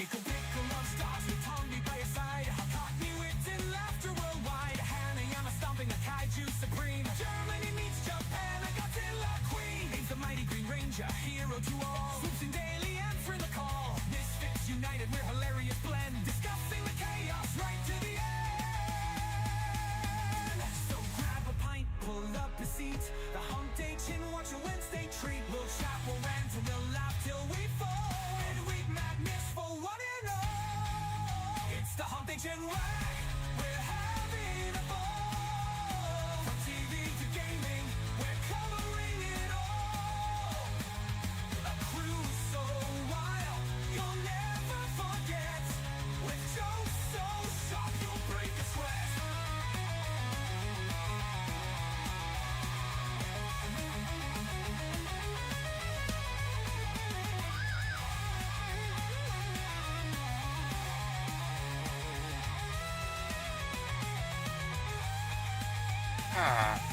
IcklePickle love stars with Tombi by your side. Caught me within laughter worldwide. Hanayama stomping a kaiju supreme. Germany meets Japan, a Godzilla queen. He's the mighty Green Ranger, hero to all. Swoops in daily, answering the call. Misfits united, we're hilarious blend. Discussing the chaos right to the end. So grab a pint, pull up a seat. The Hump Day Chin, watch a Wednesday treat. We'll chat, we'll rant, and we'll laugh till we fall. Madness for one and all. It's the Hump Day Chin Wag. We're having a ball. From TV to gaming, we're covering it all. A cruise so wild, you'll never forget. With jokes so sharp, you'll break a sweat.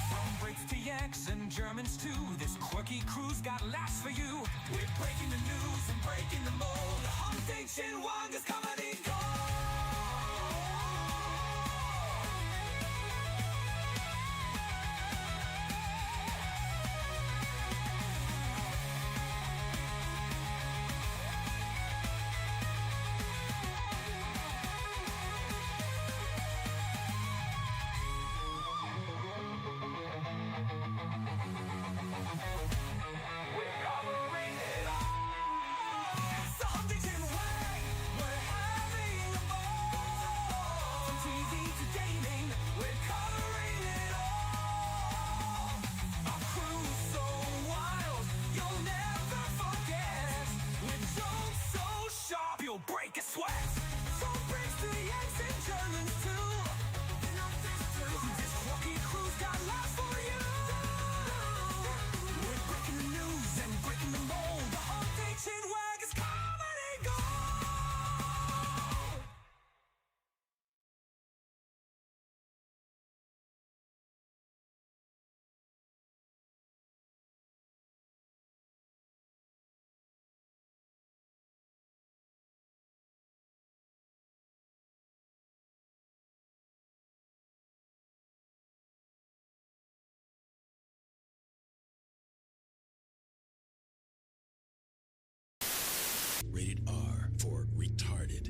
From Brits to Yanks and Germans too, this quirky crew's got laughs for you. We're breaking the news and breaking the mold. Hump Day Chin Wag is comedy gold. Break a sweat. From Brits to Yanks and Germans too. This quirky crew's got laughs for you. We're breaking the news and breaking the mold. The Hump Day Chin Wag is comedy gold. Rated R for retarded.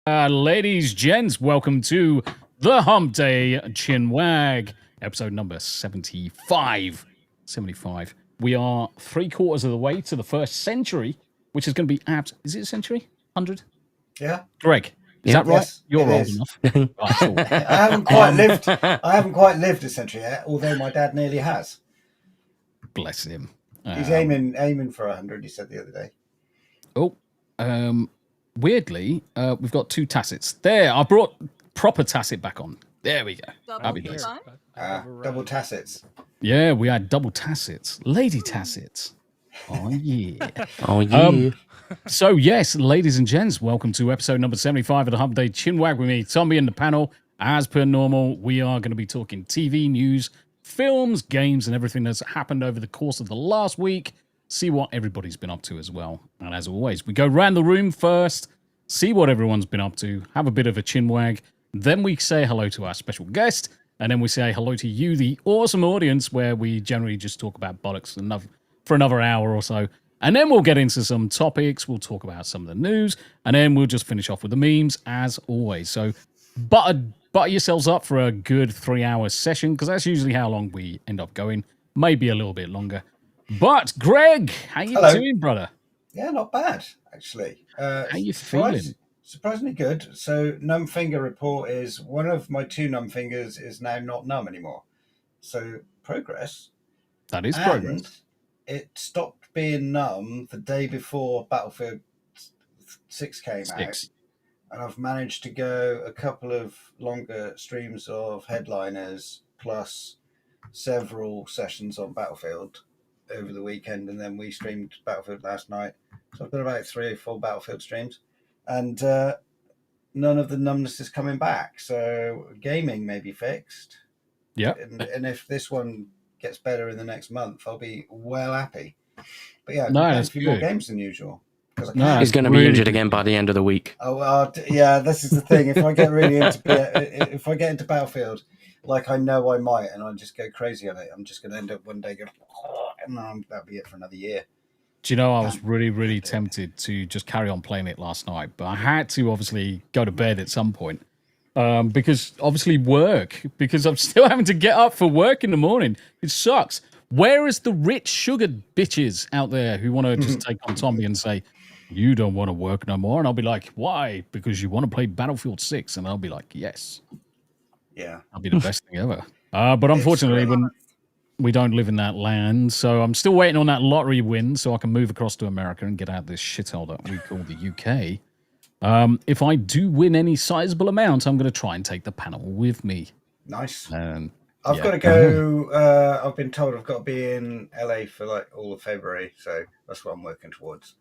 Ladies, gents, welcome to the Hump Day Chin Wag, episode number 75. 75. We are 3/4 of the way to the first century, which is going to be is it a century? 100? Yeah. Greg, is that right? Yes, You're old is. enough. Right, cool. I haven't quite lived a century yet, although my dad nearly has. Bless him. He's aiming for 100, he said the other day. Oh, weirdly, we've got two tassets. There, I brought proper tasset back on. There we go. Double Double tassets. Yeah, we had double tassets. Lady tassets. Oh, yeah. Oh, yeah. So, yes, ladies and gents, welcome to episode number 75 of the Hump Day Chinwag with me, Tombi, and the panel. As per normal, we are going to be talking TV, news, films, games, and everything that's happened over the course of the last week. See what everybody's been up to as well. And as always, we go round the room first, see what everyone's been up to, have a bit of a chinwag. Then we say hello to our special guest. And then we say hello to you, the awesome audience, where we generally just talk about bollocks for another hour or so. And then we'll get into some topics. We'll talk about some of the news. And then we'll just finish off with the memes, as always. So butter yourselves up for a good 3-hour session, because that's usually how long we end up going. Maybe a little bit longer. But, Greg, how you doing, brother? Yeah, not bad, actually. How you feeling? Surprisingly good. So, numb finger report is one of my 2 numb fingers is now not numb anymore. So, progress. That is progress. And it stopped being numb the day before Battlefield 6 came out. And I've managed to go a couple of longer streams of headliners plus several sessions on Battlefield over the weekend. And then we streamed Battlefield last night. So I've got about 3 or 4 Battlefield streams. And none of the numbness is coming back. So gaming may be fixed. Yeah. And if this one gets better in the next month, I'll be well happy. But yeah, no, a few more games than usual. No, he's going to be injured again by the end of the week. Oh, yeah, this is the thing. If I get really into Battlefield, like I know I might, and I just go crazy on it, I'm just going to end up one day going, and that'll be it for another year. Do you know, I was really, really tempted to just carry on playing it last night, but I had to obviously go to bed at some point because obviously work, because I'm still having to get up for work in the morning. It sucks. Where is the rich sugared bitches out there who want to just take on Tombi and say, you don't want to work no more? And I'll be like, why? Because you want to play Battlefield 6? And I'll be like, yes. Yeah. That'll be the best thing ever. But unfortunately, when we don't live in that land, so I'm still waiting on that lottery win so I can move across to America and get out of this shithole that we call the UK. If I do win any sizable amount, I'm going to try and take the panel with me. Nice. I've got to go. I've been told I've got to be in LA for like all of February, so that's what I'm working towards.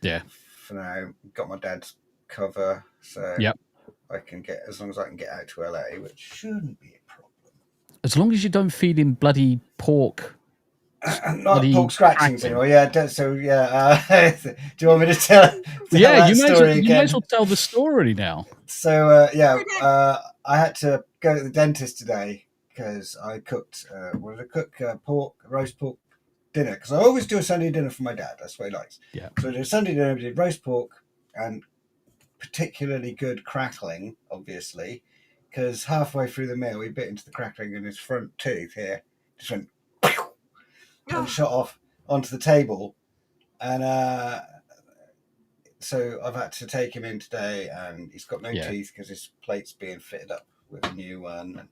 Yeah. For now, got my dad's cover, so I can get, as long as I can get out to LA, which shouldn't be a problem. As long as you don't feed in bloody pork. Not pork scratchings anymore. Yeah. So yeah. Do you want me to tell yeah, you may as well tell the story now. So I had to go to the dentist today because I cooked. Roast pork dinner, because I always do a Sunday dinner for my dad. That's what he likes. Yeah. So I did a Sunday dinner. We did roast pork and particularly good crackling, obviously, because halfway through the meal he bit into the crackling in his front tooth here, just went and shot off onto the table, and so I've had to take him in today, and he's got no teeth because his plate's being fitted up with a new one, and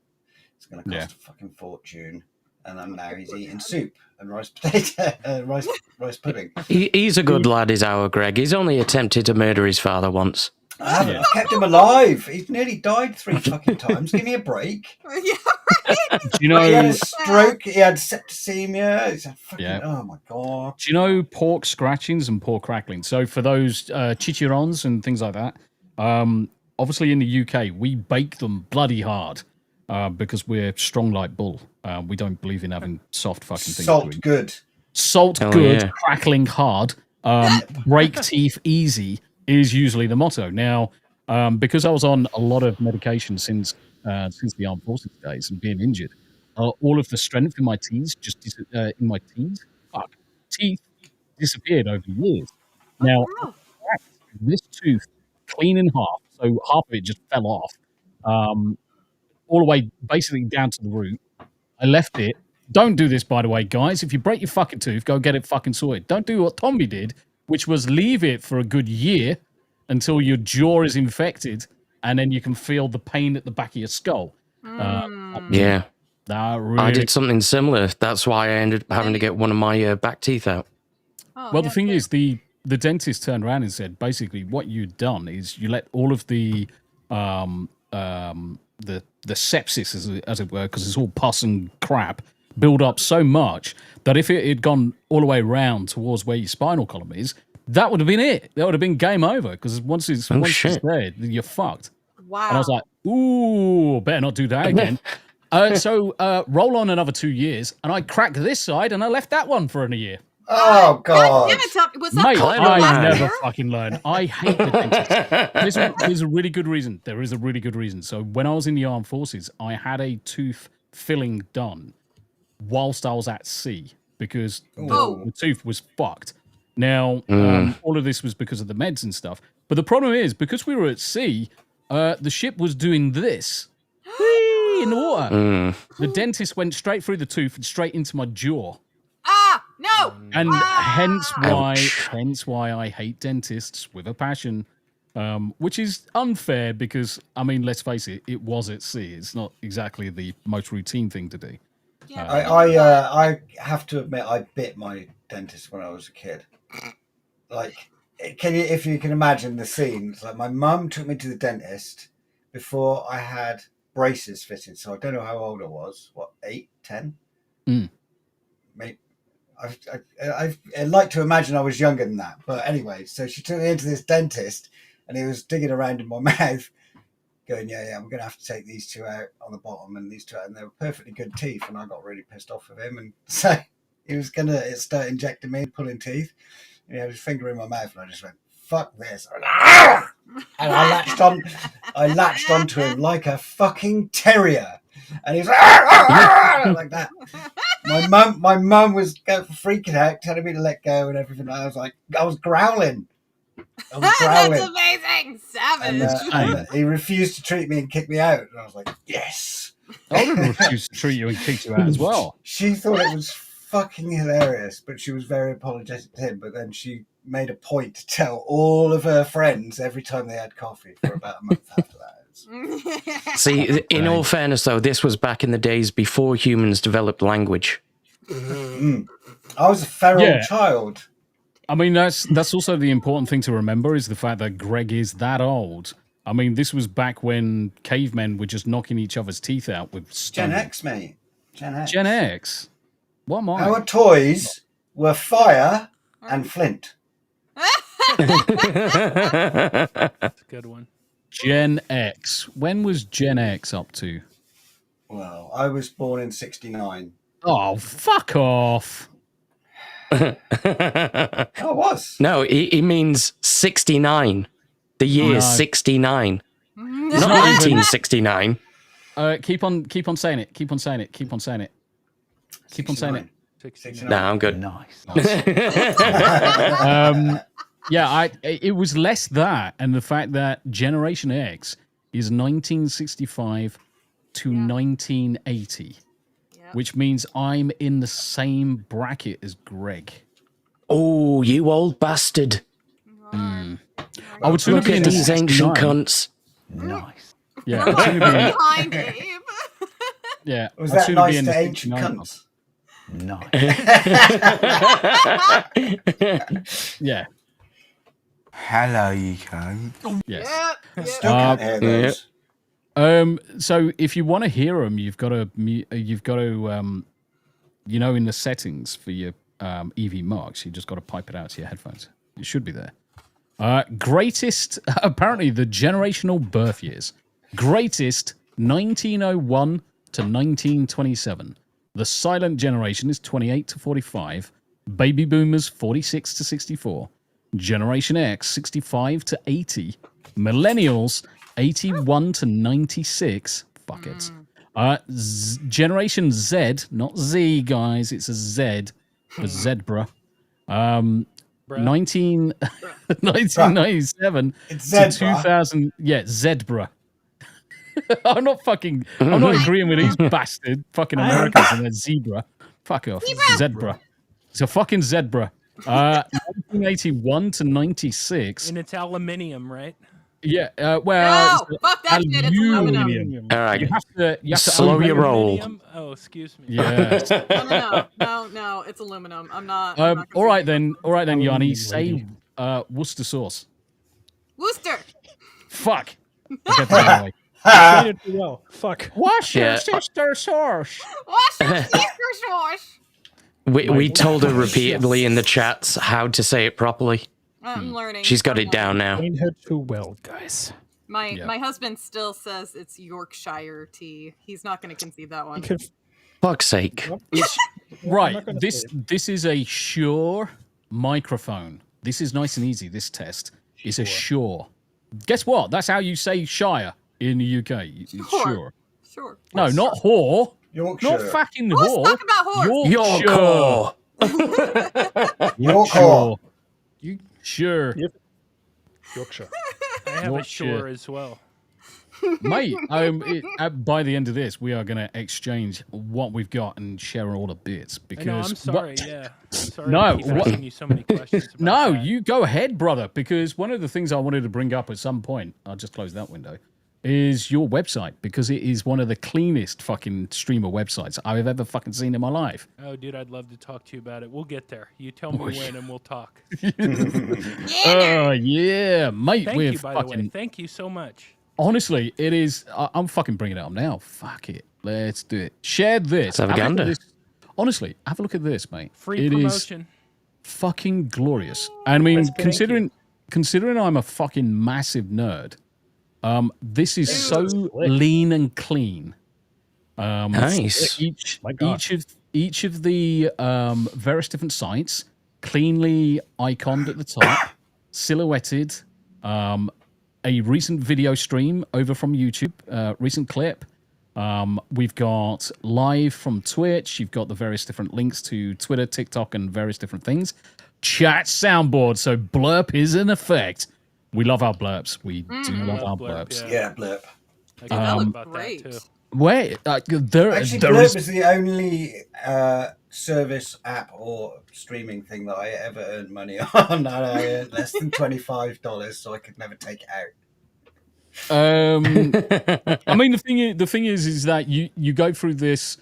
it's going to cost a fucking fortune. And now he's eating soup and rice potato, rice pudding. He's a good lad, is our Greg. He's only attempted to murder his father once. I haven't. I've kept him alive. He's nearly died 3 fucking times. Give me a break. Do you know, he had a stroke. He had septicemia. He's a fucking, oh my god. Do you know pork scratchings and pork crackling? So for those chicharrons and things like that, obviously in the UK we bake them bloody hard because we're strong like bull. We don't believe in having soft fucking things. Salt good. Salt good, crackling hard, break teeth easy is usually the motto. Now, because I was on a lot of medication since the armed forces days and being injured, all of the strength in my teeth teeth disappeared over years. Now, I cracked this tooth clean in half, so half of it just fell off, all the way basically down to the root. I left it. Don't do this, by the way, guys. If you break your fucking tooth, go get it fucking sorted. Don't do what Tombi did, which was leave it for a good year until your jaw is infected, and then you can feel the pain at the back of your skull. Really... I did something similar. That's why I ended up having to get one of my back teeth out. The thing is, the dentist turned around and said, basically, what you'd done is you let all of the sepsis, as it were, because it's all pus and crap, build up so much that if it had gone all the way around towards where your spinal column is, that would have been it. That would have been game over, because once it's there, you're fucked. Wow. And I was like, ooh, better not do that again. So roll on another 2 years, and I cracked this side, and I left that one for a year. Oh, God. Damn it, Tom. Was that Mate, I last never year? fucking learn. I hate the dentist. There's a really good reason. There is a really good reason. So when I was in the armed forces, I had a tooth filling done whilst I was at sea, because the tooth was fucked. Now, all of this was because of the meds and stuff. But the problem is, because we were at sea, the ship was doing this in the water. The dentist went straight through the tooth and straight into my jaw. Ah, no. And hence why I hate dentists with a passion, which is unfair because, I mean, let's face it, it was at sea. It's not exactly the most routine thing to do. Yeah, I have to admit, I bit my dentist when I was a kid. Like, if you can imagine the scenes, like my mum took me to the dentist before I had braces fitted. So I don't know how old I was. What, 8, 10? Maybe. I'd like to imagine I was younger than that. But anyway, so she took me into this dentist and he was digging around in my mouth going, yeah, I'm going to have to take these two out on the bottom and these two out. And they were perfectly good teeth. And I got really pissed off with him. And so he was going to start injecting me, pulling teeth. And he had his finger in my mouth and I just went, fuck this. And I latched onto him like a fucking terrier. And he's like that. My mum was freaking out, telling me to let go and everything. I was growling. That's amazing. Savage. And he refused to treat me and kick me out. And I was like, yes. I would have refused to treat you and kick you out as well. She thought it was fucking hilarious, but she was very apologetic to him. But then she made a point to tell all of her friends every time they had coffee for about a month after that. See, in all fairness, though, this was back in the days before humans developed language. I was a feral child. I mean, that's also the important thing to remember is the fact that Greg is that old. I mean, this was back when cavemen were just knocking each other's teeth out with stone. Gen X, mate. Gen X. Gen X. What am I? Our toys were fire and flint. That's a good one. Gen X. When was Gen X up to? Well, I was born in 69. Oh, fuck off. I was. No, he means 69. The year 69. Not 1969. Keep on saying it. Keep on saying it. Keep on saying it. Keep on saying it. 69. No, I'm good. Nice. It was less that, and the fact that Generation X is 1965 to 1980, which means I'm in the same bracket as Greg. Oh, you old bastard! I would soon Look be at in these ancient 69. cunts. Nice. Yeah. I'd sooner be in- Behind Abe. yeah. Was I'd that sooner be nice in to the ancient 69 cunts? Nice. Yeah. Hello, you cunt. Yes. Still can't hear those. So if you want to hear them, you've got to, in the settings for your EV Marks, you just got to pipe it out to your headphones. It should be there. Greatest, apparently the generational birth years. Greatest 1901 to 1927. The silent generation is 28 to 45. Baby boomers 46 to 64. Generation X 65 to 80. Millennials 81 to 96. Fuck it. Generation Z, not Z, guys. It's a Z for zebra. 1997 It's to zebra. 2000. Yeah, zebra. I'm not agreeing with these bastard fucking Americans and their zebra. Fuck off. Zebra. It's a fucking zebra. 1981 to 96. And it's aluminium, right? Yeah, well, No, fuck that shit. It's aluminum. All right, you have to slow your roll. Aluminium? Oh, excuse me. Yeah. No, it's aluminum. I'm not. I'm not all right then, Yanni. Say Worcester sauce. Worcester. Fuck. I'll get that anyway. Ha! Played it too well. Fuck. Wash Yeah. your sister's horse. Wash your sister's horse. We told her repeatedly in the chats how to say it properly. I'm learning. She's got I'm it down now. Played her too well, guys. My husband still says it's Yorkshire tea. He's not going to concede that one. Fuck's sake. Right. This is a Shure microphone. This is nice and easy. This test is a Shure. Guess what? That's how you say Shire in the UK. It's Shure. Sure. No, not whore. Yorkshire. Not fucking Let's whore. talk about horse. Yorkshire. Yorkshire. Sure. Yep. Yorkshire. I have a shore as well. Mate, by the end of this, we are going to exchange what we've got and share all the bits. Because I know, I'm sorry. Yeah, I'm sorry. No, to keep asking you so many questions. About no, that. you go ahead, brother. Because one of the things I wanted to bring up at some point, I'll just close that window, is your website, because it is one of the cleanest fucking streamer websites I've ever fucking seen in my life. Oh, dude, I'd love to talk to you about it. We'll get there. You tell me when, and we'll talk. Oh yeah, mate. Thank we're you, by fucking. the way. Thank you so much. Honestly, it is. I'm fucking bringing it up now. Fuck it. Let's do it. Share this. Let's have a gander. This. Honestly, have a look at this, mate. Free It promotion. is fucking glorious. And I mean, considering I'm a fucking massive nerd, this is so lean and clean. Nice. Each of the various different sites cleanly iconed at the top, silhouetted. A recent video stream over from YouTube, recent clip. We've got live from Twitch. You've got the various different links to Twitter, TikTok, and various different things. Chat soundboard, so blurp is in effect. We love our blurps. We do love our blurps. Yeah, blurp. I can talk about great. that too. Wait, there Blurp is the only service, app, or streaming thing that I ever earned money on. And I earned less than $25, so I could never take it out. I mean, the thing is that you go through this,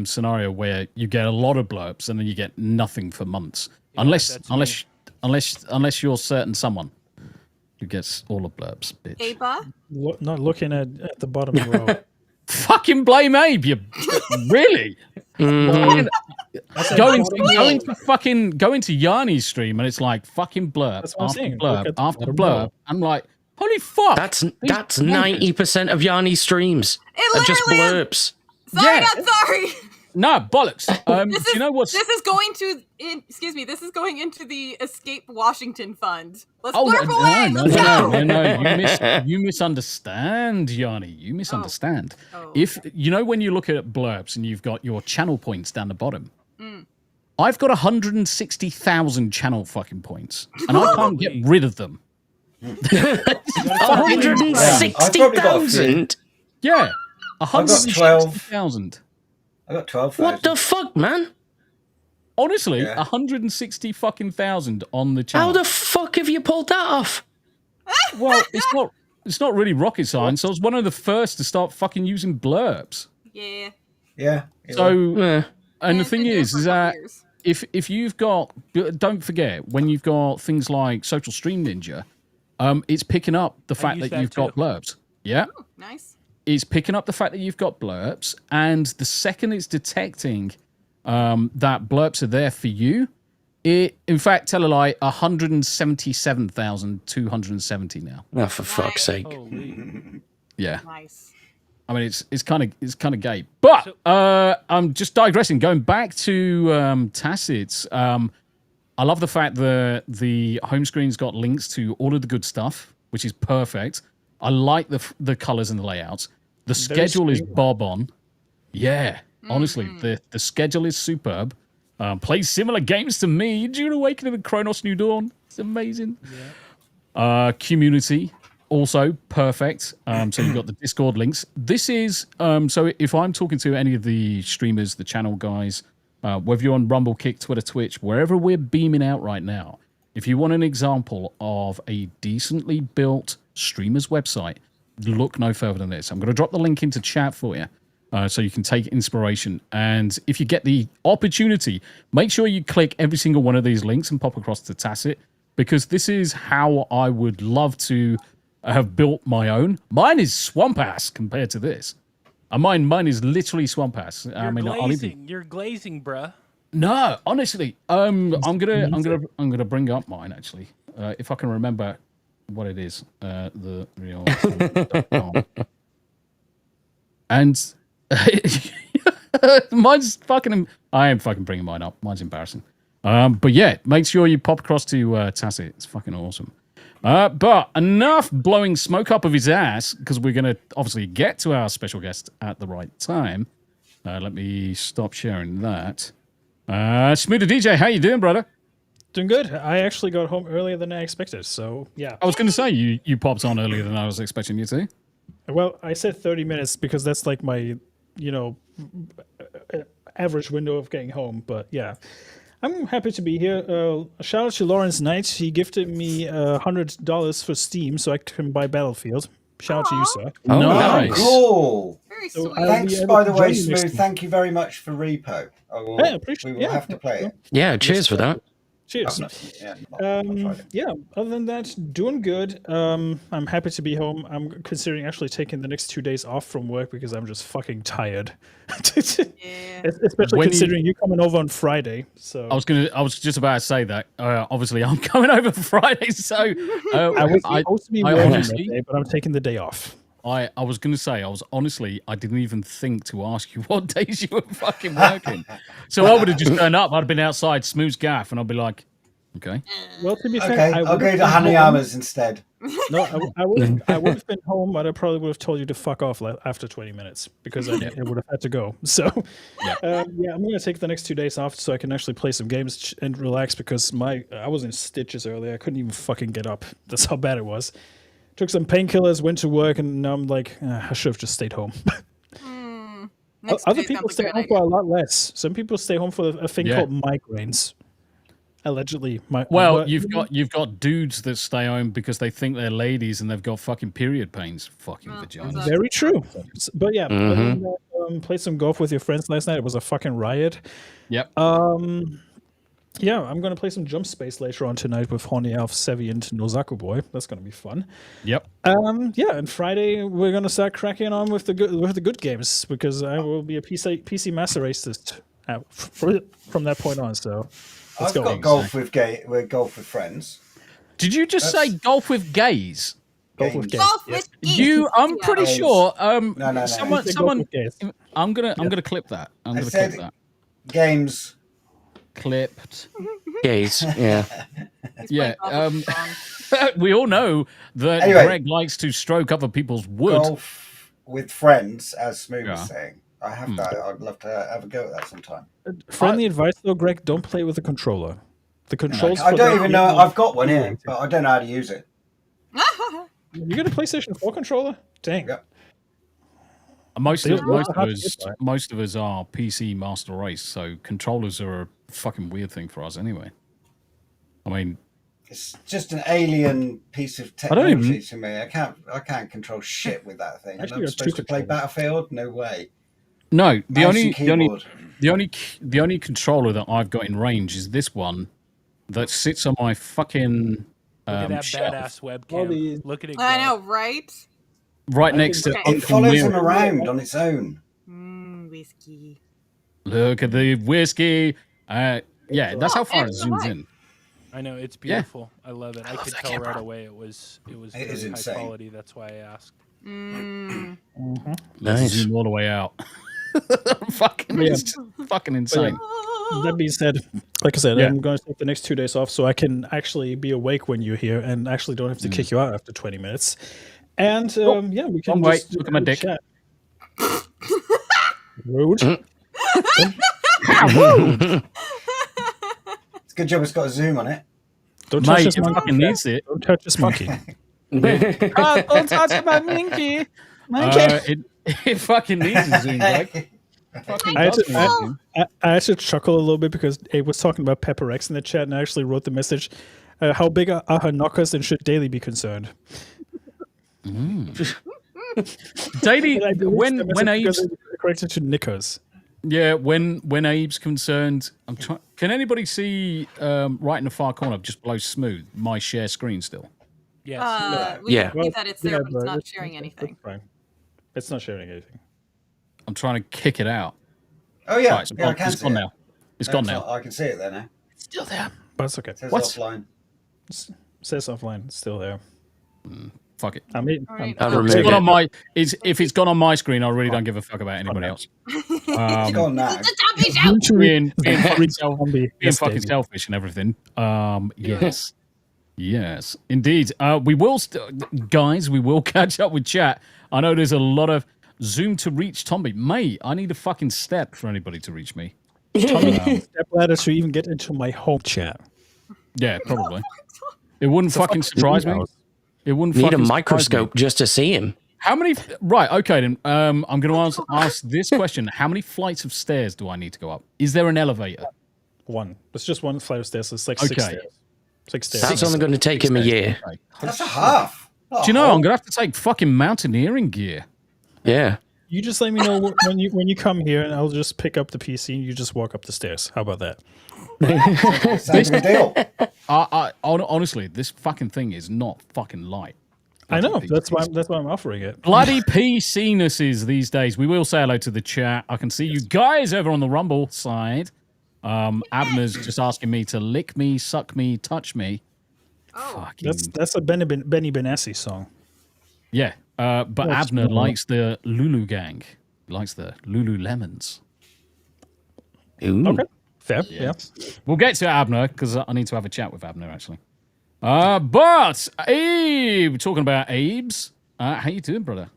scenario where you get a lot of blurps and then you get nothing for months, unless you're certain someone who gets all the blurbs, bitch. Ava? Not looking at the bottom row. Fucking blame Abe, you really? Go into Yanni's stream and it's like fucking blurb That's what I'm after saying. blurb Look at the after bottom blurb. row. I'm like, holy fuck! That's 90% of Yanni's streams. It Are just literally is. blurps. Sorry, Yeah. not sorry. No bollocks. Do you know what's? This is going to. This is going into the Escape Washington Fund. Let's Oh blurb away. no! Let's go. You misunderstand, Yanni. You misunderstand. Oh. If you know when you look at blurbs and you've got your channel points down the bottom, I've got 160,000 channel fucking points, and I can't get rid of them. 160,000. Yeah, I've got 12. 160,000. I got 12,000. What the fuck, man? Honestly, Yeah. 160 fucking thousand on the channel. How the fuck have you pulled that off? Well, it's not really rocket science. I was one of the first to start fucking using blurbs. Yeah. Yeah. So, Yeah. and the It's thing been here is for a that couple years. if you've got, don't forget when you've got things like Social Stream Ninja, it's picking up the fact use that that you've got too. blurbs. Yeah, Nice. it's picking up the fact that you've got blurbs, and the second it's detecting that blurbs are there for you, it, in fact, tell a lie, 177,270 now. Oh, for fuck's sake. Holy. Yeah, Nice. I mean it's kind of gay. But I'm just digressing. Going back to Tacit's, I love the fact that the home screen's got links to all of the good stuff, which is perfect. I like the colors and the layouts. The schedule is bob on. Yeah, honestly, the schedule is superb. Play similar games to me. Dune Awakening and Chronos New Dawn. It's amazing. Yeah. Community, also perfect. So you've got the Discord links. This is, so if I'm talking to any of the streamers, the channel guys, whether you're on Rumble, Kick, Twitter, Twitch, wherever we're beaming out right now, if you want an example of a decently built streamer's website, look no further than this. I'm going to drop the link into chat for you. So you can take inspiration. And if you get the opportunity, make sure you click every single one of these links and pop across to Tacit, because this is how I would love to have built my own. Mine is swamp ass compared to this. Mine is literally swamp ass. You're glazing, bruh. No, honestly, I'm gonna bring up mine actually, if I can remember what it is. The real and mine's fucking. I am fucking bringing mine up. Mine's embarrassing. But yeah, make sure you pop across to Tacit. It's fucking awesome. But enough blowing smoke up of his ass, because we're going to obviously get to our special guest at the right time. Let me stop sharing that. Smu the DJ, how you doing, brother? Doing good. I actually got home earlier than I expected, so yeah. I was going to say, you popped on earlier than I was expecting you to. Well, I said 30 minutes because that's like my, average window of getting home, but yeah. I'm happy to be here. Shout out to Lawrence Knight. He gifted me $100 for Steam so I can buy Battlefield. Shout out to you, sir. Oh, nice. Cool. Very So sweet. Thanks, by the way, Smooth. Thank you very much for Repo. We will have to play it. Yeah, cheers for that. Cheers. Other than that, doing good. I'm happy to be home. I'm considering actually taking the next 2 days off from work because I'm just fucking tired. Especially considering you coming over on Friday. So I was just about to say that. Obviously, I'm coming over Friday, so I was supposed to be working that day, but I'm taking the day off. I was going to say, I didn't even think to ask you what days you were fucking working. So I would have just turned up. I'd have been outside Smooth's gaff, and I'd be like, okay. Well, to be fair, Okay, I'll go to Hanayama's instead. No, I would have been home, but I probably would have told you to fuck off after 20 minutes because I would have had to go. So, I'm going to take the next 2 days off so I can actually play some games and relax because I was in stitches earlier. I couldn't even fucking get up. That's how bad it was. Took some painkillers, went to work, and now I'm like, I should have just stayed home. Other people stay home for a lot less. Some people stay home for a thing called migraines. Allegedly. You've got dudes that stay home because they think they're ladies and they've got fucking period pains. Fucking vaginas. Very true. But yeah, played some golf with your friends last night. It was a fucking riot. Yep. Yeah, I'm going to play some Jump Space later on tonight with Horny Elf, Sevi, and Nozaku Boy. That's going to be fun. Yep. And Friday we're going to start cracking on with the good games because I will be a PC Master Racist from that point on. So I've got golf with friends. Did you just say golf with gays? Golf with gays. Golf with geese. I'm pretty sure. No. Someone. I'm gonna clip that. I'm gonna clip that. Games. Clipped. Gays, yeah. We all know that Greg likes to stroke other people's wood. Golf with friends, as Smooth was saying. I have that. I'd love to have a go at that sometime. Friendly advice though, Greg, don't play with the controller. The controls. I don't even know. I've got one here, but I don't know how to use it. You got a PlayStation 4 controller? Dang. Yep. Most of us are PC Master Race, so controllers are a fucking weird thing for us anyway. I mean, it's just an alien piece of technology to me. I can't control shit with that thing. Actually, I'm supposed to play Battlefield? No way. No, the only controller that I've got in range is this one that sits on my fucking Look at that shelf. badass webcam. Look at it. I know, right? Right next to It follows him around on its own. Whiskey. Look at the whiskey. That's how far it zooms in. I know, it's beautiful. I love it. I could tell right away it was very high insane. quality. That's why I asked. Nice. Zoom all the way out. It's fucking insane. That being said, like I said, I'm going to take the next 2 days off so I can actually be awake when you're here and actually don't have to kick you out after 20 minutes. And we can just look at my dick. Chat. Rude. It's a good job it's got a zoom on it. Don't touch this monkey. monkey. Needs it. Don't touch this monkey. Don't touch my monkey. It fucking needs a zoom, Greg. I actually chuckle a little bit because Abe was talking about Pepper X in the chat, and I actually wrote the message: "How big are her knockers and should daily be concerned?" Daily, when Abe's corrected to knickers. Yeah, when Abe's concerned, I'm trying. Can anybody see right in the far corner, just below Smooth, my share screen still? Yes. We Yeah. can see that it's there, but it's not it's- sharing it's anything. fine. It's not sharing anything. I'm trying to kick it out. Oh yeah, Right, it's yeah, gone, I can it's see gone it. now. It's gone now. I can see it there now. It's still there, but it's okay. It says What? offline. It says offline. It's still there. Fuck it. I mean, All right, I'll well, If it's remove gone it. on my, if it's gone on my screen, I really don't give a fuck about anybody else. It's gone now. Being fucking, Tombi. being fucking selfish and everything. Yes. Yes, indeed. We will, guys, we will catch up with chat. I know there's a lot of Zoom to reach Tombi. Mate, I need a fucking step for anybody to reach me. Step ladder to even get into my home chat. Yeah, probably. It wouldn't fucking surprise me. It wouldn't Need a fucking surprise me. microscope just to see him. How many? Right, okay then. I'm going to ask this question. How many flights of stairs do I need to go up? Is there an elevator? One. It's just one flight of stairs. It's like 6 Okay. stairs. 6 stairs. That's only going to take him a year. Okay. That's a half. Do you know I'm gonna have to take fucking mountaineering gear? Yeah. You just let me know when you come here, and I'll just pick up the PC and you just walk up the stairs. How about that? Sounds a deal. Honestly, this fucking thing is not fucking light. I know. That's why I'm offering it. Bloody PC-nesses these days. We will say hello to the chat. I can see you guys over on the Rumble side. Abner's just asking me to lick me, suck me, touch me. Oh, Fucking That's a Benny Benassi song. yeah. But That's Abner cool. likes the Lulu gang. He likes the Lululemons. Ooh. Okay. Fair. Yes. We'll get to Abner because I need to have a chat with Abner actually. But Abe, talking about Abe's, how you doing, brother?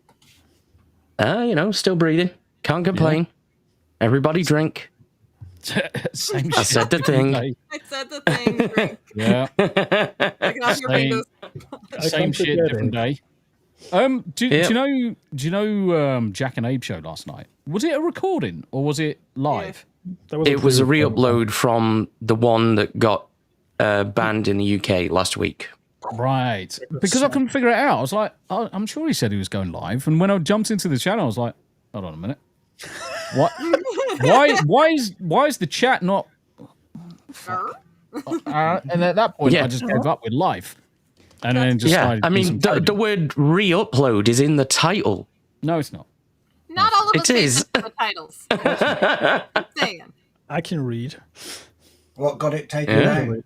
Still breathing. Can't complain. Everybody drink. Same I shit. said the thing. I said the thing. Drink. Yeah. Take off your Same, fingers. same shit, different day. Do you know Jack and Abe show last night? Was it a recording or was it live? It was a re-upload from the one that got banned in the UK last week. Right. Because I couldn't figure it out. I was like, I'm sure he said he was going live. And when I jumped into the channel, I was like, hold on a minute. What? Why is the chat not? And at that point, I just gave up with life. And then just started I mean, the word re-upload is in the title. No, it's not. Not all of us It is. the titles. I'm saying. I can read. What got it taken down?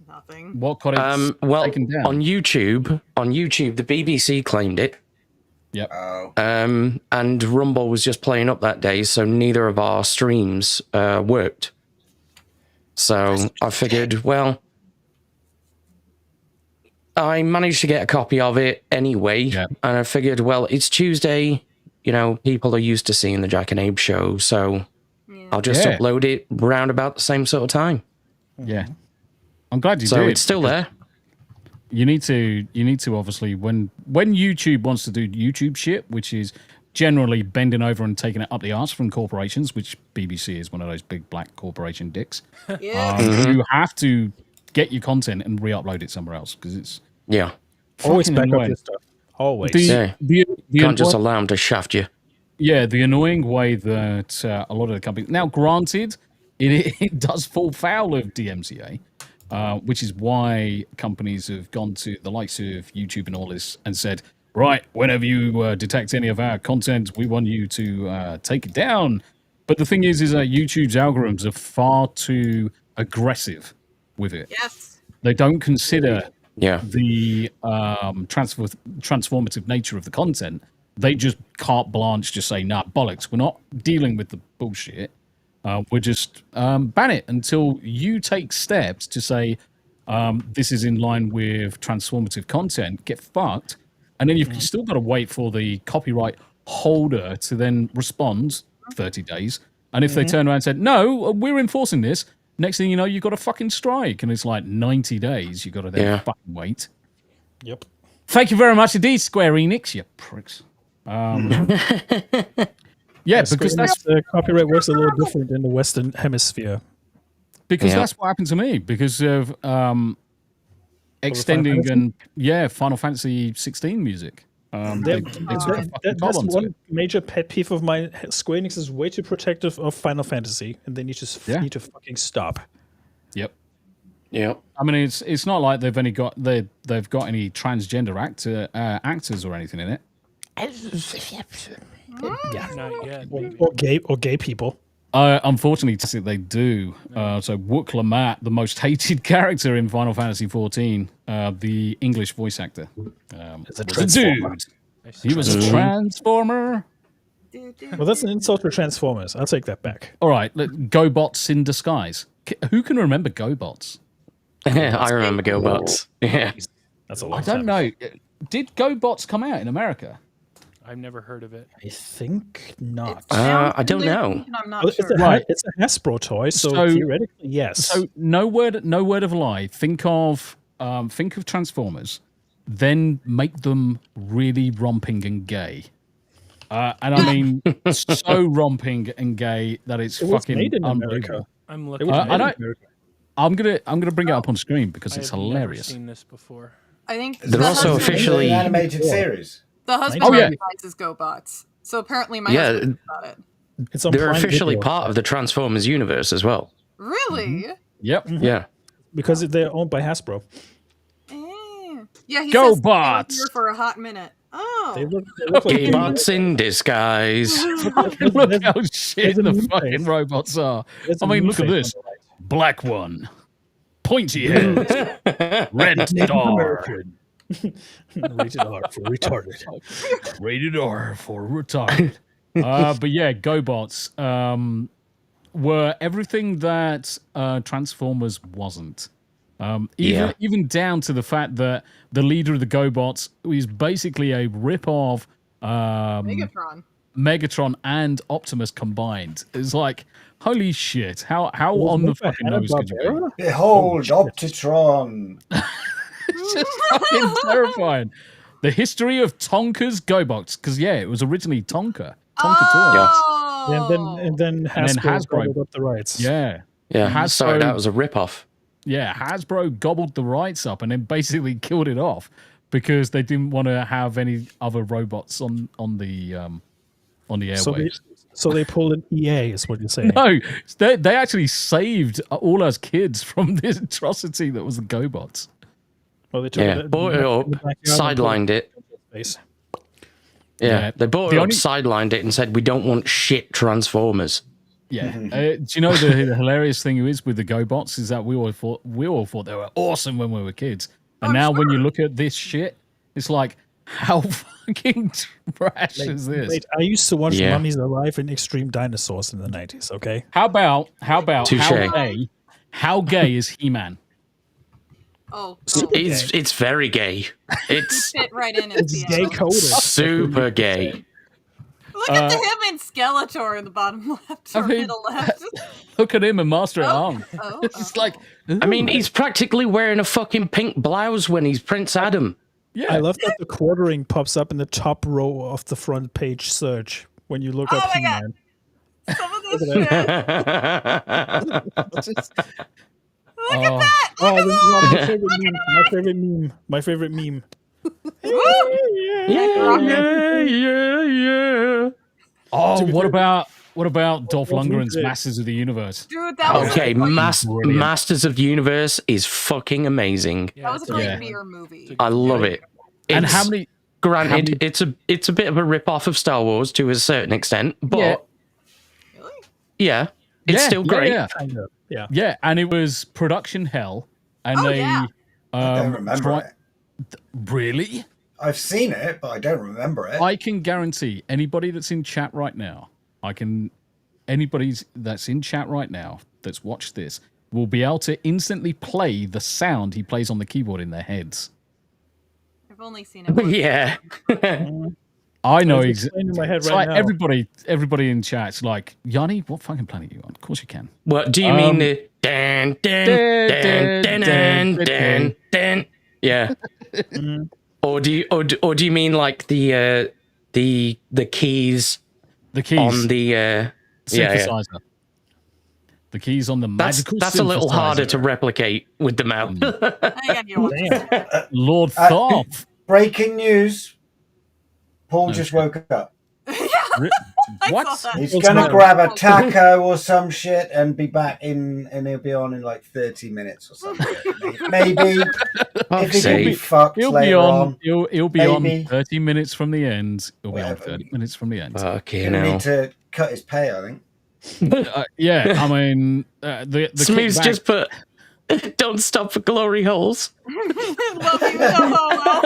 Nothing. What got it taken down? on YouTube, the BBC claimed it. Yep. Oh. And Rumble was just playing up that day, so neither of our streams worked. So I figured, well, I managed to get a copy of it anyway, and I figured, well, it's Tuesday, people are used to seeing the Jack and Abe show, so I'll just upload it round about the same sort of time. Yeah. I'm glad you did. So it's still there. You need to obviously when YouTube wants to do YouTube shit, which is generally bending over and taking it up the arse from corporations, which BBC is one of those big black corporation dicks. Yeah. You have to get your content and re-upload it somewhere else because it's Always fucking back up annoying. your stuff. Always. The Can't just allow them to shaft you. Yeah, the annoying way that a lot of the companies... Now, granted, it does fall foul of DMCA, which is why companies have gone to the likes of YouTube and all this and said, right, whenever you detect any of our content, we want you to take it down. But the thing is that YouTube's algorithms are far too aggressive with it. Yes. They don't consider the transformative nature of the content. They just carte blanche just say, nah, bollocks, we're not dealing with the bullshit. We're just ban it until you take steps to say this is in line with transformative content, get fucked. And then you've still got to wait for the copyright holder to then respond 30 days. And if they turn around and said, no, we're enforcing this, next thing you know, you've got a fucking strike. And it's like 90 days you've got to then fucking wait. Yep. Thank you very much indeed, Square Enix, you pricks. Because that's the copyright works a little different in the Western Hemisphere. Because that's what happened to me because of extending and Final Fantasy 16 music. That's one major pet peeve of mine. Square Enix is way too protective of Final Fantasy, and they need to fucking stop. Yep. Yeah. I mean, it's not like they've got any transgender actors or anything in it. Yeah. Not yet. Or gay people. Unfortunately, they do. So Wook Lamat, the most hated character in Final Fantasy XIV, the English voice actor, was a dude. He was a transformer. Well, that's an insult for Transformers. I'll take that back. All right, GoBots in disguise. Who can remember GoBots? I remember GoBots. Yeah. That's a long I don't time. know. Did GoBots come out in America? I've never heard of it. I think not. I don't know. I'm not Well, sure. it's a Hasbro toy, so theoretically, yes. So no word of a lie. Think of Transformers, then make them really romping and gay. And I mean, so romping and gay that it's fucking made in unbelievable. I'm looking. I'm gonna bring it up on screen because it's I've never hilarious. seen this before. I think They're also husband- officially an animated series. The husband Oh, yeah. recognizes GoBots. So apparently my husband got it. It's on they're Prime officially Video. part of the Transformers universe as well. Really? Yep. Yeah. Because they're owned by Hasbro. Yeah, he Go says they were bots! here for a hot minute. Oh. They look like GoBots in disguise. Look how shit the fucking robots are. There's I a mean, moon look at face this. on the right. Black one, pointy head, red star. Rated R for retarded. Rated R for retarded. But yeah, GoBots were everything that Transformers wasn't. Even down to the fact that the leader of the GoBots is basically a rip-off Megatron and Optimus combined. It's like, holy shit, how on the fucking nose could you be? Behold, Optitron. It's just fucking terrifying. The history of Tonka's GoBots, because yeah, it was originally Tonka toy. Oh. And then Hasbro gobbled up the rights. Yeah. Yeah. Sorry, that was a rip-off. Yeah, Hasbro gobbled the rights up and then basically killed it off because they didn't want to have any other robots on the airwaves. So they pulled an EA, is what you're saying. No, they actually saved all us kids from this atrocity that was the GoBots. Well, they took Yeah, bought it up, sidelined it. Yeah, they bought it up, sidelined it, and said, we don't want shit Transformers. Yeah. Do you know the hilarious thing is with the GoBots is that we all thought they were awesome when we were kids. And now when you look at this shit, it's like, how fucking trash is this? Wait, I used to watch Mummies Alive and Extreme Dinosaurs in the 90s, okay? How about Touché. how gay is He-Man? Oh, It's very gay. It's fit right in. It's gay coded. super gay. Look at him and Skeletor in the bottom left or middle left. Look at him and Master at Arms. It's like, I mean, he's practically wearing a fucking pink blouse when he's Prince Adam. Yeah. I love that the quartering pops up in the top row of the front page search when you look up He-Man. Some of this shit. Look at that! Oh, this is my favorite meme. My favorite meme. Oh, what about Dolph Lundgren's Masters of the Universe? Dude, that was Okay, Masters of the Universe is fucking amazing. that was a great beer movie. I love it. And It's- how many? Granted, it's a bit of a rip-off of Star Wars to a certain extent, but yeah, it's still great. Yeah, and it was production hell, and they I don't remember it. Really? I've seen it, but I don't remember it. I can guarantee anybody that's in chat right now, anybody that's in chat right now that's watched this will be able to instantly play the sound he plays on the keyboard in their heads. I've only seen it once. Yeah. I know It's exactly. in my head It's right like now. everybody in chat's like, Yanni, what fucking planet are you on? Of course you can. What do you mean the dan dan dan dan dan dan? Yeah. Or do you mean like the keys? The keys On the synthesizer. The keys on the magical That's a little harder synthesizer. to replicate with the mouth. Lord Tharp. Breaking news. Paul just woke up. What? saw that. He's gonna grab a taco or some shit and be back in, and he'll be on in like 30 minutes or something. Maybe if he can be fucked later on. He'll be on 30 minutes from the end. He'll be on 30 minutes from the end. Okay, Gonna now. need to cut his pay, I think. Yeah, I mean, the Smu's kickback- just put. Don't stop for glory holes. Love you so well.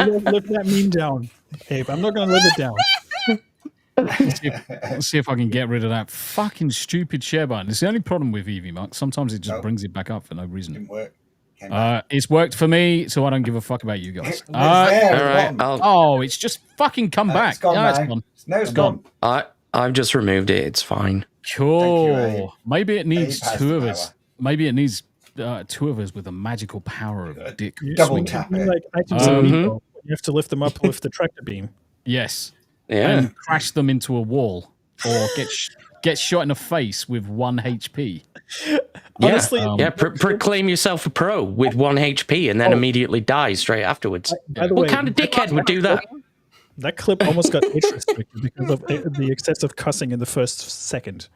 Live that meme down, Abe. I'm not going to live it down. Let's see if I can get rid of that fucking stupid share button. It's the only problem with Eevee Muck. Sometimes it just brings it back up for no reason. Didn't work. It's worked for me, so I don't give a fuck about you guys. It's there, all right, oh, it's just fucking come back. It's gone now. It's gone. No, it's gone. I've just removed it. It's fine. Cool. Maybe it needs Abe has two the of us. power. Maybe it needs two of us with the magical power of dick. Double swinging. tap You it. like items of Meepo. You have to lift them up with the tractor beam. Yes. Yeah. And crash them into a wall or get shot in the face with 1 HP. Honestly, proclaim yourself a pro with 1 HP and then immediately die straight afterwards. By the What way, kind of dickhead would do that? that clip almost got age restricted because of the excessive cussing in the first second.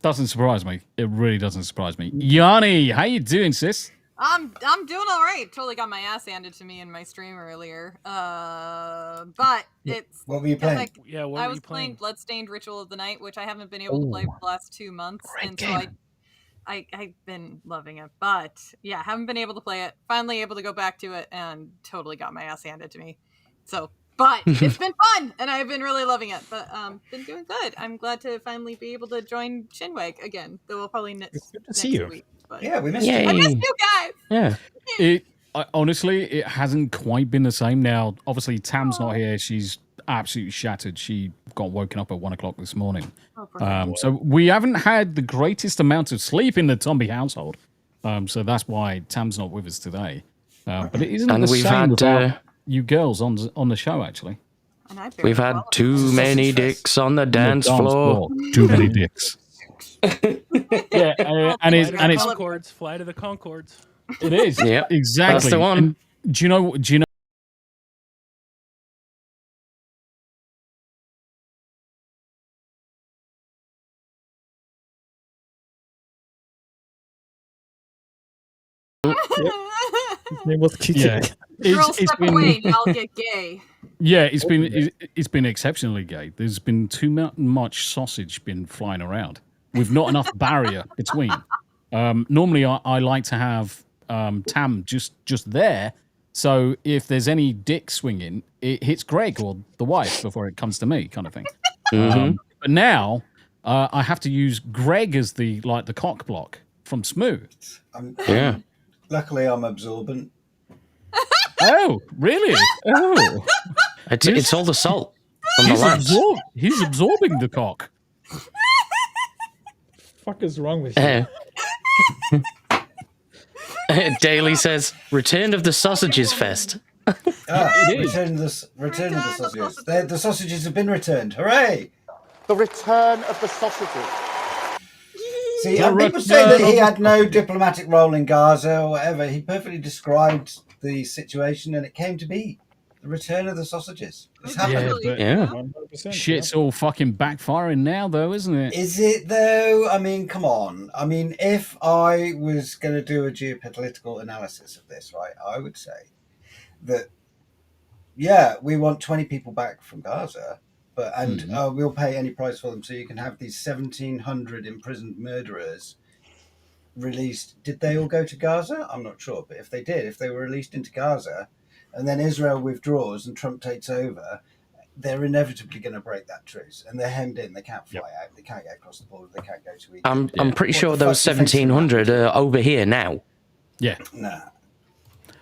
Doesn't surprise me. It really doesn't surprise me. Yanni, how you doing, sis? I'm doing all right. Totally got my ass handed to me in my stream earlier. But it's What were you playing? like, Yeah, what I were was you playing playing? Bloodstained Ritual of the Night, which I haven't been able to play for the last 2 months, and so I've been loving it. But yeah, haven't been able to play it. Finally able to go back to it, and totally got my ass handed to me. So, but it's been fun, and I've been really loving it. But been doing good. I'm glad to finally be able to join Shinwag again. Though we'll probably next see you. week. But Yeah, we missed Yay. you. I missed you guys. Yeah. Honestly, it hasn't quite been the same now. Obviously, Tam's not here. She's absolutely shattered. She got woken up at 1 o'clock this morning. So we haven't had the greatest amount of sleep in the Tombi household. So that's why Tam's not with us today. But it isn't And the we've same had, without you girls on the show, actually. And I We've had too many dicks on the dance floor. Too many dicks. Yeah, and it's Concords, fly to the Concords. it is. Yeah, exactly. that's the one. And do you know? His name was Kiki. Yeah. Girls step away and I'll get gay. Yeah, it's been exceptionally gay. There's been too much sausage been flying around with not enough barrier between. Normally, I like to have Tam just there, so if there's any dick swinging, it hits Greg or the wife before it comes to me, kind of thing. But now I have to use Greg as the cock block from Smu. Yeah. Luckily, I'm absorbent. Oh, really? Oh. It's all the salt from the lads. He's absorbing the cock. Fuck is wrong with you? Daly says, "Return of the Sausages Fest." Return of the sausages. The sausages have been returned. Hooray! The return of the sausages. See, people say that he had no diplomatic role in Gaza or whatever. He perfectly described the situation, and it came to be the return of the sausages. It's happened. Yeah, but shit's all fucking backfiring now, though, isn't it? Is it though? I mean, come on. I mean, if I was going to do a geopolitical analysis of this, right, I would say that, yeah, we want 20 people back from Gaza, but we'll pay any price for them, so you can have these 1,700 imprisoned murderers released. Did they all go to Gaza? I'm not sure, but if they were released into Gaza, and then Israel withdraws and Trump takes over, they're inevitably going to break that truce, and they're hemmed in. They can't fly out. They can't get across the border. They can't go to Egypt. I'm pretty sure those 1,700 are over here now. Yeah. Nah.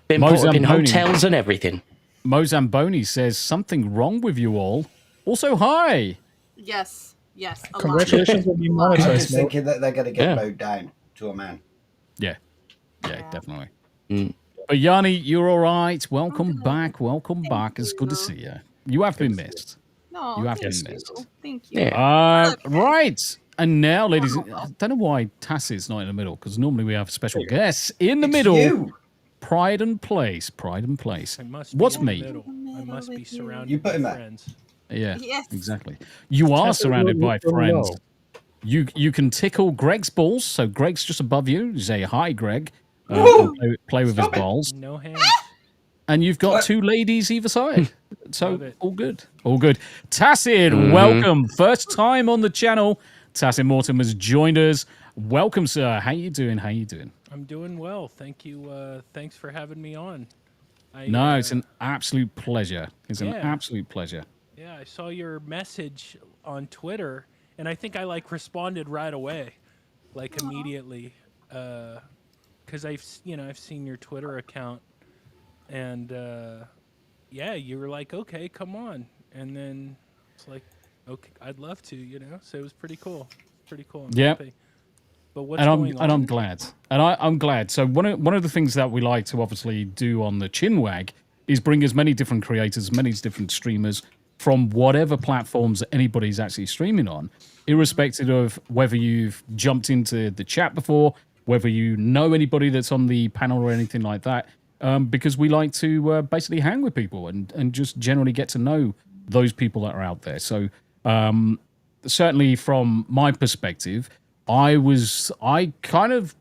Been put up in hotels and everything. Mozamboni says, something wrong with you all. Also, hi. Yes. A Congratulations on being I'm monetized. just thinking that they're going to get mowed down to a man. Yeah, definitely. But Yanni, you're all right. Welcome back. It's good to see you. You have been missed. No, you have been thank missed. you. Thank you. Yeah. Right. And now, ladies, I don't know why Tassie's not in the middle, because normally we have special guests in the middle. You. Pride and place. What's me? I must be surrounded You put by him there. friends. Yeah, Yes. exactly. You are surrounded by friends. low. You can tickle Greg's balls. So Greg's just above you. You say, hi, Greg. And play with his balls. No hands. And you've got What? 2 ladies either side. So Love it. all good. All good. Tassin, welcome. First time on the channel. Tassin Morton has joined us. Welcome, sir. How you doing? How you doing? I'm doing well. Thank you. Thanks for having me on. No, it's an absolute pleasure. It's an Yeah. absolute pleasure. Yeah, I saw your message on Twitter, and I think I responded right away, immediately, because I've seen your Twitter account, and yeah, you were like, okay, come on, and then it's like, okay, I'd love to, so it was pretty cool. Pretty cool. I'm happy. But what's going on? And I'm glad. And I'm glad. So one of the things that we like to obviously do on the Chinwag is bring as many different creators, many different streamers from whatever platforms that anybody's actually streaming on, irrespective of whether you've jumped into the chat before, whether you know anybody that's on the panel or anything like that, because we like to basically hang with people and just generally get to know those people that are out there. So certainly from my perspective, I kind of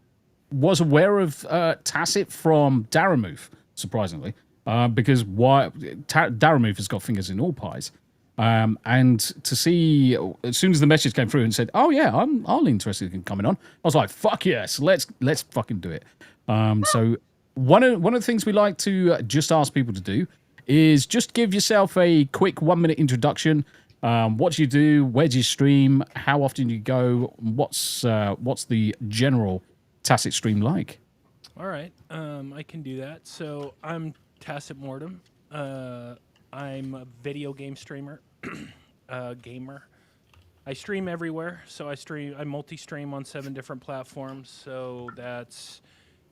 was aware of Tacit from Daramuth, surprisingly, because Daramuth has got fingers in all pies. And to see, as soon as the message came through and said, "Oh yeah, I'm interested in coming on," I was like, "Fuck yes, let's fucking do it." So one of the things we like to just ask people to do is just give yourself a quick 1-minute introduction. What do you do? Where do you stream? How often do you go? What's the general Tacit stream like? All right, I can do that. So I'm Tacit Mortem. I'm a video game streamer, gamer. I stream everywhere. So I multi-stream on 7 different platforms. So that's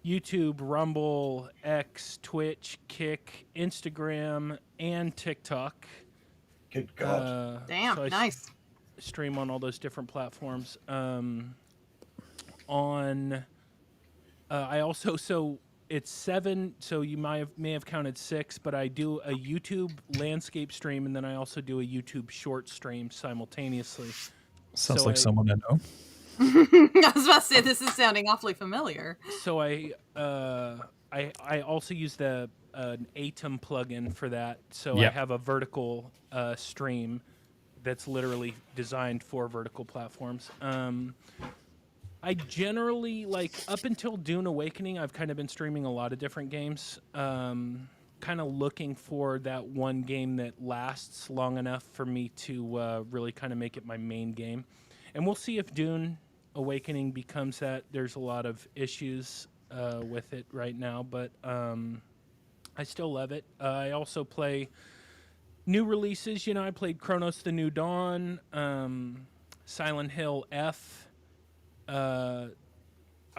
YouTube, Rumble, X, Twitch, Kick, Instagram, and TikTok. Good God. Damn, so nice. Stream on all those different platforms. I also, so it's 7, so you may have counted 6, but I do a YouTube landscape stream, and then I also do a YouTube short stream simultaneously. Sounds like someone I know. I was about to say, this is sounding awfully familiar. So I also use the Atom plugin for that. So I have a vertical stream that's literally designed for vertical platforms. I generally, up until Dune Awakening, I've kind of been streaming a lot of different games. Kind of looking for that one game that lasts long enough for me to really kind of make it my main game. And we'll see if Dune Awakening becomes that. There's a lot of issues with it right now, but I still love it. I also play new releases. I played Chronos: The New Dawn, Silent Hill F. I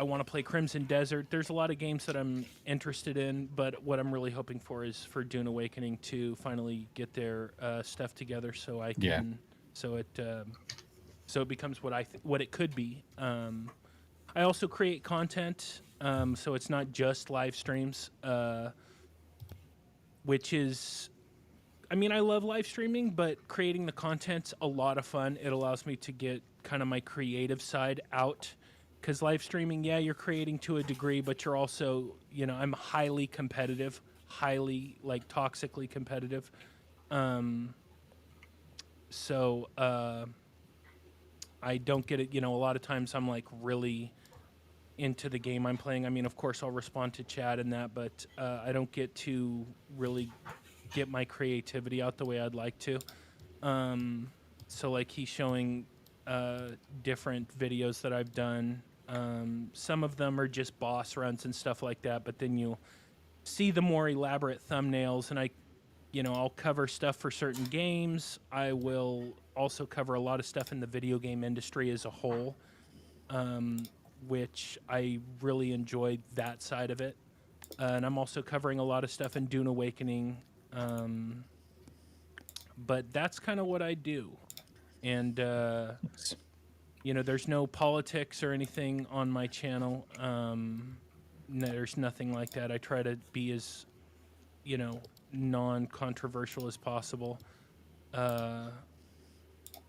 want to play Crimson Desert. There's a lot of games that I'm interested in, but what I'm really hoping for is for Dune Awakening to finally get their stuff together, so I can, so it becomes what it could be. I also create content, so it's not just live streams, which is, I mean, I love live streaming, but creating the content's a lot of fun. It allows me to get kind of my creative side out. Because live streaming, yeah, you're creating to a degree, but you're also, I'm highly competitive, highly, toxically competitive. So I don't get it. A lot of times I'm, really into the game I'm playing. I mean, of course, I'll respond to chat and that, but I don't get to really get my creativity out the way I'd like to. So, he's showing different videos that I've done. Some of them are just boss runs and stuff like that, but then you'll see the more elaborate thumbnails, and I'll cover stuff for certain games. I will also cover a lot of stuff in the video game industry as a whole, which I really enjoyed that side of it. And I'm also covering a lot of stuff in Dune Awakening. But that's kind of what I do. And, there's no politics or anything on my channel. There's nothing like that. I try to be as, non-controversial as possible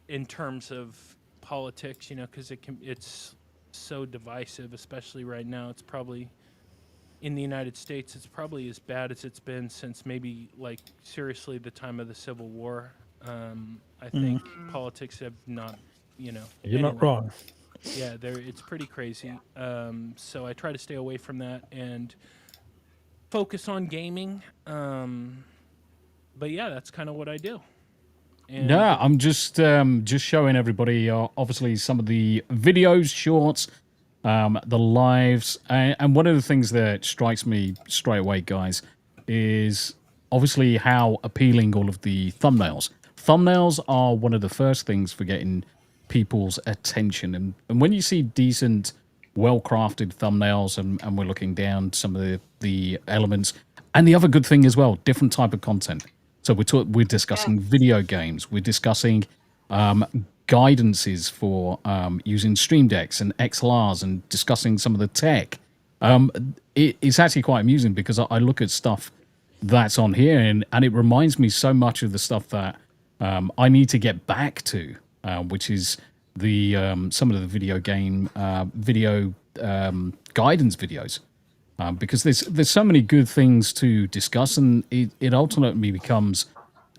in terms of politics, you know, because it's so divisive, especially right now. It's probably in the United States, it's probably as bad as it's been since maybe, like, seriously, the time of the Civil War. I think politics have not, you know. You're not wrong. Yeah, it's pretty crazy. So I try to stay away from that and focus on gaming. But yeah, that's kind of what I do. And yeah, I'm just showing everybody, obviously, some of the videos, shorts, the lives, and one of the things that strikes me straight away, guys, is obviously how appealing all of the thumbnails. Thumbnails are one of the first things for getting people's attention, and when you see decent, well-crafted thumbnails, and we're looking down some of the elements, and the other good thing as well, different type of content. So we're discussing video games. We're discussing guidances for using Stream Decks and XLRs, and discussing some of the tech. It's actually quite amusing because I look at stuff that's on here, and it reminds me so much of the stuff that I need to get back to, which is the some of the video game video guidance videos. Because there's so many good things to discuss, and it ultimately becomes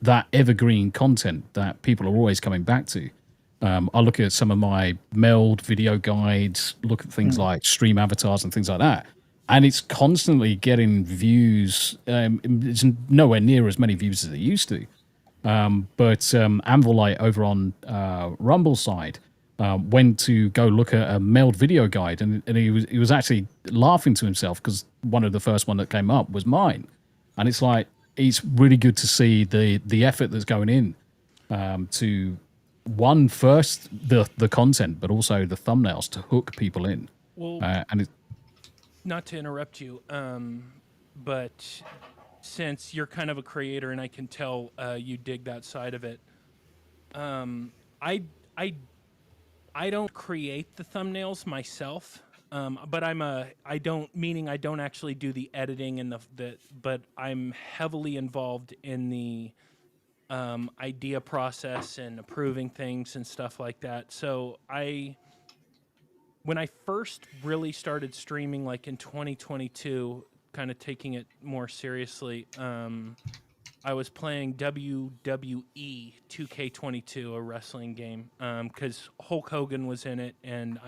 that evergreen content that people are always coming back to. I look at some of my meld video guides, look at things like stream avatars and things like that, and it's constantly getting views. It's nowhere near as many views as it used to. But Anvilite over on Rumble side went to go look at a meld video guide, and he was actually laughing to himself because one of the first one that came up was mine. And it's like, it's really good to see the effort that's going in to first the content, but also the thumbnails to hook people in. Well, not to interrupt you, but since you're kind of a creator and I can tell you dig that side of it, I don't create the thumbnails myself, but I don't actually do the editing and but I'm heavily involved in the idea process and approving things and stuff like that. So when I first really started streaming, like in 2022, kind of taking it more seriously, I was playing WWE 2K22, a wrestling game, because Hulk Hogan was in it, and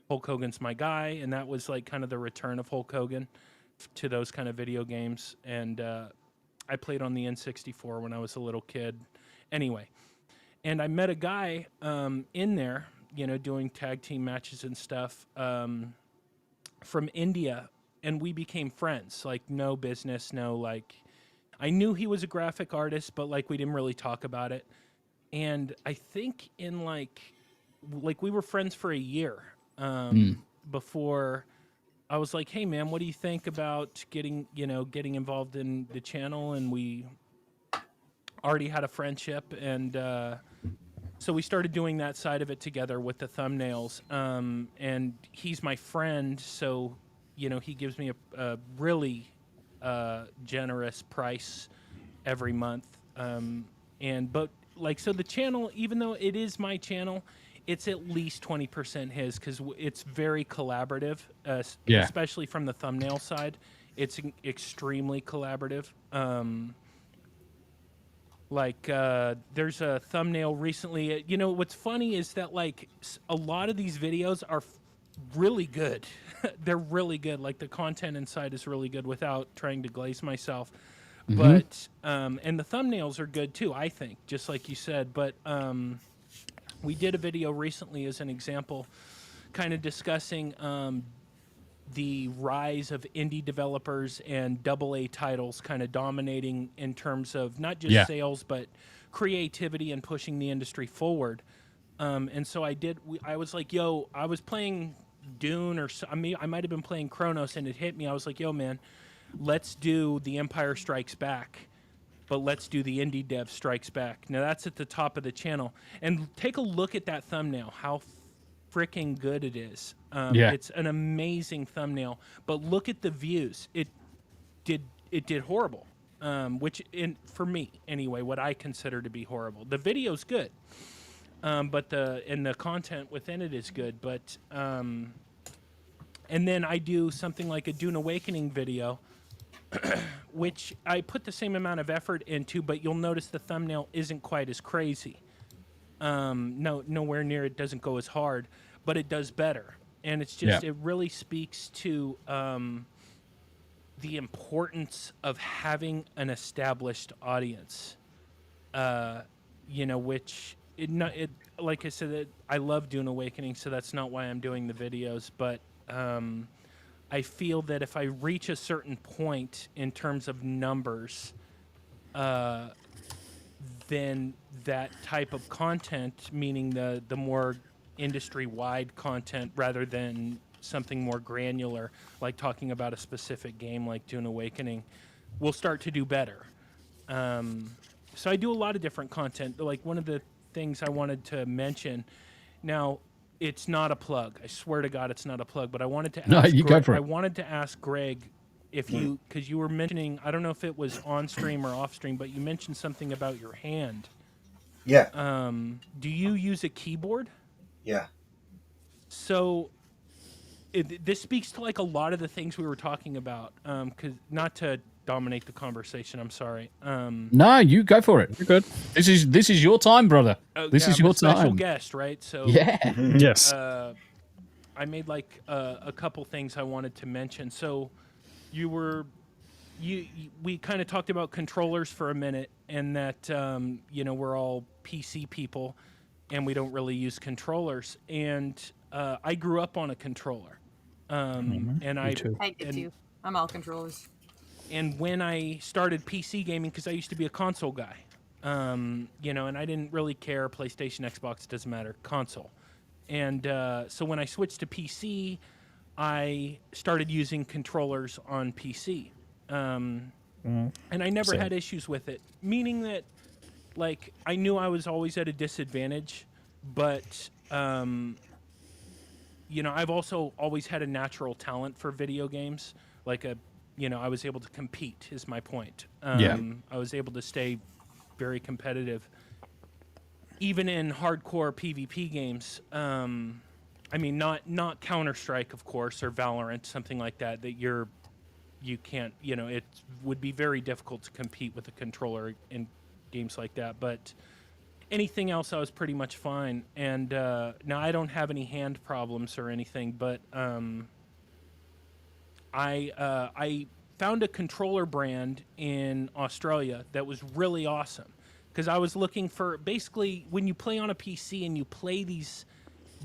Hulk Hogan's my guy, and that was like kind of the return of Hulk Hogan to those kind of video games. And I played on the N64 when I was a little kid. Anyway, and I met a guy in there, you know, doing tag team matches and stuff from India, and we became friends. Like, no business, no, like, I knew he was a graphic artist, but like we didn't really talk about it. And I think in like we were friends for a year before I was like, hey man, what do you think about getting involved in the channel? And we already had a friendship, and so we started doing that side of it together with the thumbnails. And he's my friend, so you know, he gives me a really generous price every month. But like, so the channel, even though it is my channel, it's at least 20% his, because it's very collaborative, especially from the thumbnail side. It's extremely collaborative. There's a thumbnail recently. You know, what's funny is that like a lot of these videos are really good. They're really good. Like, the content inside is really good, without trying to glaze myself. But and the thumbnails are good too, I think, just like you said. But we did a video recently as an example, kind of discussing the rise of indie developers and AA titles kind of dominating in terms of not just sales, but creativity and pushing the industry forward. And so I was like, yo, I was playing Dune, or I might have been playing Chronos, and it hit me. I was like, yo, man, let's do The Empire Strikes Back, but let's do the Indie Dev Strikes Back. Now, that's at the top of the channel. And take a look at that thumbnail, how freaking good it is. It's an amazing thumbnail, but look at the views. It did horrible. which for me anyway, what I consider to be horrible. The video's good, but the content within it is good. But and then I do something like a Dune Awakening video, which I put the same amount of effort into, but you'll notice the thumbnail isn't quite as crazy. Nowhere near, it doesn't go as hard, but it does better. And it's just, it really speaks to the importance of having an established audience. Which like I said, I love Dune Awakening, so that's not why I'm doing the videos, but I feel that if I reach a certain point in terms of numbers, then that type of content, meaning the more industry-wide content rather than something more granular, like talking about a specific game like Dune Awakening, will start to do better. So I do a lot of different content. Like, one of the things I wanted to mention, now, it's not a plug. I swear to God, it's not a plug. But I wanted to ask I wanted to ask Greg if you, because you were mentioning, I don't know if it was on stream or off stream, but you mentioned something about your hand. Yeah. Do you use a keyboard? Yeah. So this speaks to like a lot of the things we were talking about. Because not to dominate the conversation, I'm sorry. No, you go for it. You're good. This is your time, brother. This is your time. Special guest, right? So yes. I made like a couple things I wanted to mention. So we kind of talked about controllers for a minute, and that we're all PC people and we don't really use controllers. And I grew up on a controller. And I did too. I'm all controllers. And when I started PC gaming, because I used to be a console guy, and I didn't really care, PlayStation, Xbox, doesn't matter, console. And so when I switched to PC, I started using controllers on PC. And I never had issues with it, meaning that, like, I knew I was always at a disadvantage, but, I've also always had a natural talent for video games. Like, I was able to compete, is my point. I was able to stay very competitive, even in hardcore PvP games. Not Counter-Strike, of course, or Valorant, something like that, you can't, it would be very difficult to compete with a controller in games like that. But anything else, I was pretty much fine. And now I don't have any hand problems or anything, but I found a controller brand in Australia that was really awesome, because I was looking for, basically, when you play on a PC and you play these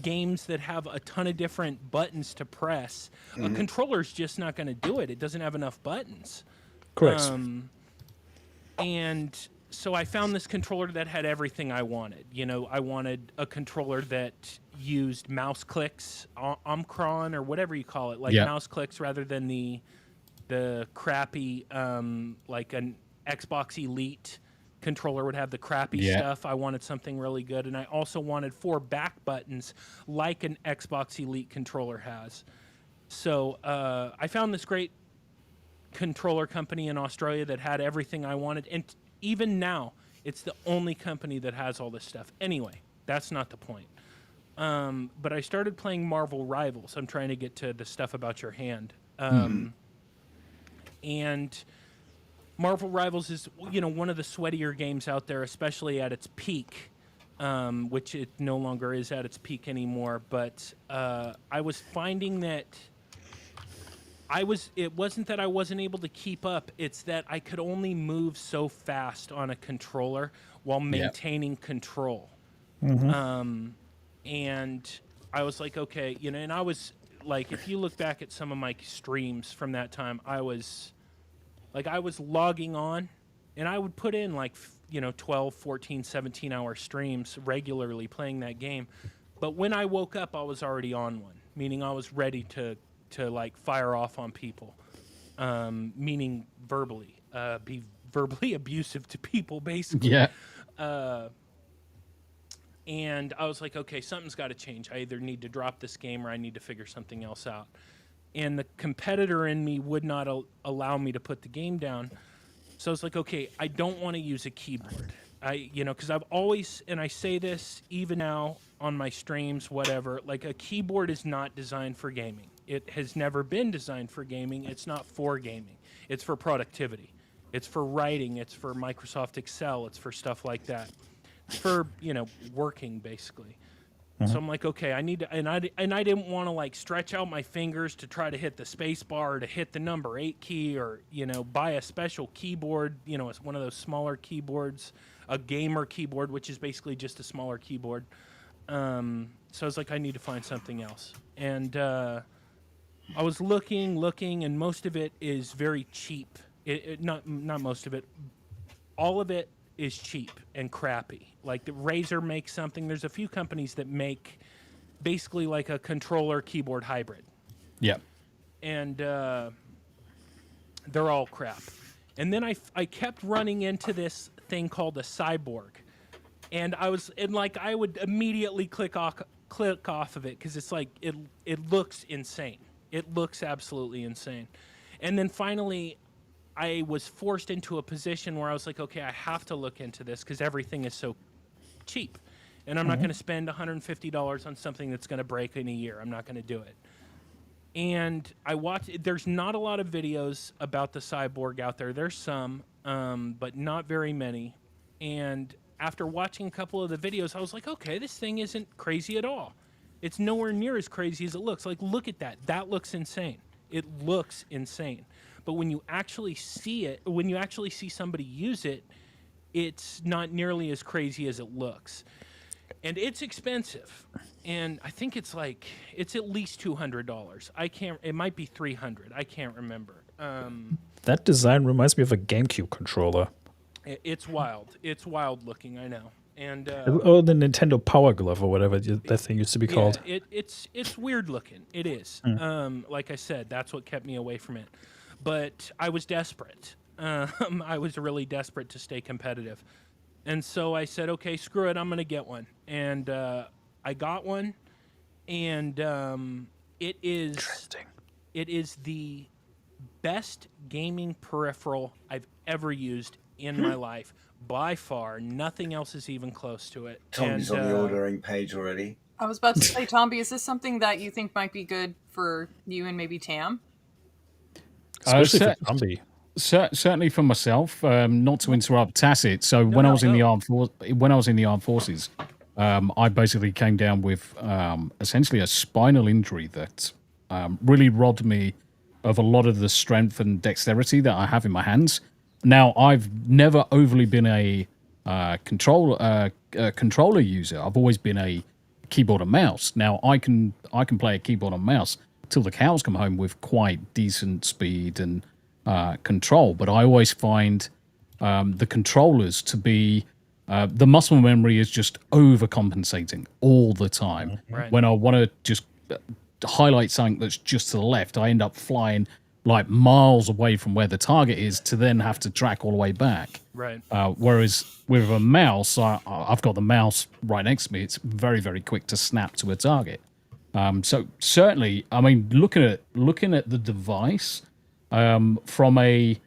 games that have a ton of different buttons to press, a controller's just not going to do it. It doesn't have enough buttons. Correct. And so I found this controller that had everything I wanted. I wanted a controller that used mouse clicks, Omicron, or whatever you call it, like mouse clicks rather than the crappy, like an Xbox Elite controller would have the crappy stuff. I wanted something really good, and I also wanted 4 back buttons like an Xbox Elite controller has. So I found this great controller company in Australia that had everything I wanted, and even now it's the only company that has all this stuff. Anyway, that's not the point. But I started playing Marvel Rivals. I'm trying to get to the stuff about your hand. And Marvel Rivals is, one of the sweatier games out there, especially at its peak, which it no longer is at its peak anymore. But I was finding that it wasn't that I wasn't able to keep up. It's that I could only move so fast on a controller while maintaining control. And I was like, okay, and I was like, if you look back at some of my streams from that time, I was logging on, and I would put in 12, 14, 17-hour streams regularly playing that game. But when I woke up, I was already on one, meaning I was ready to fire off on people, meaning verbally, be verbally abusive to people, basically. Yeah. And I was like, okay, something's got to change. I either need to drop this game or I need to figure something else out. And the competitor in me would not allow me to put the game down. So I was like, okay, I don't want to use a keyboard. Because I've always, and I say this even now on my streams, whatever, like a keyboard is not designed for gaming. It has never been designed for gaming. It's not for gaming. It's for productivity. It's for writing. It's for Microsoft Excel. It's for stuff like that. It's for, working basically. So I'm like, okay, I need to, and I didn't want to like stretch out my fingers to try to hit the space bar or to hit the number 8 key or, buy a special keyboard, it's one of those smaller keyboards, a gamer keyboard, which is basically just a smaller keyboard. So I was like, I need to find something else. And I was looking, and most of it is very cheap. Not most of it. All of it is cheap and crappy. Like the Razer makes something. There's a few companies that make basically like a controller keyboard hybrid. Yeah. And they're all crap. And then I kept running into this thing called a Cyborg. And I would immediately click off of it because it's like it looks insane. It looks absolutely insane. And then finally I was forced into a position where I was like, okay, I have to look into this because everything is so cheap. And I'm not going to spend $150 on something that's going to break in a year. I'm not going to do it. And there's not a lot of videos about the Cyborg out there. There's some, but not very many. And after watching a couple of the videos, I was like, okay, this thing isn't crazy at all. It's nowhere near as crazy as it looks. Like, look at that. That looks insane. It looks insane. But when you actually see it, when you actually see somebody use it, it's not nearly as crazy as it looks. And it's expensive. And I think it's at least $200. It might be $300. I can't remember. That design reminds me of a GameCube controller. It's wild. It's wild looking, I know. And the Nintendo Power Glove or whatever that thing used to be called. It's weird looking. It is. Like I said, that's what kept me away from it. But I was desperate. I was really desperate to stay competitive. And so I said, okay, screw it, I'm going to get one. And I got one, and it is the best gaming peripheral I've ever used in my life. By far, nothing else is even close to it. Tombi's on the ordering page already. I was about to say, Tombi, is this something that you think might be good for you and maybe Tam? Especially for Tombi. Certainly for myself. Not to interrupt Tacit. So when I was in the armed forces, I basically came down with essentially a spinal injury that really robbed me of a lot of the strength and dexterity that I have in my hands. Now, I've never overly been a controller user. I've always been a keyboard and mouse. Now, I can play a keyboard and mouse till the cows come home with quite decent speed and control. But I always find the controllers to be the muscle memory is just overcompensating all the time. Right. When I want to just highlight something that's just to the left, I end up flying like miles away from where the target is to then have to track all the way back. Right. Whereas with a mouse, I've got the mouse right next to me. It's very, very quick to snap to a target. So certainly, I mean, looking at the device from a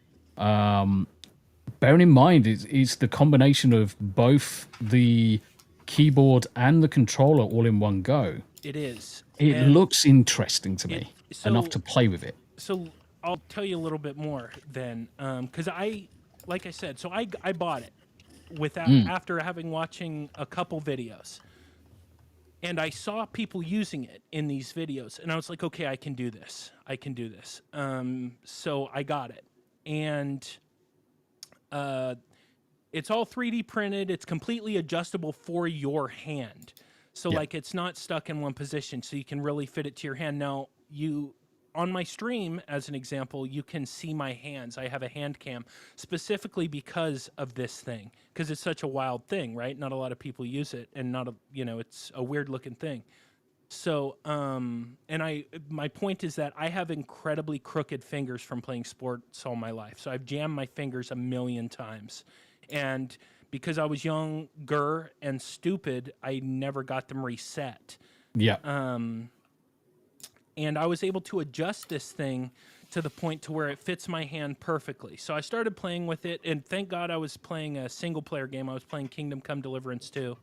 bearing in mind it's the combination of both the keyboard and the controller all in one go. It is. It looks interesting to me enough to play with it. So I'll tell you a little bit more then, because like I said, so I bought it after watching a couple videos, and I saw people using it in these videos, and I was like, okay, I can do this. So I got it, and it's all 3D printed. It's completely adjustable for your hand. So like it's not stuck in one position, so you can really fit it to your hand. Now on my stream, as an example, you can see my hands. I have a hand cam specifically because of this thing, because it's such a wild thing, right? Not a lot of people use it, and it's a weird looking thing. So, my point is that I have incredibly crooked fingers from playing sports all my life. So I've jammed my fingers a million times, and because I was younger and stupid, I never got them reset. Yeah. And I was able to adjust this thing to the point to where it fits my hand perfectly. So I started playing with it, and thank God I was playing a single-player game. I was playing Kingdom Come Deliverance 2.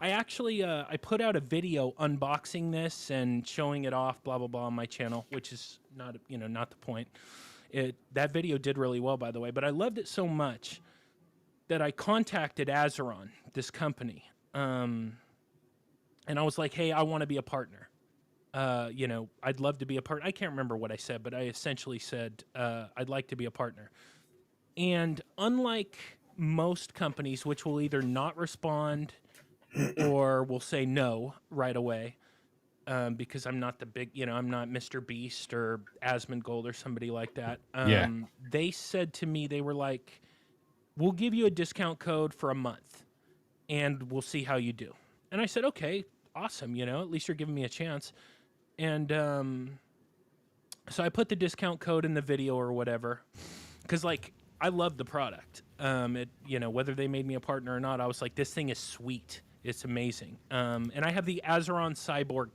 I actually I put out a video unboxing this and showing it off, blah blah blah, on my channel, which is not not the point. That video did really well, by the way, but I loved it so much that I contacted Azeron, this company, and I was like, "Hey, I want to be a partner. I'd love to be a partner." I can't remember what I said, but I essentially said I'd like to be a partner. And unlike most companies, which will either not respond or will say no right away, because I'm not the big, I'm not Mr. Beast or Asmongold or somebody like that. They said to me, they were like, "We'll give you a discount code for a month, and we'll see how you do." And I said, "Okay, awesome. At least you're giving me a chance." And so I put the discount code in the video or whatever, because I love the product. Whether they made me a partner or not, I was like, this thing is sweet. It's amazing. And I have the Azeron Cyborg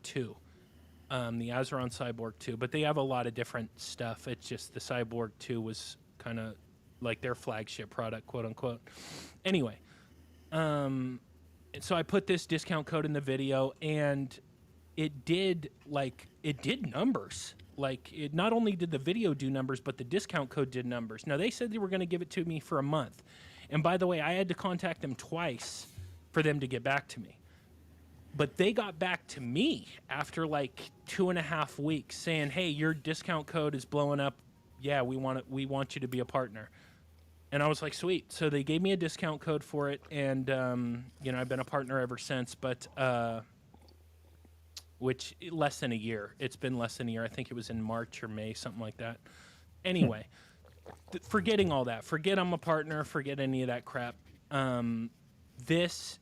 2. But they have a lot of different stuff. It's just the Cyborg 2 was kind of like their flagship product, quote unquote. Anyway, so I put this discount code in the video, and it did numbers. Not only did the video do numbers, but the discount code did numbers. Now, they said they were going to give it to me for a month. And by the way, I had to contact them twice for them to get back to me. But they got back to me after 2.5 weeks saying, "Hey, your discount code is blowing up. Yeah, we want you to be a partner." And I was like, sweet. So they gave me a discount code for it, and I've been a partner ever since. But which less than a year. It's been less than a year. I think it was in March or May, something like that. Anyway, forgetting all that. Forget I'm a partner. Forget any of that crap. This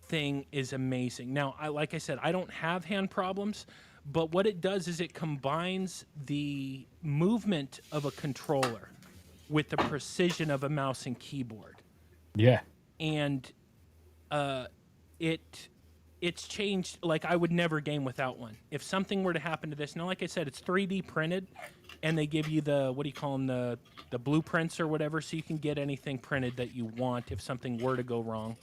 thing is amazing. Now, like I said, I don't have hand problems, but what it does is it combines the movement of a controller with the precision of a mouse and keyboard. Yeah. And it's changed. I would never game without one. If something were to happen to this, now, like I said, it's 3D printed, and they give you the, what do you call them, the blueprints or whatever, so you can get anything printed that you want if something were to go wrong.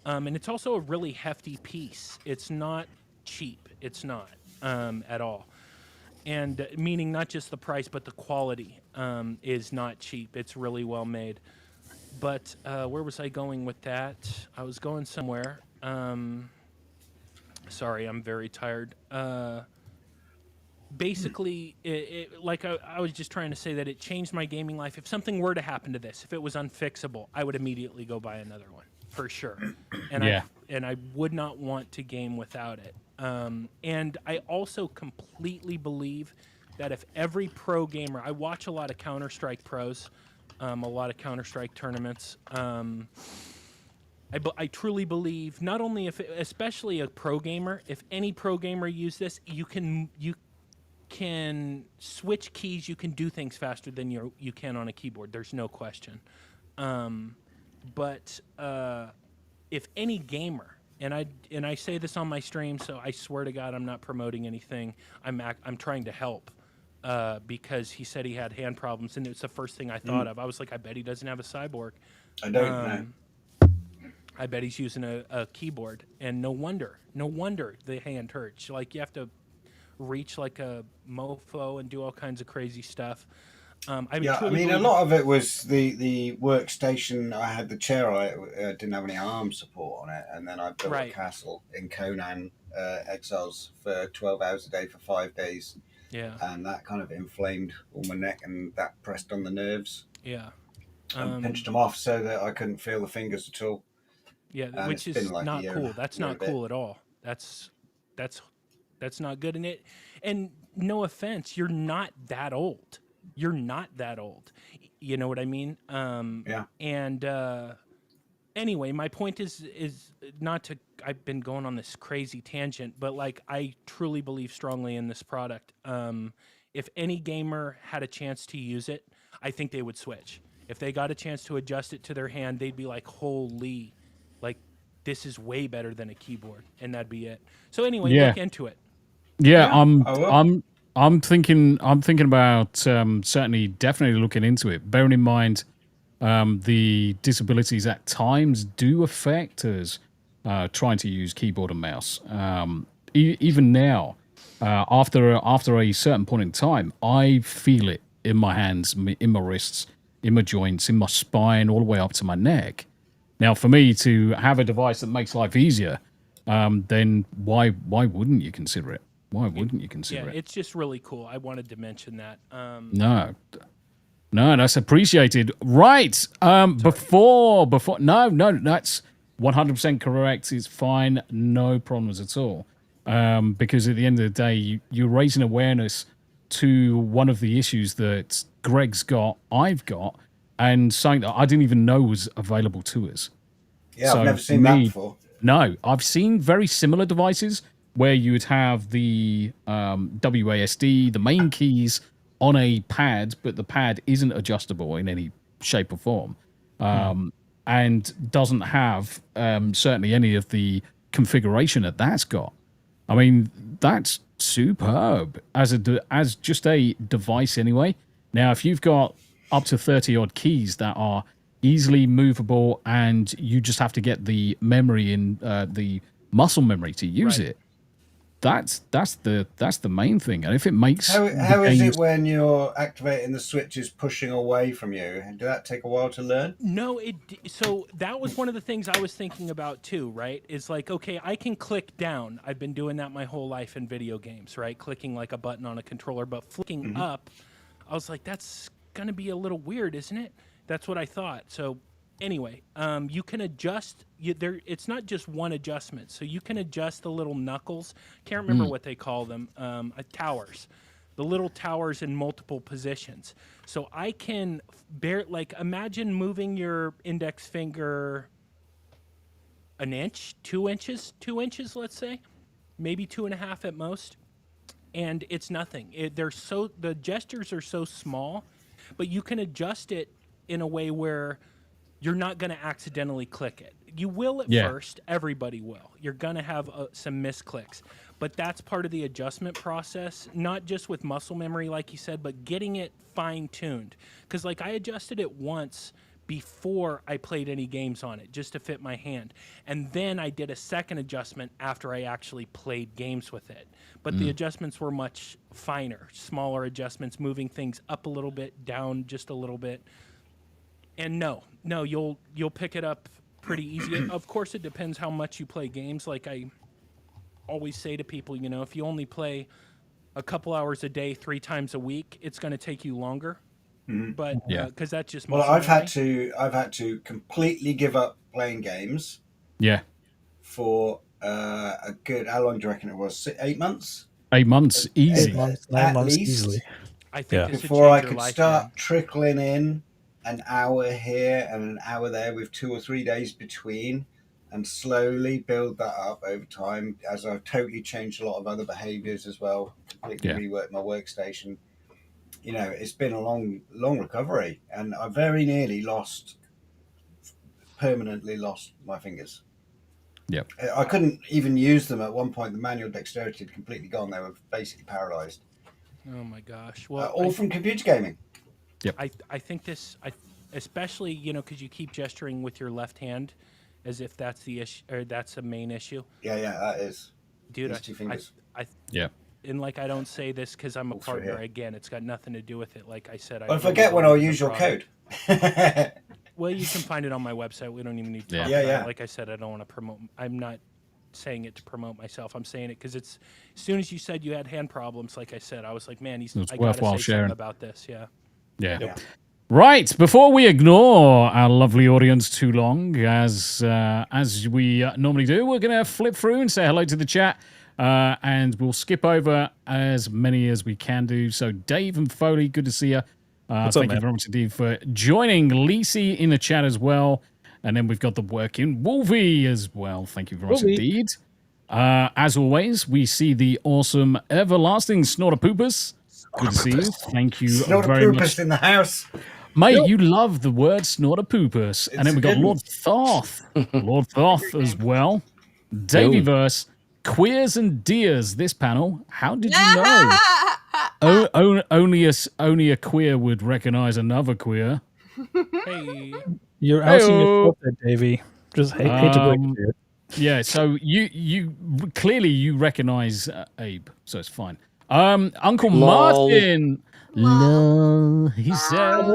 And it's also a really hefty piece. It's not cheap. It's not at all. And meaning not just the price, but the quality is not cheap. It's really well made. But where was I going with that? I was going somewhere. Sorry, I'm very tired. Basically, I was just trying to say that it changed my gaming life. If something were to happen to this, if it was unfixable, I would immediately go buy another one, for sure. And I would not want to game without it. And I also completely believe that if every pro gamer, I watch a lot of Counter-Strike pros, a lot of Counter-Strike tournaments. I truly believe not only especially a pro gamer, if any pro gamer use this, you can switch keys, you can do things faster than you can on a keyboard. There's no question. But if any gamer, and I say this on my stream, so I swear to God I'm not promoting anything. I'm trying to help because he said he had hand problems, and it's the first thing I thought of. I was like, I bet he doesn't have a cyborg. I don't know. I bet he's using a keyboard, and no wonder the hand hurts. You have to reach like a mofo and do all kinds of crazy stuff. A lot of it was the workstation. I had the chair. I didn't have any arm support on it, and then I built a castle in Conan Exiles for 12 hours a day for 5 days. Yeah, and that kind of inflamed all my neck, and that pressed on the nerves. Yeah, and pinched them off so that I couldn't feel the fingers at all. Yeah, which is not cool. That's not cool at all. That's not good. And no offense, you're not that old. You're not that old. You know what I mean? Yeah. And anyway, my point is not to. I've been going on this crazy tangent, but I truly believe strongly in this product. If any gamer had a chance to use it, I think they would switch. If they got a chance to adjust it to their hand, they'd be like, "Holy, this is way better than a keyboard," and that'd be it. So anyway, look into it. Yeah, I'm thinking about certainly, definitely looking into it. Bearing in mind the disabilities at times do affect us trying to use keyboard and mouse. Even now, after a certain point in time, I feel it in my hands, in my wrists, in my joints, in my spine, all the way up to my neck. Now, for me to have a device that makes life easier, then why wouldn't you consider it? Why wouldn't you consider it? It's just really cool. I wanted to mention that. No, that's appreciated. Right. Before, no, that's 100% correct. It's fine. No problems at all. Because at the end of the day, you're raising awareness to one of the issues that Greg's got, I've got, and something that I didn't even know was available to us. Yeah, I've never seen that before. No, I've seen very similar devices where you would have the WASD, the main keys on a pad, but the pad isn't adjustable in any shape or form, and doesn't have certainly any of the configuration that's got. I mean, that's superb as just a device anyway. Now, if you've got up to 30 odd keys that are easily movable and you just have to get the memory in the muscle memory to use it, that's the main thing. And if it makes how is it when you're activating the switches pushing away from you? Did that take a while to learn? No, so that was one of the things I was thinking about too, right? Is like, okay, I can click down. I've been doing that my whole life in video games, right? Clicking like a button on a controller, but flicking up, I was like, that's gonna be a little weird, isn't it? That's what I thought. So anyway, you can adjust. It's not just one adjustment. So you can adjust the little knuckles. Can't remember what they call them. Towers. The little towers in multiple positions. So I can imagine moving your index finger an inch, 2 inches, let's say, maybe 2.5 at most, and it's nothing. The gestures are so small, but you can adjust it in a way where you're not going to accidentally click it. You will at first. Everybody will. You're going to have some misclicks. But that's part of the adjustment process, not just with muscle memory, like you said, but getting it fine-tuned. Because I adjusted it once before I played any games on it, just to fit my hand. And then I did a second adjustment after I actually played games with it. But the adjustments were much finer, smaller adjustments, moving things up a little bit, down just a little bit. And no, you'll pick it up pretty easy. Of course, it depends how much you play games. Like I always say to people, if you only play a couple hours a day, 3 times a week, it's going to take you longer. But because that's just I've had to completely give up playing games. Yeah. For a good, how long do you reckon it was? 8 months. 8 months, easy. 9 months easily. I think before I could start trickling in an hour here and an hour there with 2 or 3 days between, and slowly build that up over time as I've totally changed a lot of other behaviors as well, completely reworked my workstation. It's been a long recovery, and I very nearly permanently lost my fingers. Yeah, I couldn't even use them at one point. The manual dexterity had completely gone. They were basically paralyzed. Oh my gosh! Well, all from computer gaming. Yep. I think especially because you keep gesturing with your left hand, as if that's the issue or that's the main issue. Yeah, that is. Dude, 2 fingers. And I don't say this because I'm a partner. Again, it's got nothing to do with it. Like I said, if I get one, I'll use your code. Well, you can find it on my website. We don't even need to talk about it. Like I said, I don't want to promote. I'm not saying it to promote myself. I'm saying it because it's as soon as you said you had hand problems, like I said, I was like, man, I got to say something about this. Yeah. Right, before we ignore our lovely audience too long, as we normally do, we're going to flip through and say hello to the chat, and we'll skip over as many as we can do. So Dave and Foley, good to see you. Thank you very much indeed for joining. Lisi in the chat as well. And then we've got the working Wolvie as well. Thank you very much indeed. As always, we see the awesome everlasting Snorter Poopus. Good to see you. Thank you very much. In the house. Mate, you love the word Snorter Poopus. And then we've got Lord Thoth. Lord Thoth as well. Davyverse, Queers and Deers, this panel. How did you know? only a queer would recognize another queer. Hey. You're outing yourself there, Davey. Just hate to break it to you. Yeah, so you clearly you recognize Abe, so it's fine. Uncle Martin. Lol, he says.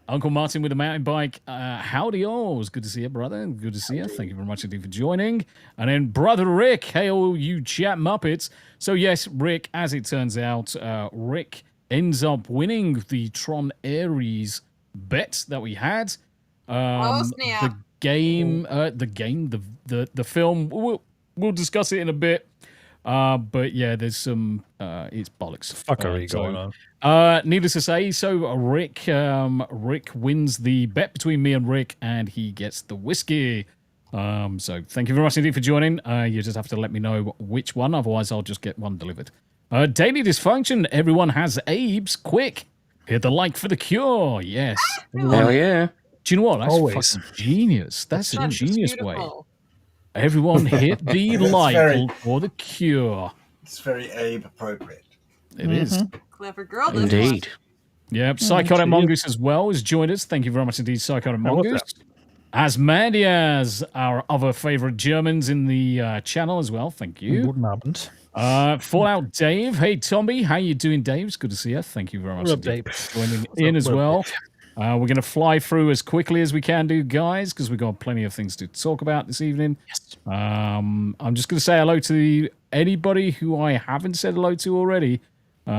Uncle Martin with a mountain bike. Howdy all. It's good to see you, brother. Good to see you. Thank you very much indeed for joining. And then Brother Rick. Hey, all you chat Muppets. So, yes, Rick, as it turns out, Rick ends up winning the Tron Ares bet that we had. The film. We'll discuss it in a bit. But yeah, there's some it's bollocks fuckery going on. Needless to say, so Rick wins the bet between me and Rick, and he gets the whiskey. So thank you very much indeed for joining. You just have to let me know which one, otherwise I'll just get one delivered. Daily dysfunction. Everyone has Abe's. Quick, hit the like for the cure. Yes. Hell yeah. Do you know what? That's Always. fucking genius. That's a genius way. beautiful. Everyone hit the like for the cure. It's very Abe appropriate. It is. Clever girl. This Indeed. Yep. Psychotic Mongoose as well has joined us. Thank you very much indeed, Psychotic Mongoose. Asmandias, our other favorite Germans in the channel as well. Thank you. Fallout Dave. Hey, Tombi. How you doing, Dave? It's good to see you. Thank you very much indeed for joining in as well. We're going to fly through as quickly as we can do, guys, because we've got plenty of things to talk about this evening. Yes. I'm just going to say hello to anybody who I haven't said hello to already.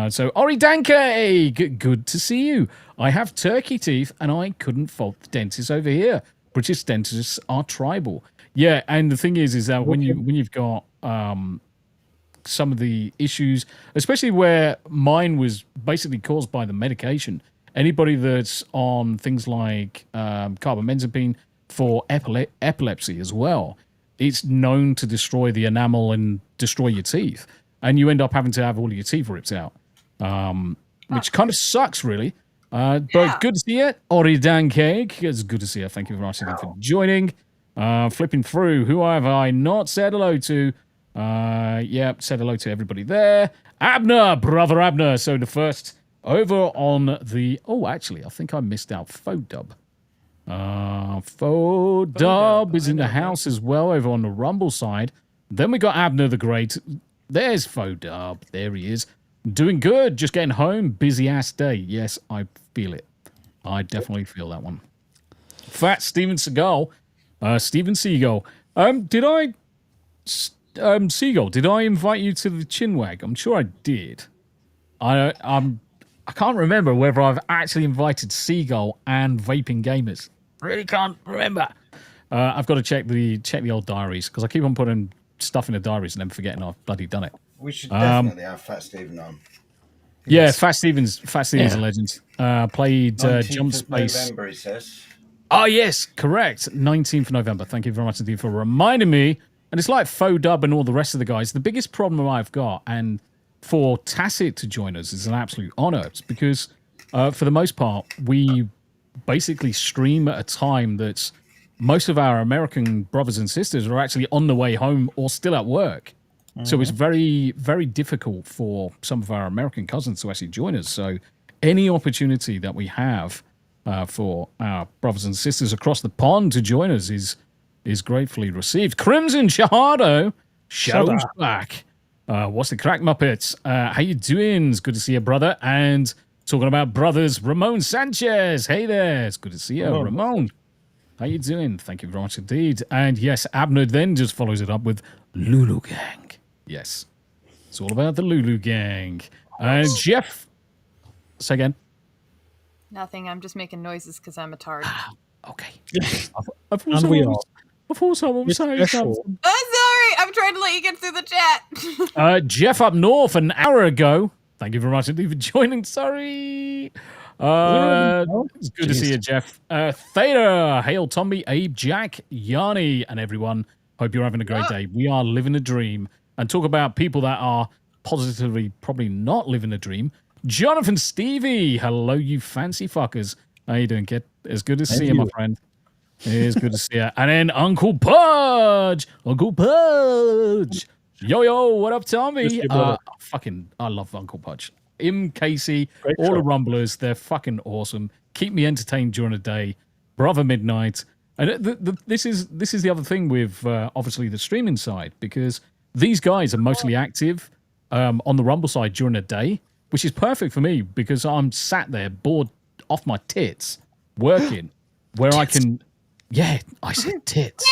So, Ori Danke, good to see you. I have turkey teeth, and I couldn't fault the dentist over here. British dentists are tribal. Yeah, and the thing is that when you've got some of the issues, especially where mine was basically caused by the medication. Anybody that's on things like carbamazepine for epilepsy as well, it's known to destroy the enamel and destroy your teeth. And you end up having to have all of your teeth ripped out, which kind of sucks, really. But good to see you. Oridan Cake, it's good to see you. Thank you very much for joining. Flipping through, who have I not said hello to? Said hello to everybody there. Abner, brother Abner. So the first... Over on the... Oh, actually, I think I missed out Faux Dub. Faux Dub is in the house as well, over on the Rumble side. Then we got Abner the Great. There's Faux Dub. There he is. Doing good. Just getting home. Busy-ass day. Yes, I feel it. I definitely feel that one. Fat Steven Seagal. Steven Seagal. Seagal, did I invite you to the Chinwag? I'm sure I did. I can't remember whether I've actually invited Seagull and Vaping Gamers. Really can't remember. I've got to check the old diaries because I keep on putting stuff in the diaries and then forgetting I've bloody done it. We should definitely have Fat Steven on. Yeah, Fat Steven's a legend. Played Jump Space. November, he says. Oh yes, correct. 19th of November. Thank you very much indeed for reminding me. And it's like Faux Dub and all the rest of the guys. The biggest problem I've got, and for Tacit to join us is an absolute honor because for the most part, we basically stream at a time that's most of our American brothers and sisters are actually on the way home or still at work. So it's very, very difficult for some of our American cousins to actually join us. So any opportunity that we have for our brothers and sisters across the pond to join us is gratefully received. Crimson Shahado, show's back. What's the crack, Muppets? How you doing? It's good to see you, brother. And talking about brothers, Ramon Sanchez. Hey there. It's good to see you, Ramon. How you doing? Thank you very much indeed. And yes, Abner then just follows it up with Lulu Gang. Yes. It's all about the Lulu Gang. And Jeff. Say again. Nothing. I'm just making noises because I'm a tard. Okay. I thought someone was saying something. I'm sorry. I'm trying to let you get through the chat. Jeff up north an hour ago. Thank you very much indeed for joining. Sorry. It's good to see you, Jeff. Theta, Hail Tombi, Abe, Jack, Yanni, and everyone. Hope you're having a great day. We are living a dream. And talk about people that are positively probably not living a dream. Jonathan Stevie. Hello, you fancy fuckers. How you doing, kid? It's good to see you, my friend. It is good to see you. And then Uncle Pudge. Uncle Pudge. Yo, what up, Tommy? I love Uncle Pudge. Im, Casey, Great all show. the Rumblers. They're fucking awesome. Keep me entertained during the day. Brother Midnight. And this is the other thing with obviously the streaming side, because these guys are mostly active on the Rumble side during the day, which is perfect for me because I'm sat there bored off my tits working, where I can, yeah, I said tits,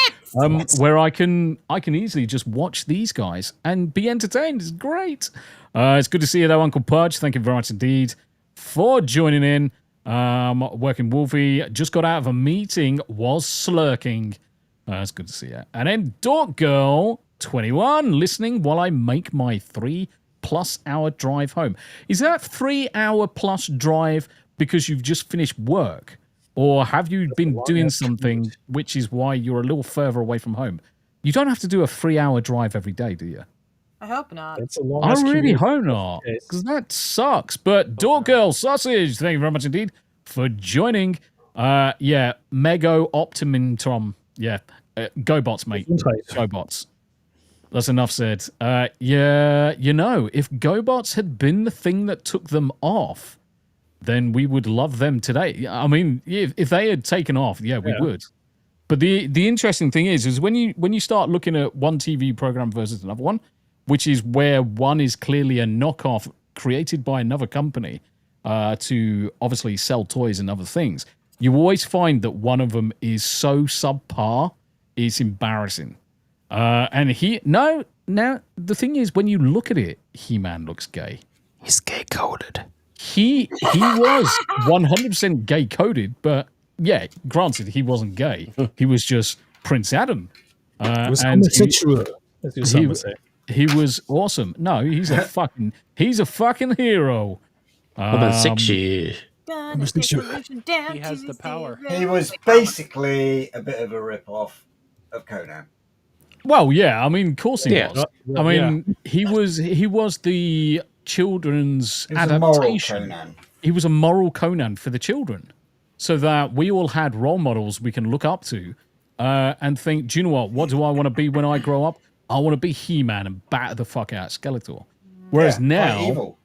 where I can easily just watch these guys and be entertained. It's great. It's good to see you though, Uncle Pudge. Thank you very much indeed for joining in. Working Wolfie just got out of a meeting, was slurking. It's good to see you. And then Dork Girl 21 listening while I make my 3+ hour drive home. Is that 3 hour plus drive because you've just finished work, or have you been doing something which is why you're a little further away from home? You don't have to do a 3 hour drive every day, do you? I hope not. It's a long I really hope not, because that sucks. But Dork Girl Sausage, thank you very much indeed for joining. Yeah, Mego Optimintom. Yeah, GoBots, mate. GoBots. That's enough said. Yeah, you know, if GoBots had been the thing that took them off, then we would love them today. I mean, if they had taken off, yeah, we would. But the interesting thing is when you start looking at one TV program versus another one, which is where one is clearly a knockoff created by another company to obviously sell toys and other things, you always find that one of them is so subpar, it's embarrassing. And now the thing is, when you look at it, He-Man looks gay. He's gay coded. He was 100% gay coded, but yeah, granted, he wasn't gay. He was just Prince Adam. He was homosexual, as your son would say. He was awesome. No, he's a fucking hero. About 6 years. He has the power. He was basically a bit of a rip-off of Conan. Well, yeah, I mean, of course he was. I mean, he was the children's adaptation. He was a moral Conan for the children, so that we all had role models we can look up to and think, do you know what do I want to be when I grow up? I want to be He-Man and batter the fuck out Skeletor. Whereas now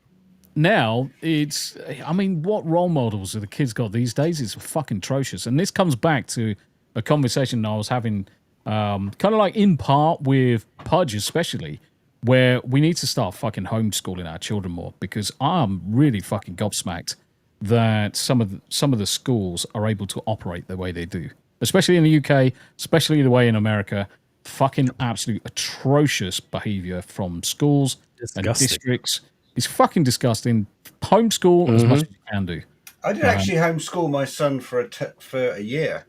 it's, I mean, what role models have the kids got these days? It's fucking atrocious. And this comes back to a conversation I was having kind of like in part with Pudge especially, where we need to start fucking homeschooling our children more, because I'm really fucking gobsmacked that some of the schools are able to operate the way they do, especially in the UK, especially the way in America. Fucking absolute atrocious behavior from schools and districts. It's fucking disgusting. Homeschool as much as you can do. I did actually homeschool my son for a year.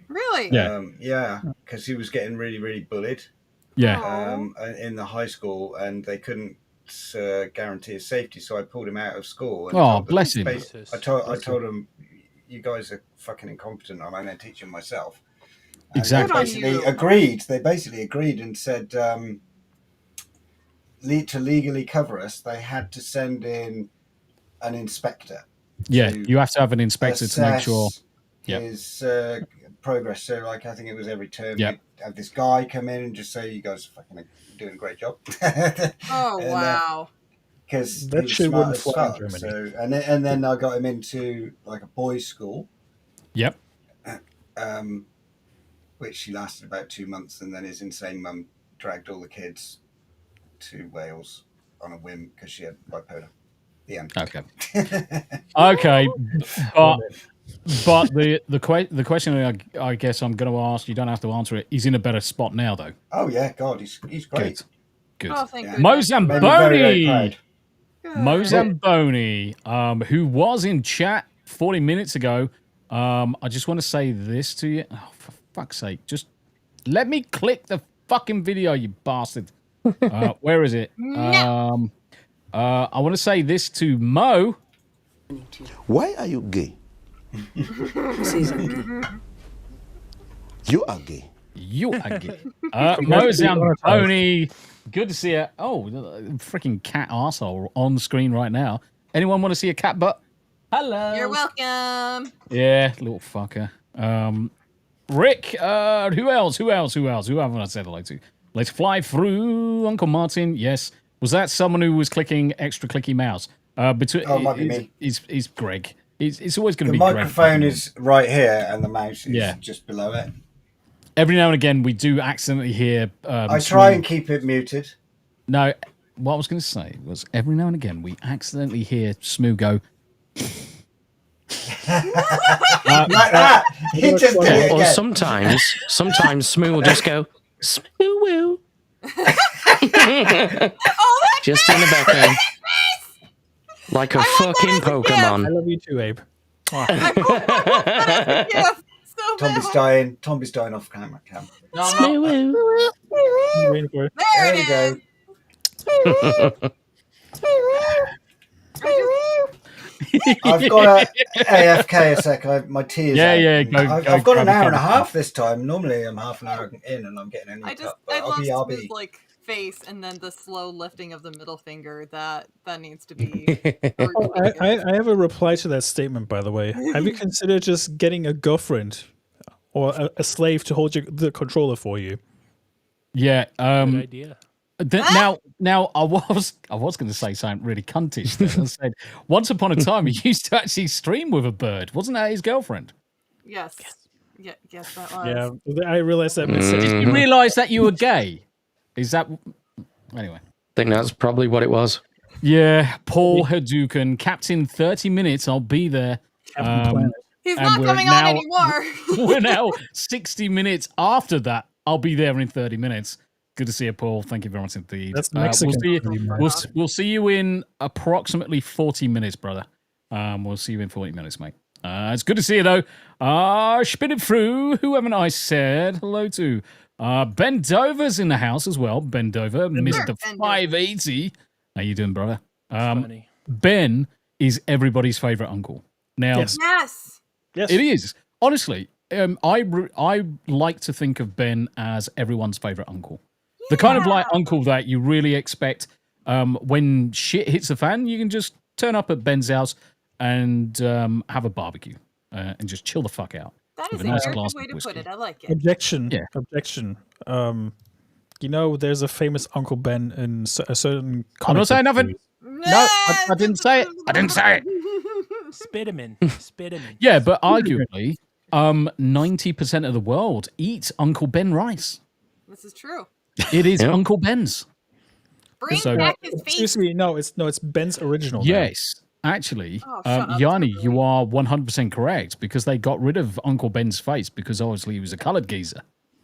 Really? Yeah, because he was getting really, really bullied. Yeah. In the high school, and they couldn't guarantee his safety, so I pulled him out of school. And bless him. I told him, "You guys are fucking incompetent. I'm going to teach him myself." And exactly. They basically agreed and said, to legally cover us, they had to send in an inspector. Yeah, you have to have an inspector to make sure his progress. So, like, I think it was every term, you'd have this guy come in and just say, "You guys are fucking doing a great job." Wow. Because that shit wouldn't fly in Germany. So, and then I got him into like a boys' school. Yep. Which lasted about 2 months, and then his insane mum dragged all the kids to Wales on a whim because she had bipolar. The end. Okay. Okay, but the question I guess I'm going to ask, you don't have to answer it. He's in a better spot now, though. Oh yeah, God, he's great. Good. Oh, thank you. Mozamboni, who was in chat 40 minutes ago. I just want to say this to you. Oh, for fuck's sake, just let me click the fucking video, you bastard. Where is it? I want to say this to Mo. Why are you gay? You are gay. You are gay. Mo Zamboni. Good to see you. Oh, freaking cat arsehole on the screen right now. Anyone want to see a cat butt? Hello. You're welcome. Yeah, little fucker. Rick, who else? Who haven't I said hello to? Let's fly through. Uncle Martin, yes. Was that someone who was clicking extra clicky mouse? Might be me. He's Greg. It's always going to be Greg. The microphone is right here, and the mouse is just below it. Every now and again, we do accidentally hear. I try and keep it muted. No, what I was going to say was every now and again we accidentally hear Smu go. Like that. He just did it Or again. sometimes Smu will just go Smu woo. Just in the background. Like a fucking Pokemon. I love you too, Abe. Tombi's dying off camera. Smu woo. There we go. I've got AFK a sec. My tea is out. I've got an hour and a half this time. Normally I'm half an hour in and I'm getting any cup. I love Smu's like face and then the slow lifting of the middle finger. That needs to be. I have a reply to that statement, by the way. Have you considered just getting a girlfriend or a slave to hold the controller for you? Yeah. Good idea. Now I was going to say something really cuntish. There. I said once upon a time he used to actually stream with a bird. Wasn't that his girlfriend? Yes. Yeah, yes, that was. Yeah, I realized that. Did you realize that you were gay? Is that anyway? I think that's probably what it was. Yeah, Paul Hadouken, Captain 30 minutes. I'll be there. He's not coming on anymore. We're now 60 minutes after that. I'll be there in 30 minutes. Good to see you, Paul. Thank you very much indeed. That's Mexican. We'll see you in approximately 40 minutes, brother. We'll see you in 40 minutes, mate. It's good to see you, though. Spin it through. Who haven't I said hello to? Ben Dover's in the house as well. Ben Dover, Mr. 580. How you doing, brother? Ben is everybody's favorite uncle. Now, yes, it is. Honestly, I like to think of Ben as everyone's favorite uncle. The kind of like uncle that you really expect when shit hits the fan, you can just turn up at Ben's house and have a barbecue and just chill the fuck out. That is a nice good way to put it. I like it. Objection. Yeah. Objection. There's a famous Uncle Ben in a certain. I'm not saying nothing. No, I didn't say it. I didn't say it. Spit him in. Spit him in. Yeah, but arguably, 90% of the world eats Uncle Ben rice. This is true. It is Uncle Ben's. Bring back his face. Excuse me, it's Ben's original. Yes, actually, Yanni, you are 100% correct because they got rid of Uncle Ben's face because obviously he was a colored geezer.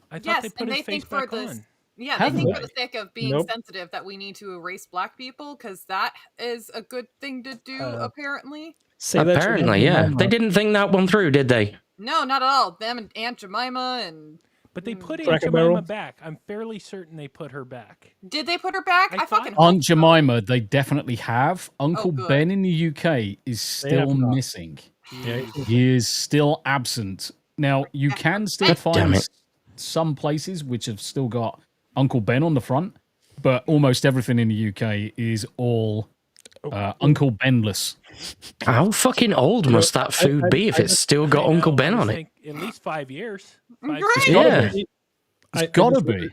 I thought they put his face back on. Yeah, they think for the sake of being sensitive that we need to erase black people because that is a good thing to do, apparently. Apparently, yeah. They didn't think that one through, did they? No, not at all. Them and Aunt Jemima and... But they put Aunt Jemima back. I'm fairly certain they put her back. Did they put her back? I fucking Aunt Jemima, they definitely have. Uncle Ben in the UK is still missing. Yeah. He is still absent. Now, you can still find some places which have still got Uncle Ben on the front, but almost everything in the UK is all Uncle Benless. How fucking old must that food be if it's still got Uncle Ben on it? At least 5 years. It's gotta be.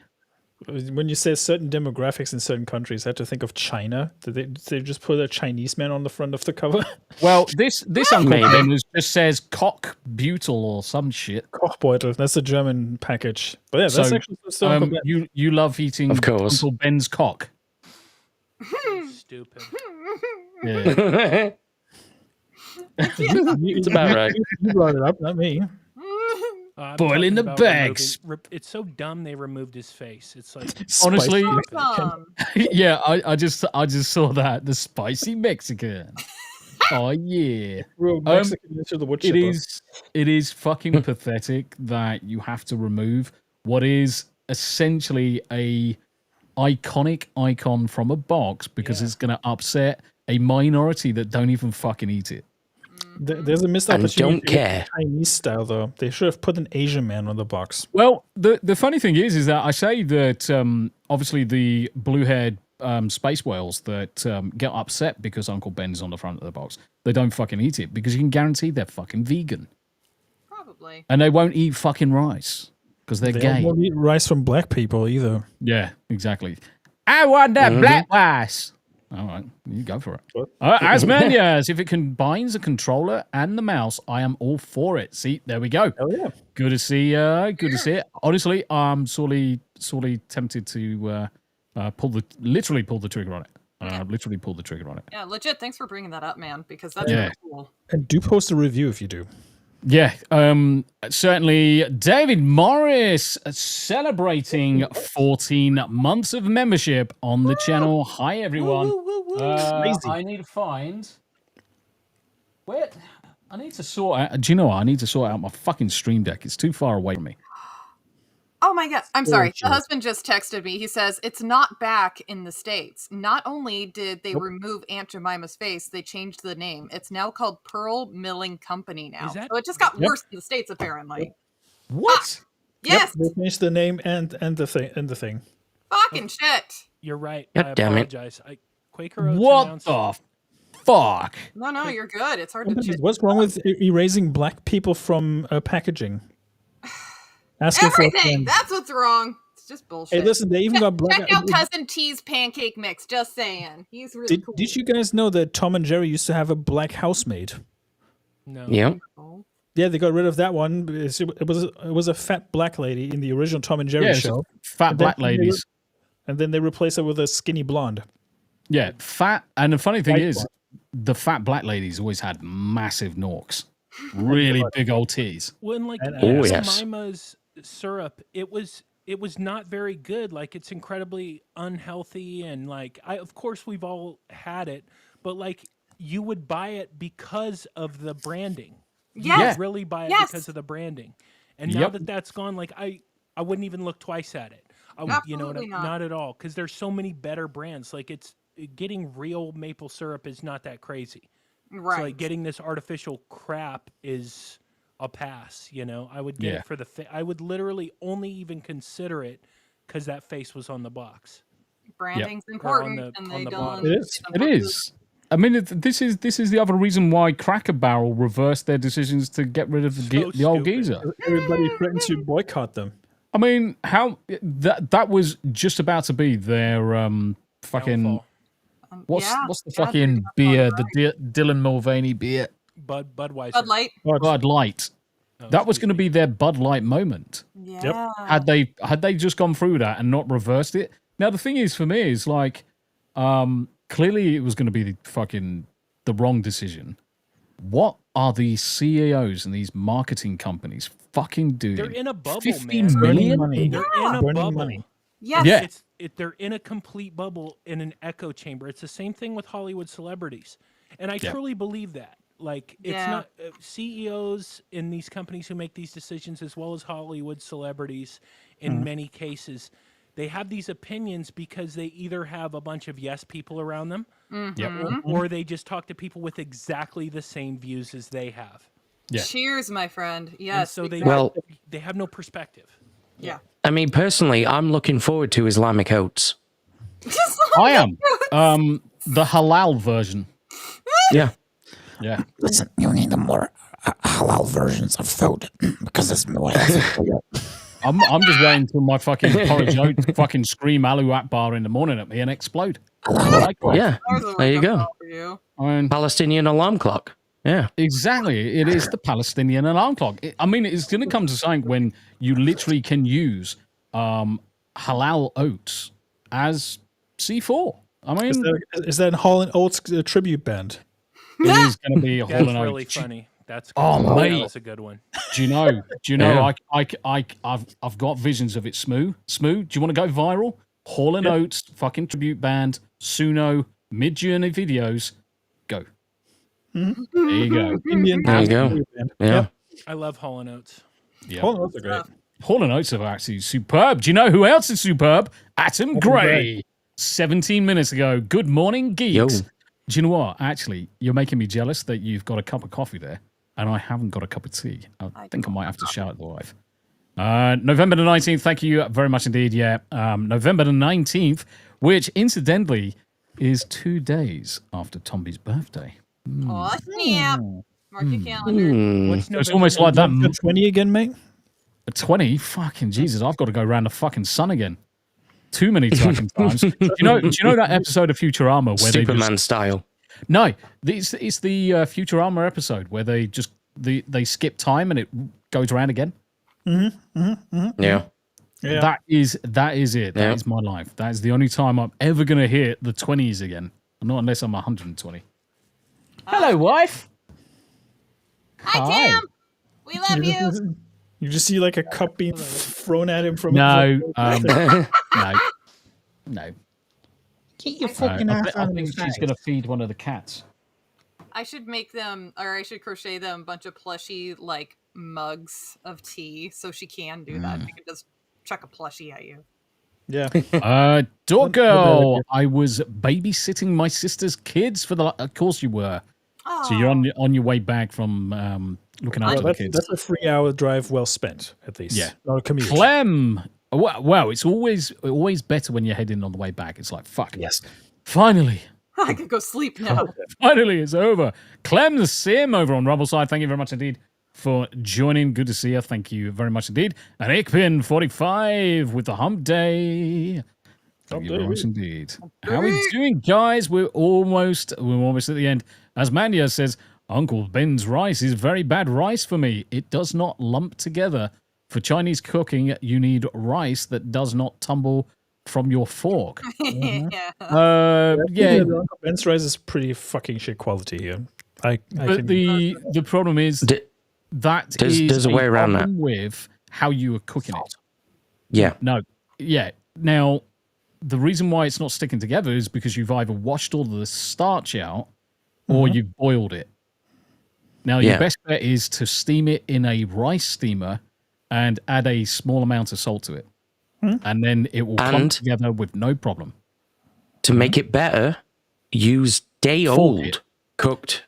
When you say certain demographics in certain countries, I had to think of China. Did they just put a Chinese man on the front of the cover? Well, this Uncle Ben just says cock butyl or some shit. Kochbeutel. That's a German package. But yeah, that's actually still Uncle Ben. You love eating Uncle Ben's cock. Stupid. Yeah. It's about right. You brought it up, not me. Boiling the bags. It's so dumb they removed his face. It's like honestly, yeah. I just saw that the spicy Mexican. Oh yeah, Mexican into the wood chipper. It is fucking pathetic that you have to remove what is essentially a iconic icon from a box because it's going to upset a minority that don't even fucking eat it. There's a missed opportunity. Don't care. Chinese style though. They should have put an Asian man on the box. Well, the funny thing is that I say that obviously the blue-haired space whales that get upset because Uncle Ben's on the front of the box, they don't fucking eat it because you can guarantee they're fucking vegan. Probably. And they won't eat fucking rice because they're gay. They won't eat rice from black people either. Yeah, exactly. I want that black rice. All right, you go for it. Asmanias, if it combines a controller and the mouse, I am all for it. See, there we go. Oh yeah, good to see. Good to see it. Honestly, I'm sorely tempted to literally pull the trigger on it. Literally pull the trigger on it. Yeah, legit. Thanks for bringing that up, man. Because that's really cool. And do post a review if you do. Yeah, certainly. David Morris celebrating 14 months of membership on the channel. Hi, everyone. I need to find where I need to sort out. Do you know what? I need to sort out my fucking stream deck. It's too far away from me. Oh my god. I'm sorry. The husband just texted me. He says it's not back in the States. Not only did they remove Aunt Jemima's face, they changed the name. It's now called Pearl Milling Company now. So it just got worse in the States, apparently. What? Yes. They changed the name and the thing. Fucking shit. You're right. God I damn it. apologize. Quaker Oats What announced- the fuck? No, you're good. It's hard to choose. What's wrong with erasing black people from packaging? Everything. That's what's wrong. It's just bullshit. Hey, listen, they even got black. Check out Cousin T's pancake mix. Just saying, he's really cool. Did you guys know that Tom and Jerry used to have a black housemaid? No. Yeah. Yeah, they got rid of that one. It was a fat black lady in the original Tom and Jerry show. Fat black ladies. And then they replaced it with a skinny blonde. Yeah, fat. And the funny thing is, the fat black ladies always had massive norks, really big old titties. When like yes. Jemima's syrup, it was not very good. Like it's incredibly unhealthy, and like of course we've all had it, but like you would buy it because of the branding. Yes. You would really buy it because of the branding. And now that that's gone, like I wouldn't even look twice at it. Not at all, because there's so many better brands. Like it's getting real maple syrup is not that crazy. Right. So like getting this artificial crap is a pass. I would get it for the I would literally only even consider it because that face was on the box. Branding's important, and they don't. It is. I mean, this is the other reason why Cracker Barrel reversed their decisions to get rid of the old geezer. Everybody threatened to boycott them. I mean, how that was just about to be their fucking what's the fucking beer? The Dylan Mulvaney beer. Budweiser. Bud Light. Bud Light. That was going to be their Bud Light moment. Yeah. Had they just gone through that and not reversed it. Now the thing is, for me, is like, clearly it was going to be the wrong decision. What are these CEOs and these marketing companies fucking doing? They're in a bubble, 50 man. million? Money. They're in a bubble. Money. Yes. Yeah. They're in a complete bubble in an echo chamber. It's the same thing with Hollywood celebrities. And I truly believe that. Like, it's not CEOs in these companies who make these decisions, as well as Hollywood celebrities in many cases, they have these opinions because they either have a bunch of yes people around them, or they just talk to people with exactly the same views as they have. Yeah. Cheers, my friend. Yes. And so they have no perspective. Yeah. I mean, personally, I'm looking forward to Islamic oats. I am. The halal version. Yeah. Yeah. Listen, you need more halal versions of food because it's more healthy. I'm just waiting till my fucking porridge oats fucking scream Alu Akbar in the morning at me and explode. Yeah. There you go. I mean, Palestinian alarm clock. Yeah. exactly. It is the Palestinian alarm clock. I mean, it's going to come to something when you literally can use halal oats as C4. I mean, Is that Hall & Oates tribute band? it is going to be a That's Hall & really Oates. funny. That's mate. That's a good one. Do you know? Yeah. I've got visions of it. Smu, do you want to go viral? Hall & Oates, fucking tribute band, Suno, Mid-Journey videos, go. There you go. Indian There you go. tribute band. Yeah. I love Hall & Oates. Yeah. Hall & Oates are great. Hall & Oates are actually superb. Do you know who else is superb? Atom Gray. 17 minutes ago. Good morning, geeks. Yo. Do you know what? Actually, you're making me jealous that you've got a cup of coffee there, and I haven't got a cup of tea. I think I might have to shout at the wife. November the 19th. Thank you very much indeed. Yeah. November the 19th, which incidentally is 2 days after Tombi's birthday. Oh, snap. Mark your calendar. What's It's almost like that. You're 20 again, mate? 20? Fucking Jesus. I've got to go around the fucking sun again. too many fucking times. Do you know that episode of Futurama where Superman style? No, it's the Futurama episode where they skip time and it goes around again. Yeah. That is it. That is my life. That is the only time I'm ever gonna hit the 20s again. Not unless I'm 120. Hello, wife. Hi, Tim. We love you. You just see like a cup being thrown at him from no. Get your fucking ass I out of think his she's face. gonna feed one of the cats. I should make them, or I should crochet them a bunch of plushy like mugs of tea, so she can do that. She can just chuck a plushie at you. Yeah. Dog girl, I was babysitting my sister's kids for the. Of course you were. Oh. So you're on your way back from looking after the kids. That's a 3-hour drive well spent, at least. Yeah. Not a commute. Clem. Wow, it's always better when you're heading on the way back. It's like, fuck. Yes. Finally. I can go sleep now. Finally, it's over. Clem the Sim over on Rumbleside. Thank you very much indeed for joining. Good to see you. Thank you very much indeed. And Ickpin45 with the Hump Day. Thank you very much indeed. How are we doing, guys? We're almost at the end. As Mandia says, Uncle Ben's rice is very bad rice for me. It does not lump together. For Chinese cooking, you need rice that does not tumble from your fork. Yeah. Uncle Ben's rice is pretty fucking shit quality here. But the problem is there's a way around that with how you are cooking it. Yeah. No. Yeah. Now, the reason why it's not sticking together is because you've either washed all of the starch out or you've boiled it. Now, your best bet is to steam it in a rice steamer and add a small amount of salt to it. And then it will clump together with no problem. To make it better, use day-old cooked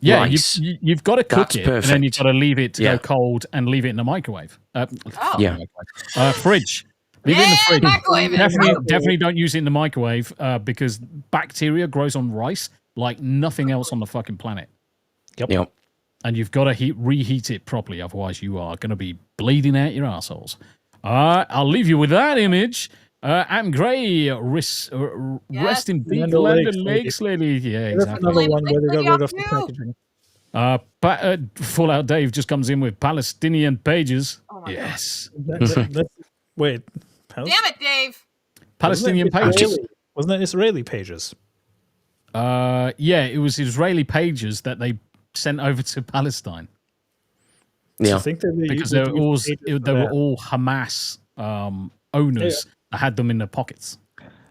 rice. You've got to cook it, perfect. and then you've got to leave it to go cold and leave it in the microwave. Fridge. Leave it in the fridge. Microwave it. Definitely don't use it in the microwave because bacteria grows on rice like nothing else on the fucking planet. Yep. And you've got to reheat it properly, otherwise you are going to be bleeding out your assholes. I'll leave you with that image. Am Gray, rest in peace, London Lakes lady. Yeah, exactly. Another one where they got rid of the packaging. Fallout Dave just comes in with Palestinian pages. Oh yes. Wait. Damn it, Dave. Palestinian pages. Wasn't that Israeli pages? Yeah, it was Israeli pages that they sent over to Palestine. Yeah, I think because they were all Hamas owners that had them in their pockets,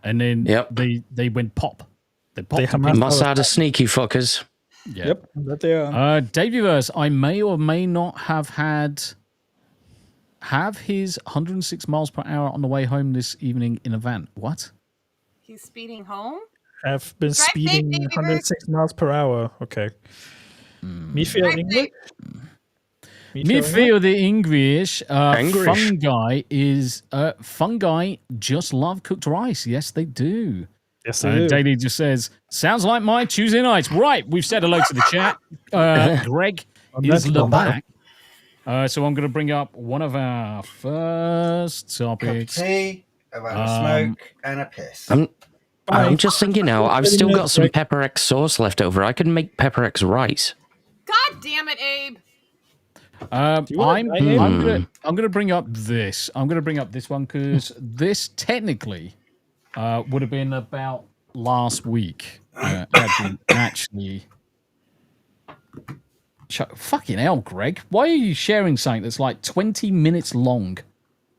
and then they went pop. They must have the sneaky fuckers. Yep, that they are. Davyverse, I may or may not have his 106 miles per hour on the way home this evening in a van. What? He's speeding home? I've been speeding 106 miles per hour. Okay. Me feel English? Me feel the English. Fungi just love cooked rice. Yes, they do. Yes, they do. Daily just says, sounds like my Tuesday nights. Right, we've said hello to the chat. Greg is back. So I'm going to bring up one of our first topics. Cup of tea, a smoke, and a piss. I'm just thinking now, I've still got some Pepper X sauce left over. I could make Pepper X rice. God damn it, Abe. I'm gonna bring up this. I'm gonna bring up this one because this technically would have been about last week. Actually, fucking hell, Greg. Why are you sharing something that's like 20 minutes long?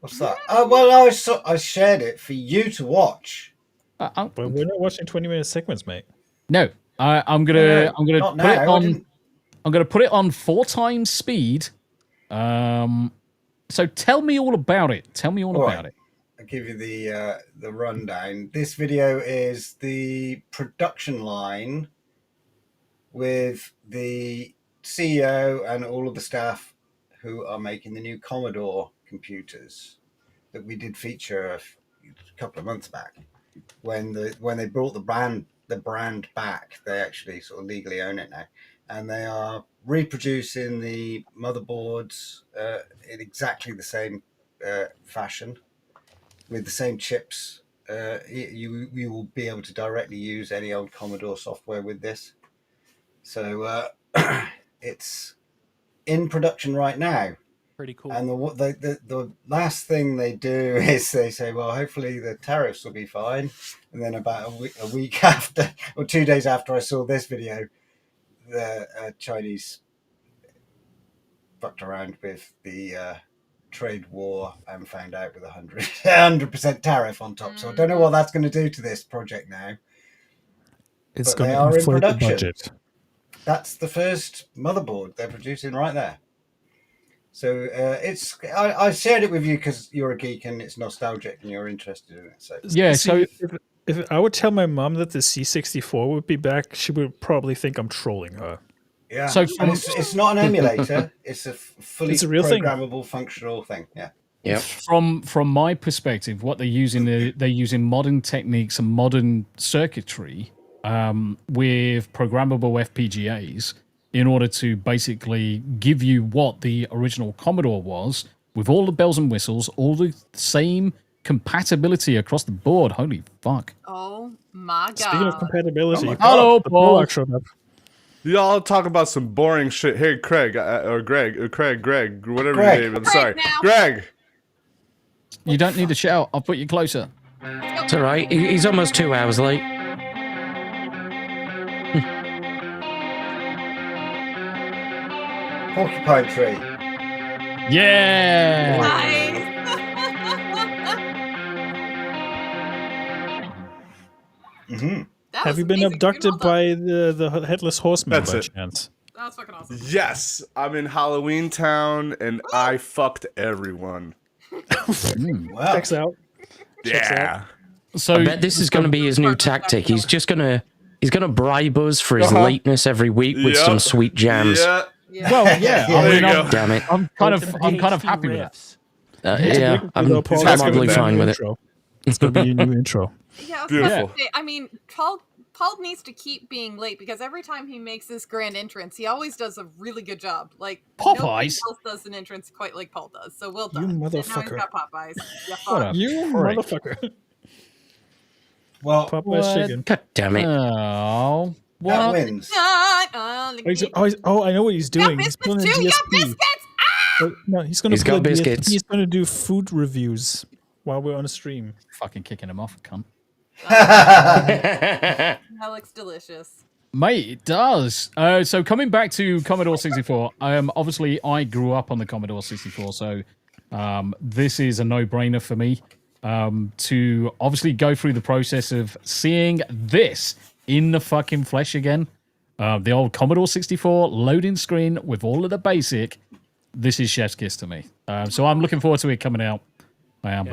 What's that? Well, I shared it for you to watch. But we're not watching 20-minute segments, mate. No, I'm gonna put it on. I'm going to put it on 4 times speed. So tell me all about it. Tell me all about it. I'll give you the rundown. This video is the production line with the CEO and all of the staff who are making the new Commodore computers that we did feature a couple of months back. When they brought the brand back, they actually sort of legally own it now. And they are reproducing the motherboards in exactly the same fashion, with the same chips you will be able to directly use any old Commodore software with this. So it's in production right now. Pretty cool. And the last thing they do is they say, well, hopefully the tariffs will be fine. And then about a week after, or 2 days after I saw this video, the Chinese fucked around with the trade war and found out with 100% tariff on top. So I don't know what that's going to do to this project now. It's going to inflate the budget. That's the first motherboard they're producing right there. So I shared it with you because you're a geek and it's nostalgic and you're interested in it. So yeah, so if I would tell my mom that the C64 would be back, she would probably think I'm trolling her. Yeah, so it's not an emulator; it's a fully programmable, functional thing. Yeah. Yeah. From my perspective, what they're using, they're using modern techniques and modern circuitry with programmable FPGAs in order to basically give you what the original Commodore was, with all the bells and whistles, all the same compatibility across the board. Holy fuck! Oh my god! Speaking of compatibility, hello, Paul. Y'all talk about some boring shit. Hey, Craig, or Greg, whatever your name is. I'm sorry. Greg! You don't need to shout. I'll put you closer. It's all right. He's almost 2 hours late. Porcupine tree. Yeah! Nice! Mm-hmm. Have you been abducted by the Headless Horseman by chance? That was fucking awesome. Yes, I'm in Halloween Town and I fucked everyone. Wow. Checks out. Yeah. So I bet this is going to be his new tactic. He's gonna bribe us for his lateness every week with some sweet jams. Yeah. Well, yeah. I mean, damn it. I'm kind of happy with it. I'm probably fine with it. It's going to be a new intro. Yeah, I was beautiful. gonna say, I mean, Paul needs to keep being late because every time he makes this grand entrance, he always does a really good job. Like Popeyes nobody else does an entrance quite like Paul does. So well done. You And now he's motherfucker. got Popeyes. Yeah, You motherfucker. Well, Popeyes chicken. God damn it. Oh, that what? wins. I know what he's doing. He's pulling a You got DSP. biscuits! No, he's going to He's got biscuits. He's going to do food reviews while we're on a stream. Fucking kicking him off, cunt. That looks delicious. Mate, it does. So coming back to Commodore 64, obviously I grew up on the Commodore 64, so this is a no-brainer for me to obviously go through the process of seeing this in the fucking flesh again. The old Commodore 64 loading screen with all of the basic. This is chef's kiss to me. So I'm looking forward to it coming out. I am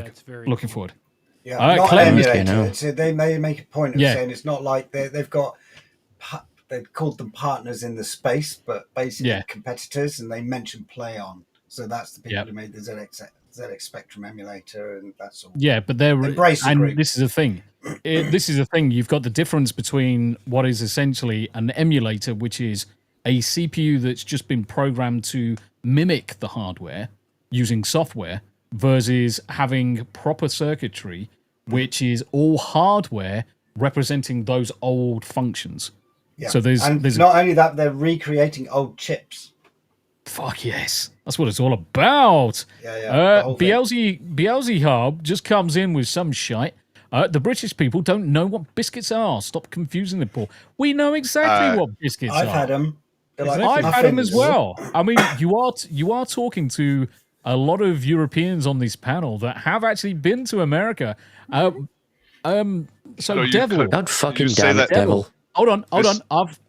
looking forward. Yeah, All right, not Clem. emulated. They make a point of saying it's not like they've got. They called them partners in the space, but basically competitors, and they mentioned PlayOn. So that's the people who made the ZX Spectrum emulator, and that's all. Yeah, but they're and this is the thing. This is the thing. You've got the difference between what is essentially an emulator, which is a CPU that's just been programmed to mimic the hardware using software, versus having proper circuitry, which is all hardware representing those old functions. Yeah. So there's not only that, they're recreating old chips. Fuck yes, that's what it's all about. Beelzebub just comes in with some shite. The British people don't know what biscuits are. Stop confusing them, Paul. We know exactly what biscuits are. I've had them. I've had them as well. I mean, you are talking to a lot of Europeans on this panel that have actually been to America. So Devil, God fucking damn it, Devil. Hold on.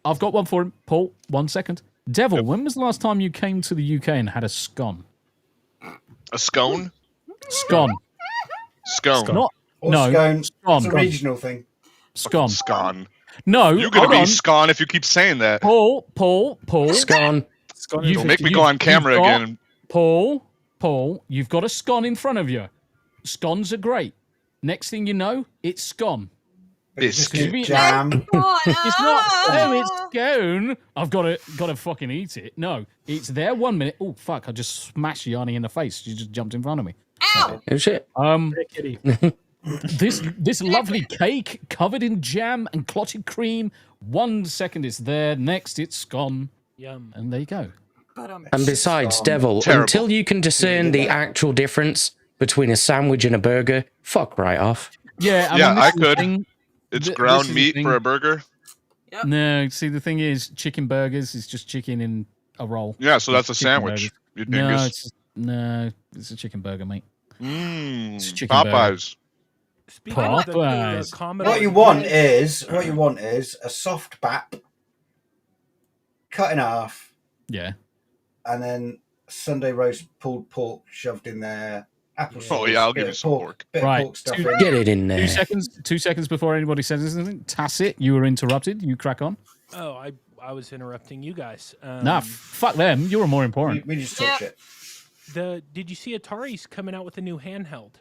I've got one for him, Paul. 1 second. Devil, when was the last time you came to the UK and had a scone? A scone? Scone. Scone. No. Scone. Scone. It's a regional thing. Scone. Scone. No. You're going to be scone if you keep saying that. Paul. Scone. Don't make me go on camera again. Paul, you've got a scone in front of you. Scones are great. Next thing you know, it's scone. Biscuit jam. It's not. Oh, it's scone. I've got to fucking eat it. No, it's there 1 minute. Oh fuck! I just smashed Yanni in the face. She just jumped in front of me. Ow! Oh shit. Paul, This lovely cake covered in jam and clotted cream. 1 second it's there, next it's gone. Yum. And there you go. And besides, Devil, until you can discern the actual difference between a sandwich and a burger, fuck right off. Yeah, I could. It's ground meat for a burger. Yep. No, see, the thing is, chicken burgers is just chicken in a roll. Yeah, so that's a Chicken sandwich. burgers. You No, dingus. it's a chicken burger, mate. It's Mmm. chicken burger. Popeyes. Speaking of the Popeyes. Commodore, What you want is a soft bap, cut in half, Yeah. and then Sunday roast pulled pork shoved in there. Apple sauce. Oh, yeah, I'll bit give of you some pork. Bit Right. of pork stuff in. Get it in there. 2 seconds before anybody says anything. Tacit, you were interrupted. You crack on. Oh, I was interrupting you guys. Nah, fuck them. You're more important. We just talk shit. Did you see Atari's coming out with a new handheld?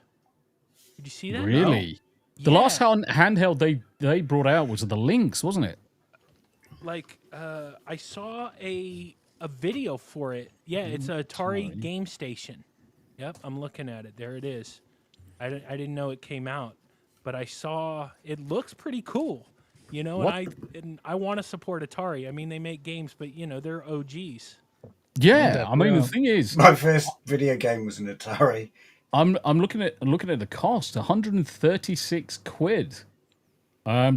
Did you see that? Really? The last handheld they brought out was the Lynx, wasn't it? Like, I saw a video for it. Yeah, it's a Atari Game Station. Yep, I'm looking at it. There it is. I didn't know it came out, but I saw it looks pretty cool. You know, and I want to support Atari. I mean, they make games, but you know, they're OGs. Yeah, I mean the thing is, my first video game was an Atari. I'm looking at the cost, 136 quid.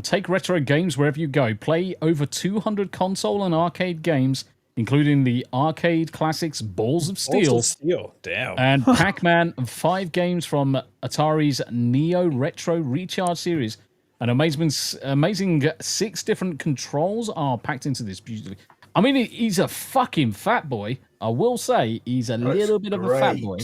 Take retro games wherever you go. Play over 200 console and arcade games, including the arcade classics Balls of Steel, Damn. and Pac-Man, and 5 games from Atari's Neo Retro Recharge series. An amazing 6 different controls are packed into this beautifully. I mean, he's a fucking fat boy. I will say he's a little bit of a fat boy.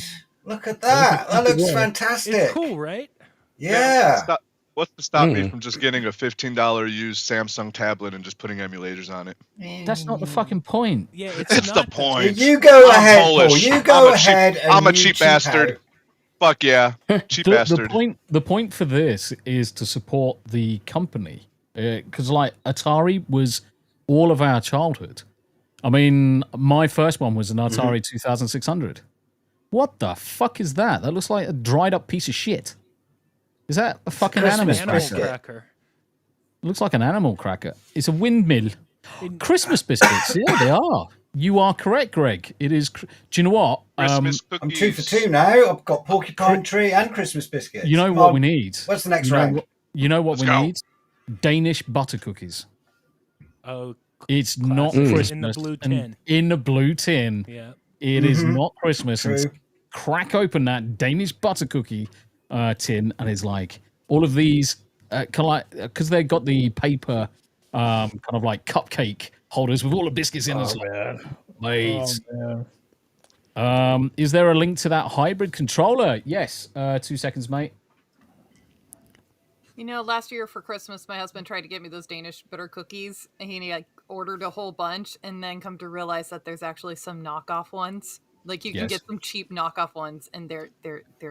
Look at that. That looks fantastic. It's cool, right? Yeah. What's to stop me from just getting a $15 used Samsung tablet and just putting emulators on it? That's not the fucking point. Yeah, It's the point. You go I'm ahead, Polish. Paul. You go ahead. I'm a and you cheap bastard. out. Fuck yeah, cheap bastard. The point for this is to support the company, because like Atari was all of our childhood. I mean, my first one was an Atari 2600. What the fuck is that? That looks like a dried up piece of shit. Is that a fucking animal cracker? Looks like an animal cracker. It's a windmill. Christmas biscuits. Yeah, they are. You are correct, Greg. It is. Do you know what? Christmas I'm cookies. 2 for 2 now. I've got porcupine tree and Christmas biscuits. You know what we need? What's the next round? You know what Let's we go. need? Danish butter cookies. Oh, It's not Christmas. in the blue and tin. in the blue tin. Yeah. It is not Christmas. True. And crack open that Danish butter cookie tin, and it's like all of these kind of like because they got the paper kind of like cupcake holders with all the biscuits in. It's like, wait. Is there a link to that hybrid controller? Yes. 2 seconds, mate. You know, last year for Christmas, my husband tried to get me those Danish butter cookies, and he like ordered a whole bunch, and then come to realize that there's actually some knockoff ones. Like you can get some cheap knockoff ones, and they're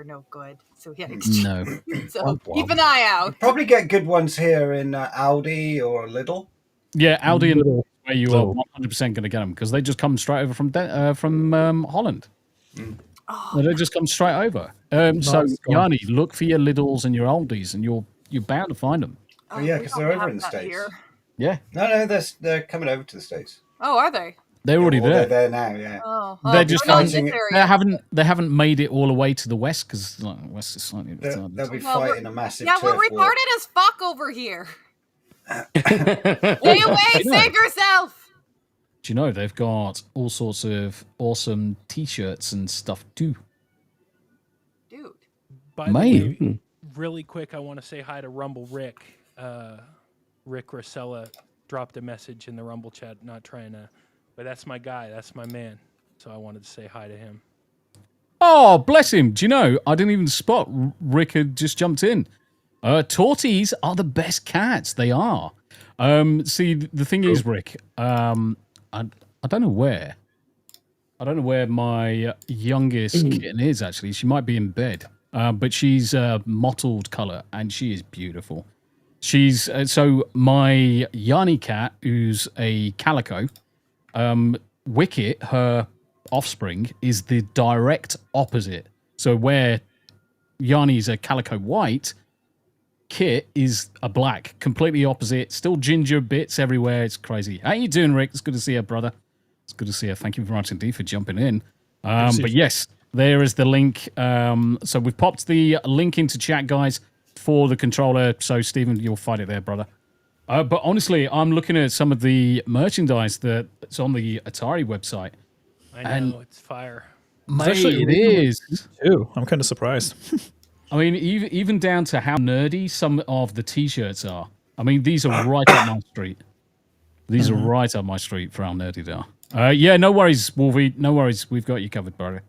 no good. So he had to exchange. No. So keep an eye out. Probably get good ones here in Aldi or Lidl. Yeah, Aldi and Lidl, where you are 100% going to get them because they just come straight over from Holland. They just come straight over. So Yanni, look for your Lidls and your Aldis, and you're bound to find them. Oh yeah, because they're over in the States. Here. Yeah. No, they're coming over to the States. Oh, are they? They're already They're there. there now. Yeah. Oh, They're just we're not finding there they yet. haven't made it all the way to the west because west is slightly. They'll be Well, fighting a massive. Yeah, we're turf war. retarded as fuck over here. Stay away, save yourself. Do you know they've got all sorts of awesome T-shirts and stuff too? Dude. By the way, really quick, I want to say hi to Rumble Rick. Rick Rosella dropped a message in the Rumble chat, not trying to, but that's my guy, that's my man. So I wanted to say hi to him. Oh, bless him. Do you know, I didn't even spot Rick had just jumped in. Torties are the best cats. They are. See, the thing is, Rick, I don't know where. I don't know where my youngest kitten is, actually. She might be in bed. But she's mottled color, and she is beautiful. She's so my Yanni cat, who's a calico, Wicket, her offspring, is the direct opposite. So where Yanni's a calico white, kit is a black, completely opposite. Still ginger bits everywhere. It's crazy. How you doing, Rick? It's good to see you, brother. It's good to see you. Thank you very much indeed for jumping in. But yes, there is the link. So we've popped the link into chat, guys, for the controller. So, Stephen, you'll find it there, brother. But honestly, I'm looking at some of the merchandise that's on the Atari website. I know, it's fire. Mate, it is. Too. I'm kind of surprised. I mean, even down to how nerdy some of the T-shirts are. I mean, these are right up my street. These are right up my street for how nerdy they are. Yeah, no worries, Wolvie. No worries. We've got you covered, brother.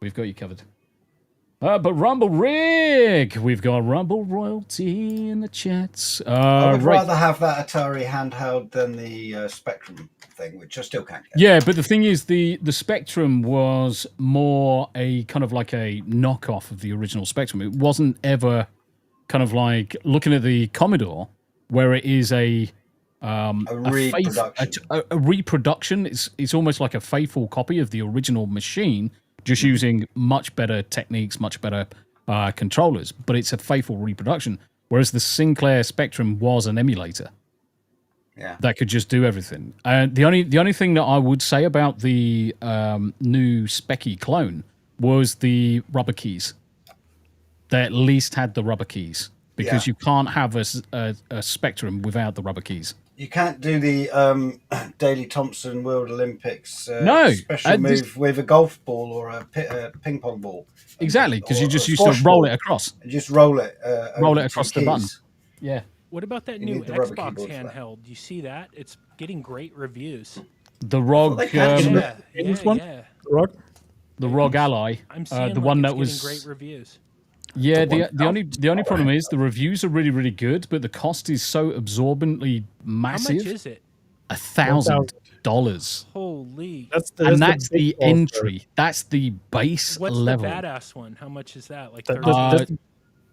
We've got you covered. But Rumble Rig, we've got Rumble Royalty in the chats. I would rather have that Atari handheld than the Spectrum thing, which I still can't get. Yeah, but the thing is, the Spectrum was more a kind of like a knockoff of the original Spectrum. It wasn't ever kind of like looking at the Commodore, where it is a reproduction. A reproduction. It's almost like a faithful copy of the original machine, just using much better techniques, much better controllers. But it's a faithful reproduction. Whereas the Sinclair Spectrum was an emulator. Yeah. That could just do everything. The only thing that I would say about the new Specky clone was the rubber keys. They at least had the rubber keys, because you can't have a Spectrum without the rubber keys. You can't do the Daley Thompson World Olympics special move with a golf ball or a ping pong ball. Exactly, because you just used to roll it across. And just roll it. Roll it across the button. Yeah. What about that new Xbox handheld? Do you see that? It's getting great reviews. The ROG, The ROG Ally, I'm seeing the one that getting was great reviews. Yeah, the only problem is the reviews are really, really good, but the cost is so absorbently massive. How much is it? $1,000. Holy! That's the entry. That's the base level. What's the badass one? How much is that? Like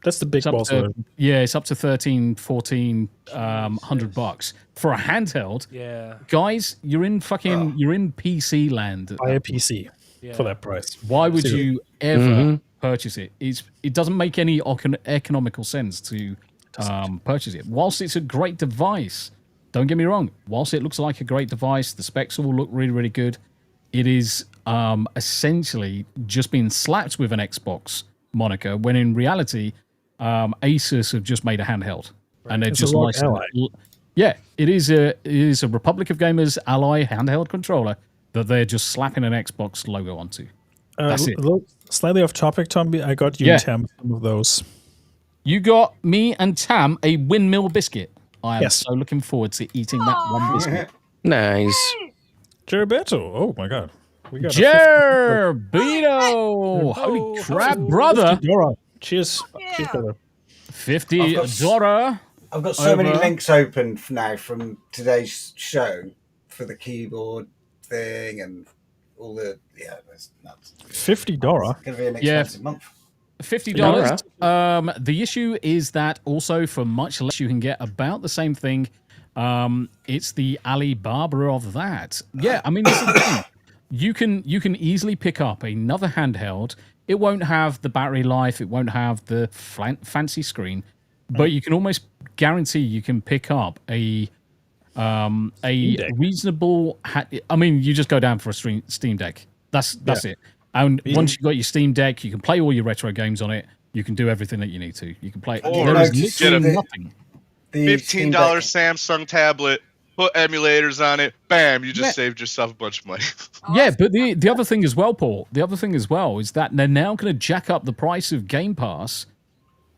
that's the big boss one. Yeah, it's up to $1,300, $1,400 $100 for a handheld. Yeah, guys, you're in PC land. Buy a PC for that price. Why would you ever purchase it? It doesn't make any economical sense to purchase it. Whilst it's a great device, don't get me wrong. Whilst it looks like a great device, the specs all look really, really good. It is essentially just being slapped with an Xbox moniker, when in reality, Asus have just made a handheld, and they're just licensed. Yeah, it is a Republic of Gamers Ally handheld controller that they're just slapping an Xbox logo onto. That's it. Slightly off topic, Tombi. I got you and Tam some of those. You got me and Tam a windmill biscuit. I am so looking forward to eating that one biscuit. Nice. Gerberto. Oh my god. We got Gerbeto. Holy crap, brother. Cheers. Cheers, brother. $50. I've got so many links open now from today's show for the keyboard thing and all the that's nuts. $50. It's going to be an expensive month. $50. The issue is that also for much less you can get about the same thing. It's the Alibaba of that. Yeah, I mean, this is the thing. You can easily pick up another handheld. It won't have the battery life. It won't have the fancy screen, but you can almost guarantee you can pick up a reasonable. I mean, you just go down for a Steam Deck. That's it. And once you've got your Steam Deck, you can play all your retro games on it. You can do everything that you need to. You can play. There is literally nothing. $15 Samsung tablet. Put emulators on it. Bam! You just saved yourself a bunch of money. Yeah, but the other thing as well, Paul. The other thing as well is that they're now going to jack up the price of Game Pass,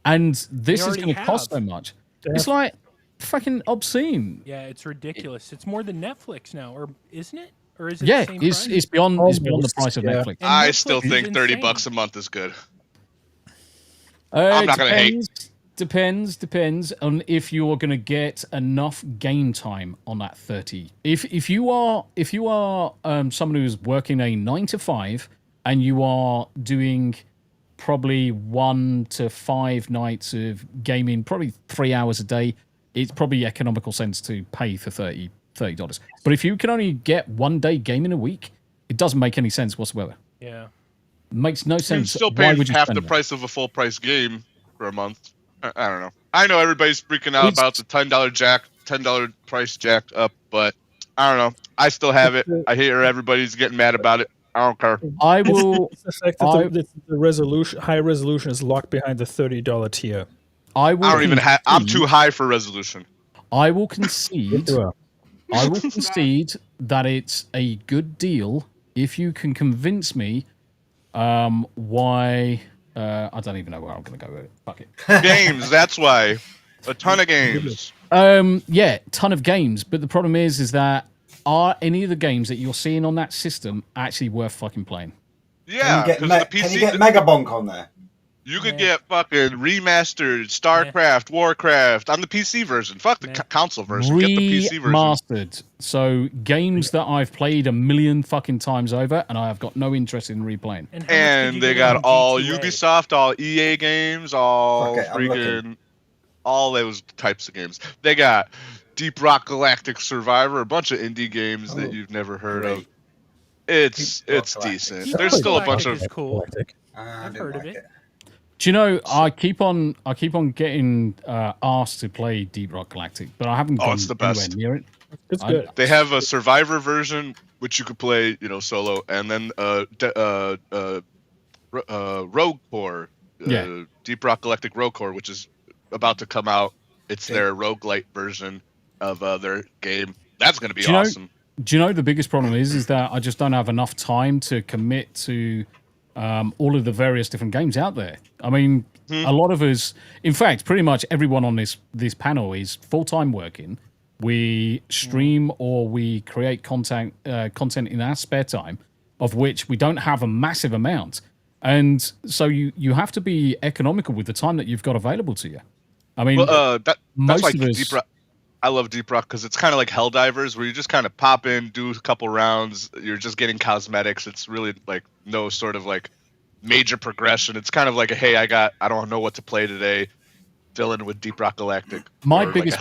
and this is going to cost so much. It's like fucking obscene. Yeah, it's ridiculous. It's more than Netflix now, or isn't it? Or is it? Yeah, the same it's price? beyond the price of Netflix. I still think $30 a month is good. I'm not going to hate. Depends on if you're going to get enough game time on that 30. If you are someone who's working a 9 to 5 and you are doing probably 1 to 5 nights of gaming, probably 3 hours a day, it's probably economical sense to pay for $30. But if you can only get 1 day gaming a week, it doesn't make any sense whatsoever. Yeah, it makes no sense. You're still paying half the price of a full price game for a month. I don't know. I know everybody's freaking out about the $10 price jack up, but I don't know. I still have it. I hear everybody's getting mad about it. I don't care. I will. It's the fact that the resolution, high resolution, is locked behind the $30 tier. I don't even have. I'm too high for resolution. I will concede. I will concede that it's a good deal if you can convince me why. I don't even know where I'm going to go with it. Fuck it. Games. That's why. A ton of games. Yeah, ton of games. But the problem is that are any of the games that you're seeing on that system actually worth fucking playing? Yeah, can you get Megabonk on there? You could get fucking remastered StarCraft, Warcraft on the PC version. Fuck the console version. Get the PC version. Remastered. So games that I've played a million fucking times over, and I have got no interest in replaying. And they got all Ubisoft, all EA games, all freaking, all those types of games. They got Deep Rock Galactic Survivor, a bunch of indie games that you've never heard of. It's decent. There's still a bunch of cool. I've heard of it. Do you know, I keep on getting asked to play Deep Rock Galactic, but I haven't gone it's the best. anywhere near it. It's good. They have a Survivor version, which you could play, solo, and then Rogue Core, Deep Rock Galactic Rogue Core, which is about to come out. It's their roguelite version of their game. That's going to be awesome. Do you know the biggest problem is that I just don't have enough time to commit to all of the various different games out there. I mean, a lot of us, in fact, pretty much everyone on this panel is full-time working. We stream or we create content in our spare time, of which we don't have a massive amount. And so you have to be economical with the time that you've got available to you. I mean, that's most like of us... Deep Rock. I love Deep Rock because it's kind of like Helldivers, where you just kind of pop in, do a couple rounds. You're just getting cosmetics. It's really like no sort of like major progression. It's kind of like I don't know what to play today. Fill in with Deep Rock Galactic. My biggest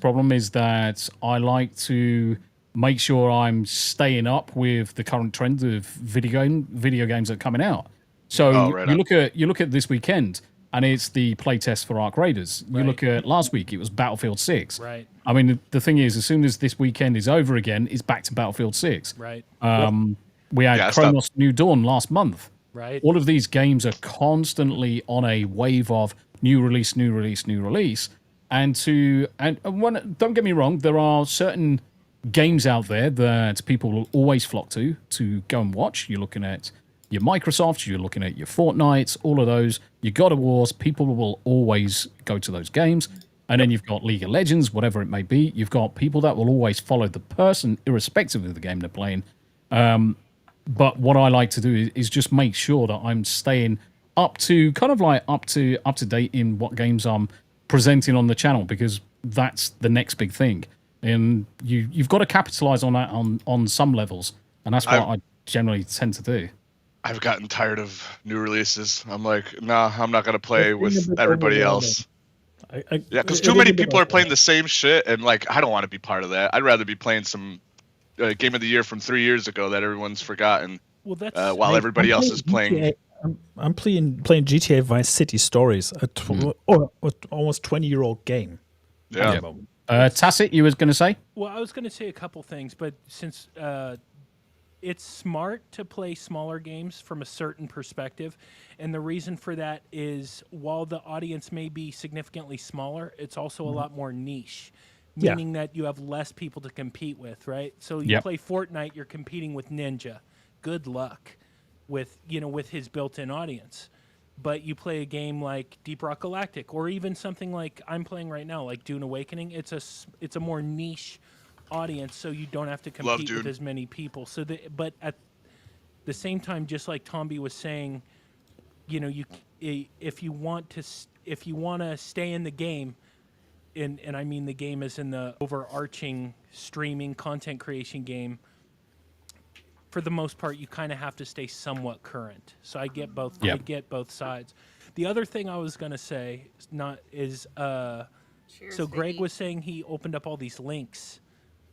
problem is that I like to make sure I'm staying up with the current trend of video games that are coming out. So you look at this weekend, and it's the playtest for Ark Raiders. You look at last week, it was Battlefield 6. Right. I mean, the thing is, as soon as this weekend is over again, it's back to Battlefield 6. Right. We had Chronos New Dawn last month. Right. All of these games are constantly on a wave of new release. And don't get me wrong, there are certain games out there that people will always flock to go and watch. You're looking at your Microsoft, you're looking at your Fortnite, all of those, your God of Wars, people will always go to those games. And then you've got League of Legends, whatever it may be. You've got people that will always follow the person, irrespective of the game they're playing. But what I like to do is just make sure that I'm staying up to date in what games I'm presenting on the channel, because that's the next big thing. And you've got to capitalize on that on some levels. And that's what I generally tend to do. I've gotten tired of new releases. I'm like, nah, I'm not gonna play with everybody else. Because too many people are playing the same shit, and like, I don't want to be part of that. I'd rather be playing some game of the year from 3 years ago that everyone's forgotten. Well, that's while everybody else is playing. I'm playing GTA Vice City Stories, almost 20-year-old game. Yeah. Tacit, you was going to say? Well, I was going to say a couple things, but since it's smart to play smaller games from a certain perspective, and the reason for that is while the audience may be significantly smaller, it's also a lot more niche, meaning that you have less people to compete with, right? So you play Fortnite, you're competing with Ninja. Good luck with his built-in audience. But you play a game like Deep Rock Galactic, or even something like I'm playing right now, like Dune Awakening. It's a more niche audience, so you don't have to compete with as many people. But at the same time, just like Tombi was saying, if you want to stay in the game, and I mean the game is in the overarching streaming content creation game. For the most part, you kind of have to stay somewhat current. So I get both. I get both sides. The other thing I was gonna say so Greg was saying he opened up all these links,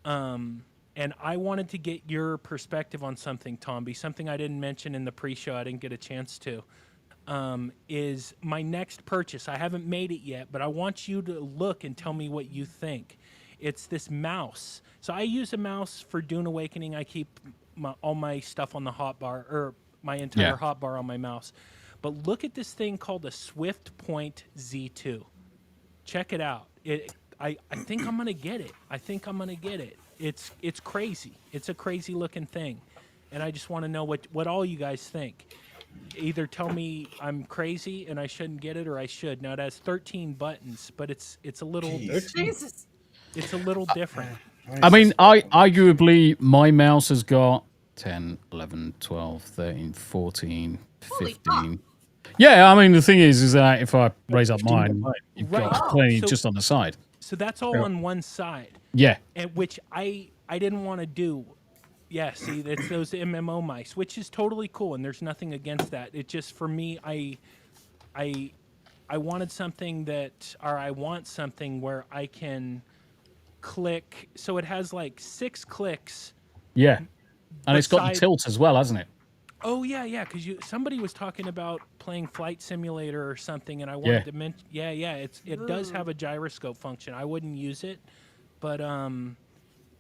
and I wanted to get your perspective on something, Tombi. Something I didn't mention in the pre-show. I didn't get a chance to. is my next purchase. I haven't made it yet, but I want you to look and tell me what you think. It's this mouse. So I use a mouse for Dune Awakening. I keep all my stuff on the hotbar, or my entire hotbar on my mouse. But look at this thing called a Swift Point Z2. Check it out. I think I'm gonna get it. It's crazy. It's a crazy looking thing, and I just want to know what all you guys think. Either tell me I'm crazy and I shouldn't get it, or I should. Now it has 13 buttons, but it's a little Jesus. It's a little different. I mean, arguably my mouse has got 10, 11, 12, 13, 14, 15. Yeah, I mean, the thing is that if I raise up mine, you've got plenty just on the side. So that's all on one side. Yeah. And which I didn't want to do. Yeah, see, it's those MMO mice, which is totally cool, and there's nothing against that. It just, for me, I wanted something I want something where I can click. So it has like 6 clicks. Yeah. And it's got the tilt as well, hasn't it? Oh yeah, because somebody was talking about playing Flight Simulator or something, and I wanted to mention. Yeah, it does have a gyroscope function. I wouldn't use it, but I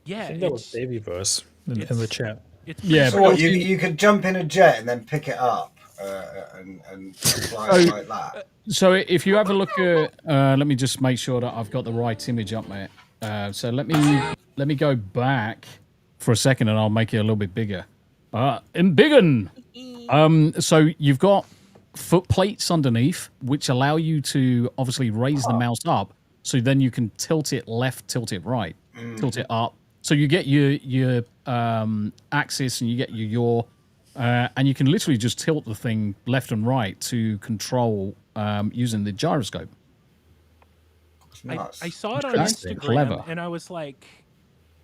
think that was Babyverse in the chat. So what, you could jump in a jet and then pick it up and fly it like that. So if you have a look at, let me just make sure that I've got the right image up there. So let me go back for a second, and I'll make it a little bit bigger. Embiggen. So you've got foot plates underneath, which allow you to obviously raise the mouse up, so then you can tilt it left, tilt it right, tilt it up. So you get your axis, and you get your yaw, and you can literally just tilt the thing left and right to control using the gyroscope. I saw it on Instagram, and I was like,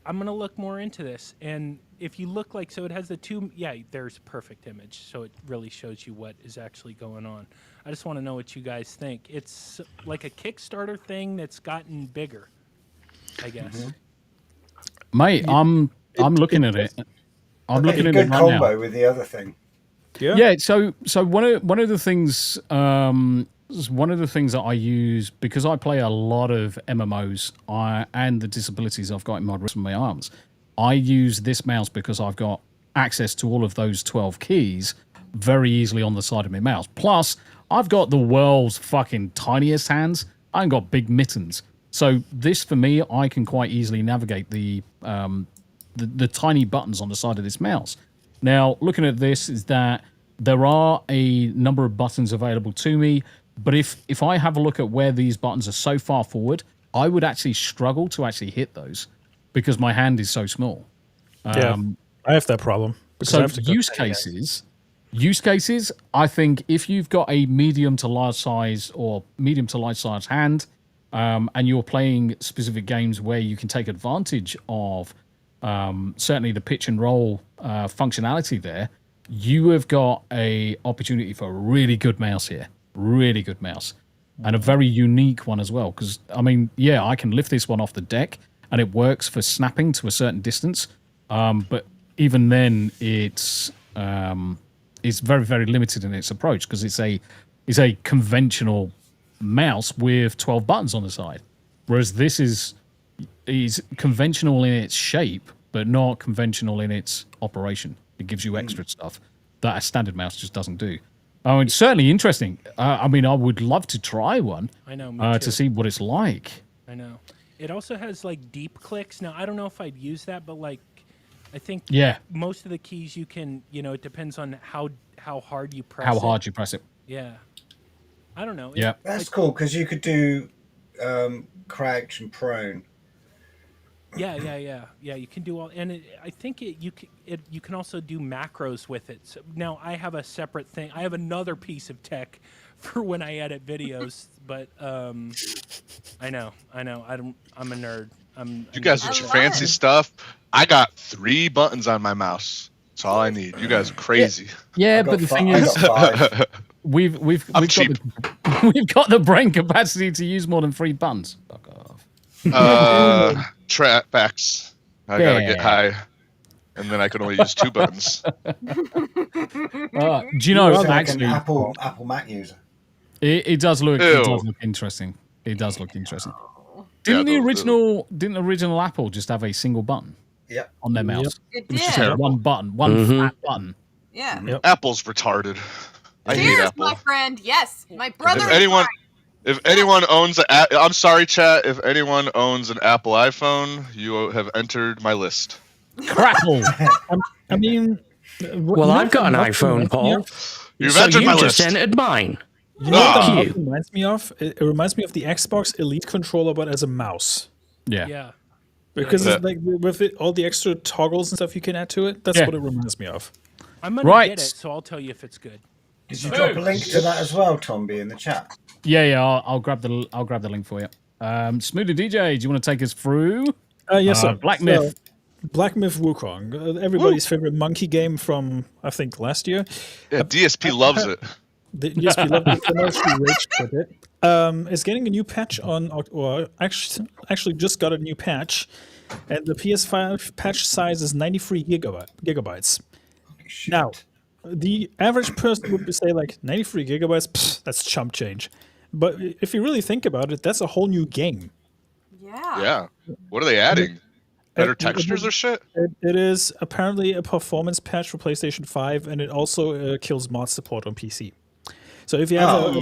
I'm going to look more into this. And if you look so it has the two, there's a perfect image. So it really shows you what is actually going on. I just want to know what you guys think. It's like a Kickstarter thing that's gotten bigger, I guess. Mate, I'm looking at it. I'm looking at it right now. Good combo with the other thing. Yeah. So one of the things that I use, because I play a lot of MMOs and the disabilities I've got in my wrist and my arms, I use this mouse because I've got access to all of those 12 keys very easily on the side of my mouse. Plus, I've got the world's fucking tiniest hands. I ain't got big mittens. So this, for me, I can quite easily navigate the tiny buttons on the side of this mouse. Now, looking at this is that there are a number of buttons available to me, but if I have a look at where these buttons are so far forward, I would actually struggle to actually hit those because my hand is so small. I have that problem. So use cases, I think if you've got a medium to large size hand, and you're playing specific games where you can take advantage of certainly the pitch and roll functionality there, you have got a opportunity for a really good mouse here. Really good mouse. And a very unique one as well. Because, I mean, I can lift this one off the deck, and it works for snapping to a certain distance. But even then, it's very, very limited in its approach, because it's a conventional mouse with 12 buttons on the side. Whereas this is conventional in its shape, but not conventional in its operation. It gives you extra stuff that a standard mouse just doesn't do. Oh, it's certainly interesting. I mean, I would love to try one. I know, me too. To see what it's like. I know. It also has deep clicks. Now, I don't know if I'd use that, but I think most of the keys you can, it depends on how hard you press it. How hard you press it. Yeah. I don't know. Yeah. That's cool, because you could do crouch and prone. Yeah. You can do all, and I think you can also do macros with it. So now I have a separate thing. I have another piece of tech for when I edit videos, but I know. I'm a nerd. You guys with your fancy stuff. I got 3 buttons on my mouse. That's all I need. You guys are crazy. Yeah, but the thing is, we've got the brain capacity to use more than 3 buttons. Fuck off. Trackbacks. I gotta get high. and then I could only use 2 buttons. Do you know, like actually, an Apple Mac user. It does look interesting. It does look interesting. Didn't the original Apple just have a single button? Yep. On their mouse. It was did. just one button, one fat button. Yeah. Yep. Apple's retarded. I hate Cheers, Apple. my friend. Yes, my brother. If anyone owns I'm sorry, chat. If anyone owns an Apple iPhone, you have entered my list. Crackle. I mean, well, I've got an iPhone, Paul. You've entered my just list. entered mine. You know what that reminds me of? It reminds me of the Xbox Elite controller, but as a mouse. Yeah. Because it's like with all the extra toggles and stuff you can add to it, that's what it reminds me of. I'm gonna get it, so I'll tell you if it's good. Did you drop a link to that as well, Tombi, in the chat? Yeah. I'll grab the link for you. Smu the DJ, do you want to take us through? Yes, sir. Black Myth. Black Myth Wukong, everybody's favorite monkey game from I think last year. Yeah, DSP loves it. The DSP loves it. And actually rage quit it. It's getting a new patch actually just got a new patch, and the PS5 patch size is 93 gigabytes. Now, the average person would say like 93 gigabytes, pfft, that's chump change. But if you really think about it, that's a whole new game. Yeah. What are they adding? Better textures or shit? It is apparently a performance patch for PlayStation 5, and it also kills mod support on PC. So if you have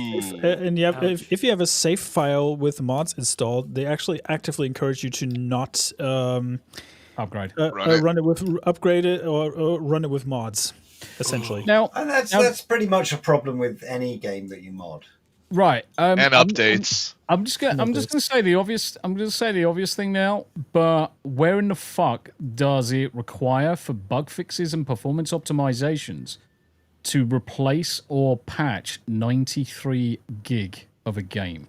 if you have a save file with mods installed, they actually actively encourage you to not upgrade, run it with upgraded or run it with mods, essentially. Now, and that's pretty much a problem with any game that you mod. Right. And updates. I'm just gonna say the obvious. I'm gonna say the obvious thing now. But where in the fuck does it require for bug fixes and performance optimizations to replace or patch 93 gig of a game?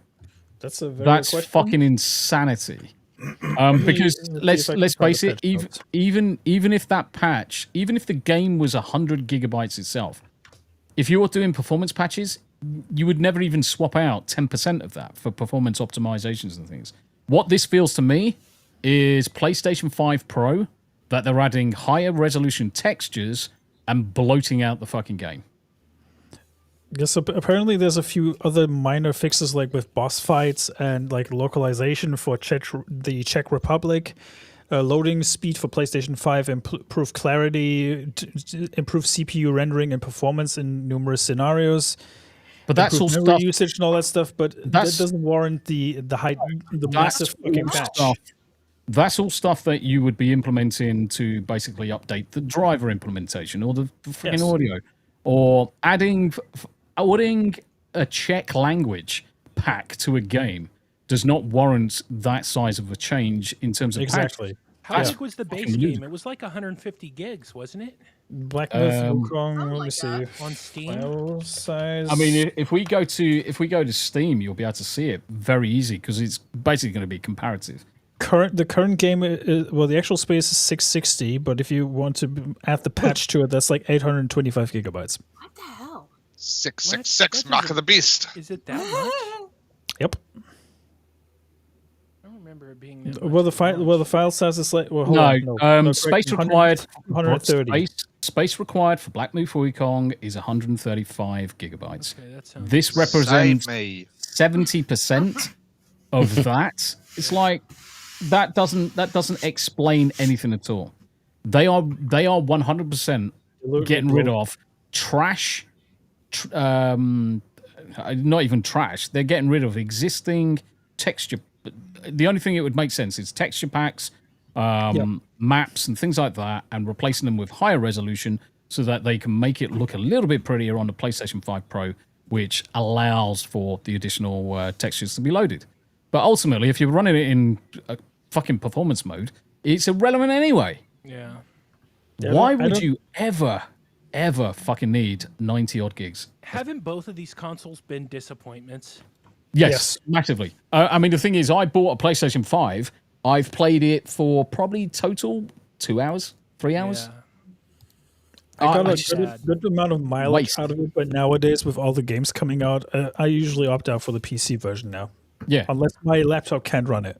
That's a very That's fucking insanity. Because let's face it, even if that patch, even if the game was 100 gigabytes itself, if you were doing performance patches, you would never even swap out 10% of that for performance optimizations and things. What this feels to me is PlayStation 5 Pro, that they're adding higher resolution textures and bloating out the fucking game. Yes, apparently there's a few other minor fixes, like with boss fights and like localization for the Czech Republic, loading speed for PlayStation 5, improve clarity, improve CPU rendering and performance in numerous scenarios. But that's all stuff usage and all that stuff. But that doesn't warrant the massive fucking patch. That's all stuff that you would be implementing to basically update the driver implementation or the freaking audio, or adding a Czech language pack to a game does not warrant that size of a change in terms of exactly. How big was the base game? It was like 150 gigs, wasn't it? Black Myth Wukong. Let me see. On Steam. File size. I mean, if we go to Steam, you'll be able to see it very easy because it's basically going to be comparative. The current game is, well, the actual space is 660, but if you want to add the patch to it, that's like 825 gigabytes. What the hell? 666 Mark of the Beast. Is it that much? Yep. I don't remember it being that Well, the file size is like space required 130. Space required for Black Myth Wukong is 135 gigabytes. Okay, that sounds This represents 70% of that. It's like that doesn't explain anything at all. They are 100% getting rid of trash. Not even trash. They're getting rid of existing texture. The only thing it would make sense is texture packs, maps, and things like that, and replacing them with higher resolution so that they can make it look a little bit prettier on the PlayStation 5 Pro, which allows for the additional textures to be loaded. But ultimately, if you're running it in a fucking performance mode, it's irrelevant anyway. Yeah. Why would you ever fucking need 90 odd gigs? Haven't both of these consoles been disappointments? Yes. Massively. I mean, the thing is, I bought a PlayStation 5. I've played it for probably total 2 hours, 3 hours. Yeah. I got a good amount of mileage out of it, but nowadays, with all the games coming out, I usually opt out for the PC version now. Yeah. Unless my laptop can't run it.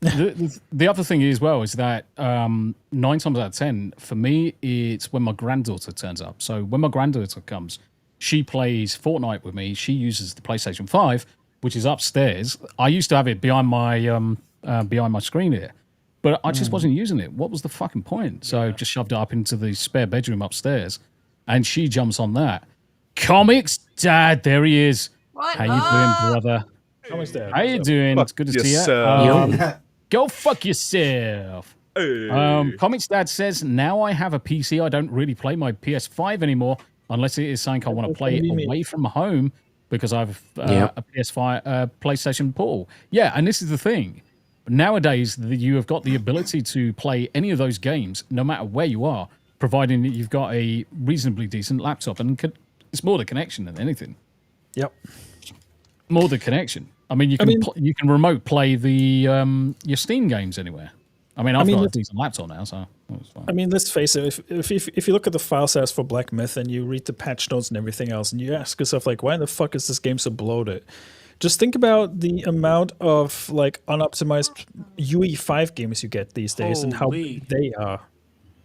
The other thing as well is that 9 times out of 10, for me, it's when my granddaughter turns up. So when my granddaughter comes, she plays Fortnite with me. She uses the PlayStation 5, which is upstairs. I used to have it behind my screen here, but I just wasn't using it. What was the fucking point? So just shoved it up into the spare bedroom upstairs, and she jumps on that. Comics Dad, there he is. What? How you doing, brother? Comics Dad. How you doing? It's good to see you. Go fuck yourself. Comics Dad says, now I have a PC. I don't really play my PS5 anymore unless it is something I want to play away from home because I have a PS5 PlayStation Portal. Yeah, and this is the thing. Nowadays, you have got the ability to play any of those games, no matter where you are, providing that you've got a reasonably decent laptop. And it's more the connection than anything. Yep. More the connection. I mean, you can remote play the your Steam games anywhere. I've got a decent laptop now, so it's fine. I mean, let's face it. If you look at the file size for Black Myth and you read the patch notes and everything else, and you ask yourself like, why the fuck is this game so bloated? Just think about the amount of like unoptimized UE5 games you get these days and how big they are.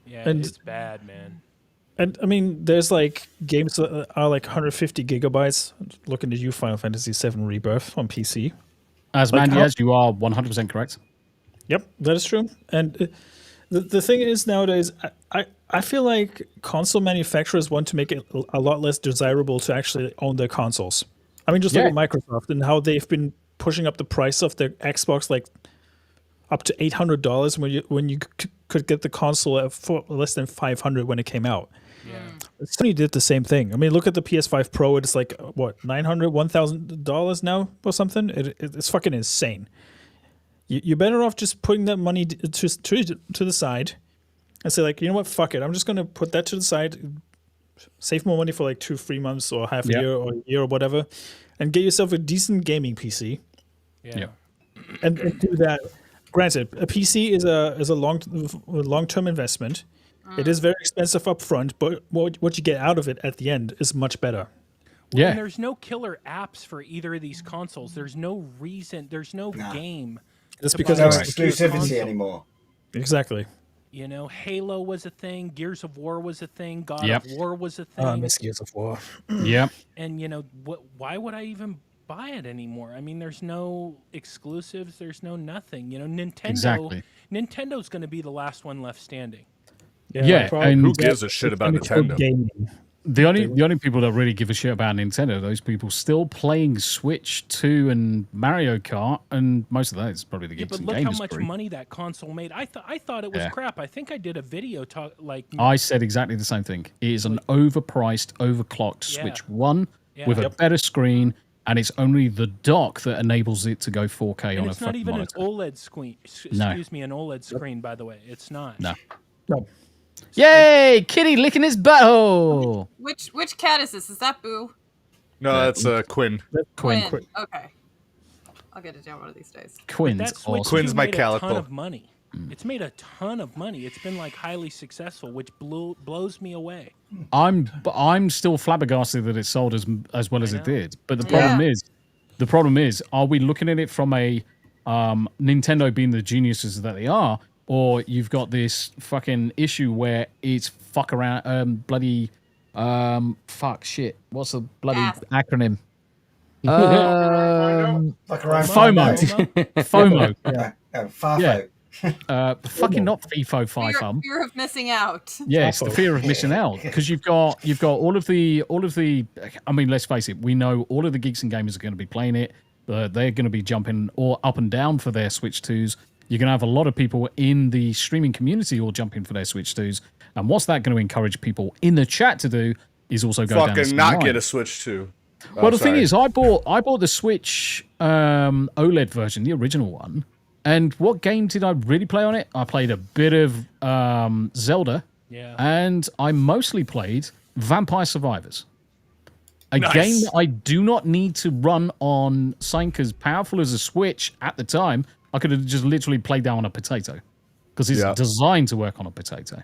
Yeah, and it's bad, man. And I mean, there's like games that are like 150 gigabytes. Looking at you, Final Fantasy VII Rebirth on PC. As like Mandy, you are 100% correct. Yep, that is true. And the thing is nowadays, I feel like console manufacturers want to make it a lot less desirable to actually own their consoles. I mean, just look at Microsoft and how they've been pushing up the price of their Xbox like up to $800 when you could get the console for less than $500 when it came out. Yeah. Sony did the same thing. I mean, look at the PS5 Pro. It's like what, $900, $1,000 now or something. It's fucking insane. You're better off just putting that money to the side and say like, you know what, fuck it. I'm just gonna put that to the side, save more money for like 2-3 months or half a year or a year or whatever, and get yourself a decent gaming PC. Yeah. And do that. Granted, a PC is a long-term investment. It is very expensive up front, but what you get out of it at the end is much better. Well, and there's no killer apps for either of these consoles. There's no reason. There's no game. That's because there's no exclusivity anymore. Exactly. You know, Halo was a thing. Gears of War was a thing. God of War was a thing. I miss Gears of War. Yep. And, you know, why would I even buy it anymore? I mean, there's no exclusives. There's no nothing. You know, Nintendo's going to be the last one left standing. Yeah, and who gives a shit about Nintendo? The only people that really give a shit about Nintendo are those people still playing Switch 2 and Mario Kart, and most of that is probably the geeks and gamers. But look how much money that console made. I thought it was crap. I think I did a video I said exactly the same thing. It is an overpriced, overclocked Switch 1 with a better screen, and it's only the dock that enables it to go 4K on a fucking monitor. It's not even an OLED screen. Excuse me, an OLED screen, by the way. It's not. No. Yay! Kitty licking his butthole. Which cat is this? Is that Boo? No, that's Quinn. Quinn. Okay. I'll get it down one of these days. Quinn's my calico. A ton of money. It's made a ton of money. It's been like highly successful, which blows me away. I'm still flabbergasted that it sold as well as it did. But the problem is, are we looking at it from a Nintendo being the geniuses that they are, or you've got this fucking issue where it's fuck shit. What's the bloody acronym? Like around FOMO. FAFO. Fucking not FIFO. Fear of missing out. Yeah, it's the fear of missing out, because you've got all of the. I mean, let's face it. We know all of the geeks and gamers are going to be playing it. They're going to be jumping up and down for their Switch 2s. You're going to have a lot of people in the streaming community all jumping for their Switch 2s. And what's that going to encourage people in the chat to do is also go down the same line. Get a Switch 2. Well, the thing is, I bought the Switch OLED version, the original one. And what game did I really play on it? I played a bit of Zelda. Yeah. And I mostly played Vampire Survivors. A game that I do not need to run on something as powerful as a Switch at the time. I could have just literally played that on a potato, because it's designed to work on a potato.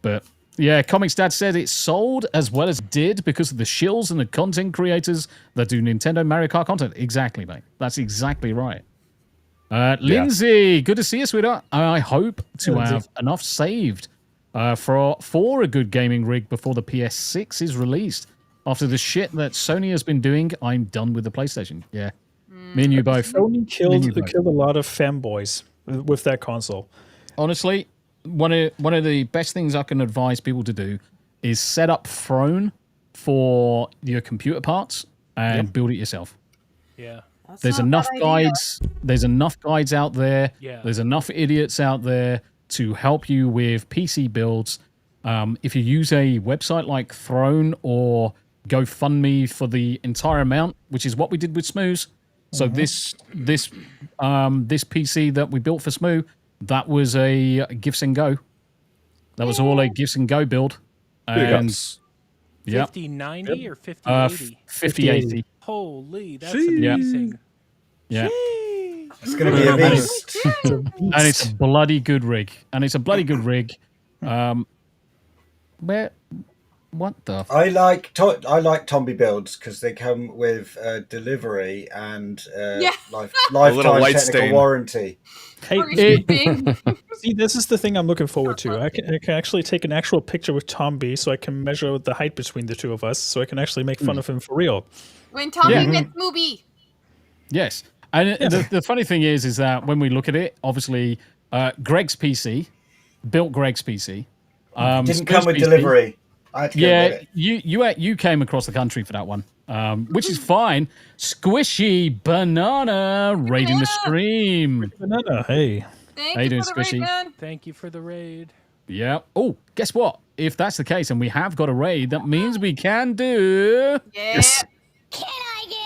But yeah, Comics Dad said it sold as well as it did because of the shills and the content creators that do Nintendo Mario Kart content. Exactly, mate. That's exactly right. Lindsay, good to see you, sweetheart. I hope to have enough saved for a good gaming rig before the PS6 is released. After the shit that Sony has been doing, I'm done with the PlayStation. Yeah. Me and you both. Sony killed a lot of fanboys with that console. Honestly, one of the best things I can advise people to do is set up Throne for your computer parts and build it yourself. Yeah. There's enough guides. There's enough guides out there. Yeah. There's enough idiots out there to help you with PC builds. If you use a website like Throne or GoFundMe for the entire amount, which is what we did with Smu's. So this PC that we built for Smu, that was a Gifts and Go. That was all a Gifts and Go build. And 5090 or 5080? 5080. Holy, that's amazing. Yeah. It's going to be a beast. And it's a bloody good rig. What the? I like Tombi builds because they come with delivery and lifetime technical warranty. See, this is the thing I'm looking forward to. I can actually take an actual picture with Tombi, so I can measure the height between the two of us, so I can actually make fun of him for real. When Tombi gets movie. Yes, and the funny thing is that when we look at it, obviously, Greg's PC didn't come with delivery. I had to go with it. you came across the country for that one, which is fine. Squishy Banana raiding the stream. Banana, hey. How you doing, Squishy? Thank you for the raid. Yeah. Oh, guess what? If that's the case and we have got a raid, that means we can do... Yes. Can I get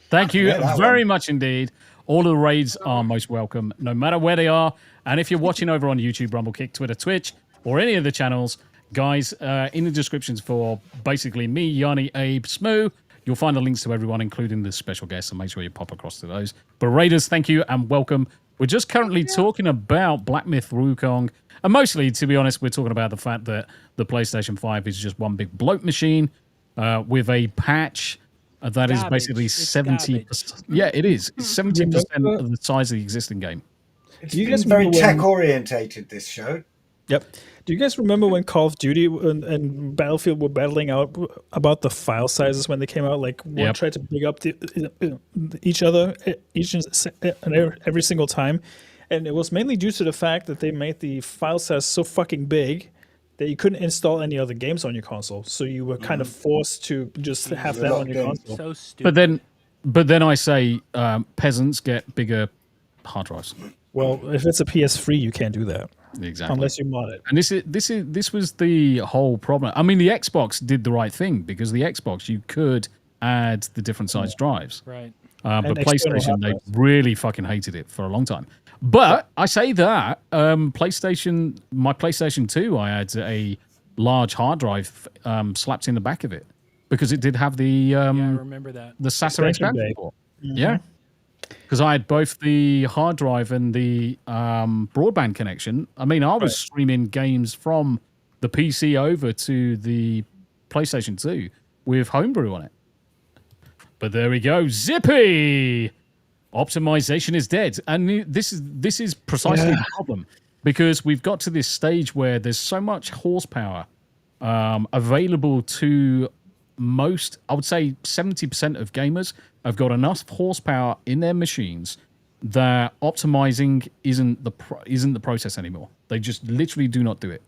Thank you very much indeed. All of the raids are most welcome, no matter where they are. And if you're watching over on YouTube, Rumble Kick, Twitter, Twitch, or any of the channels, guys, in the descriptions for basically me, Yanni, Abe, Smu, you'll find the links to everyone, including the special guests, and make sure you pop across to those. But raiders, thank you and welcome. We're just currently talking about Black Myth Wukong. And mostly, to be honest, we're talking about the fact that the PlayStation 5 is just one big bloat machine with a patch that is basically 70%. Yeah, it is. It's 70% of the size of the existing game. It's very tech orientated, this show. Yep. Do you guys remember when Call of Duty and Battlefield were battling out about the file sizes when they came out? Like one tried to big up each other every single time, and it was mainly due to the fact that they made the file size so fucking big that you couldn't install any other games on your console. So you were kind of forced to just have that on your console. So stupid. But then I say peasants get bigger hard drives. Well, if it's a PS3, you can't do that. Exactly. Unless you mod it. And this was the whole problem. I mean, the Xbox did the right thing because the Xbox, you could add the different size drives. Right. But PlayStation, they really fucking hated it for a long time. But I say that my PlayStation 2, I had a large hard drive slapped in the back of it because it did have the I remember that. the SATA expansion port. Yeah. Because I had both the hard drive and the broadband connection. I mean, I was streaming games from the PC over to the PlayStation 2 with Homebrew on it. But there we go. Zippy! Optimization is dead. And this is precisely the problem. Because we've got to this stage where there's so much horsepower available to most, I would say 70% of gamers have got enough horsepower in their machines that optimizing isn't the process anymore. They just literally do not do it.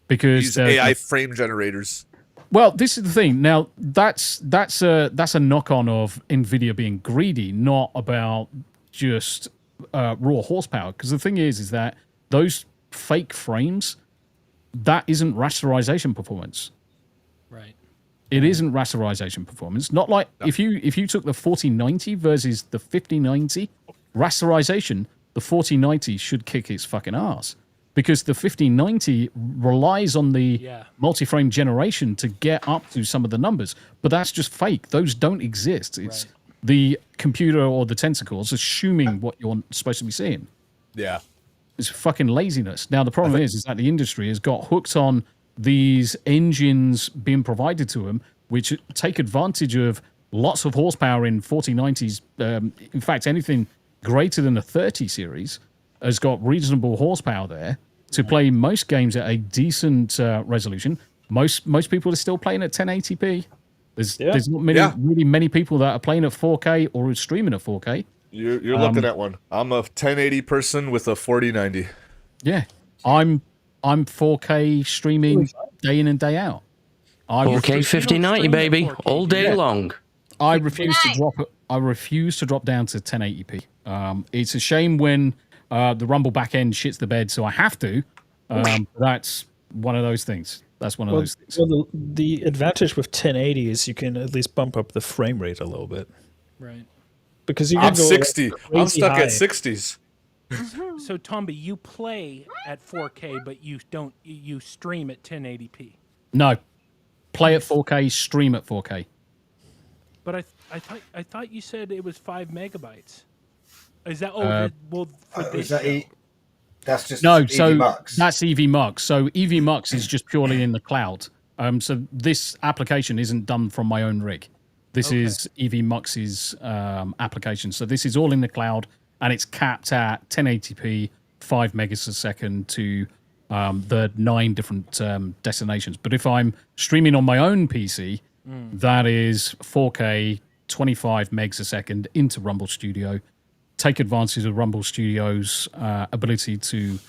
Because use AI frame generators. Well, this is the thing. Now, that's a knock-on of NVIDIA being greedy, not about just raw horsepower. Because the thing is that those fake frames, that isn't rasterization performance. Right. It isn't rasterization performance. Not like if you took the 4090 versus the 5090, rasterization, the 4090 should kick its fucking ass. because the 1590 relies on the multi-frame generation to get up to some of the numbers. But that's just fake. Those don't exist. It's the computer or the tentacles assuming what you're supposed to be seeing. Yeah. It's fucking laziness. Now, the problem is that the industry has got hooked on these engines being provided to them, which take advantage of lots of horsepower in 4090s. In fact, anything greater than a 30 series has got reasonable horsepower there to play most games at a decent resolution. Most people are still playing at 1080p. There's not really many people that are playing at 4K or are streaming at 4K. You're looking at one. I'm a 1080 person with a 4090. Yeah, I'm 4K streaming day in and day out. 4K 5090, baby, all day long. I refuse to drop down to 1080p. It's a shame when the Rumble backend shits the bed, so I have to. That's one of those things. That's one of those things. Well, the advantage with 1080 is you can at least bump up the frame rate a little bit. Right. Because you can I'm 60. I'm stuck at 60s. So Tombi, you play at 4K, but you don't. You stream at 1080p. No, play at 4K, stream at 4K. But I thought you said it was 5 megabytes. Is that for this? That's just no. EV So Mux. that's EV Mux. So EV Mux is just purely in the cloud. So this application isn't done from my own rig. This is EV Mux's application. So this is all in the cloud, and it's capped at 1080p, 5 megas a second to the 9 different destinations. But if I'm streaming on my own PC, that is 4K, 25 megs a second into Rumble Studio. Take advantage of Rumble Studio's ability to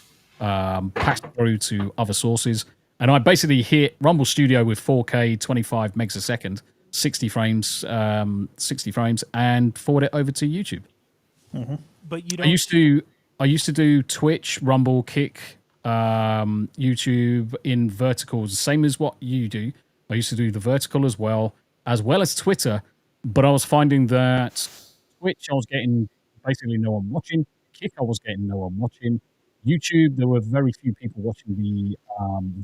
pass through to other sources. And I basically hit Rumble Studio with 4K, 25 megs a second, 60 frames, and forward it over to YouTube. But you don't. I used to do Twitch, Rumble, Kick, YouTube in verticals, same as what you do. I used to do the vertical as well as Twitter. But I was finding that Twitch, I was getting basically no one watching. Kick, I was getting no one watching. YouTube, there were very few people watching the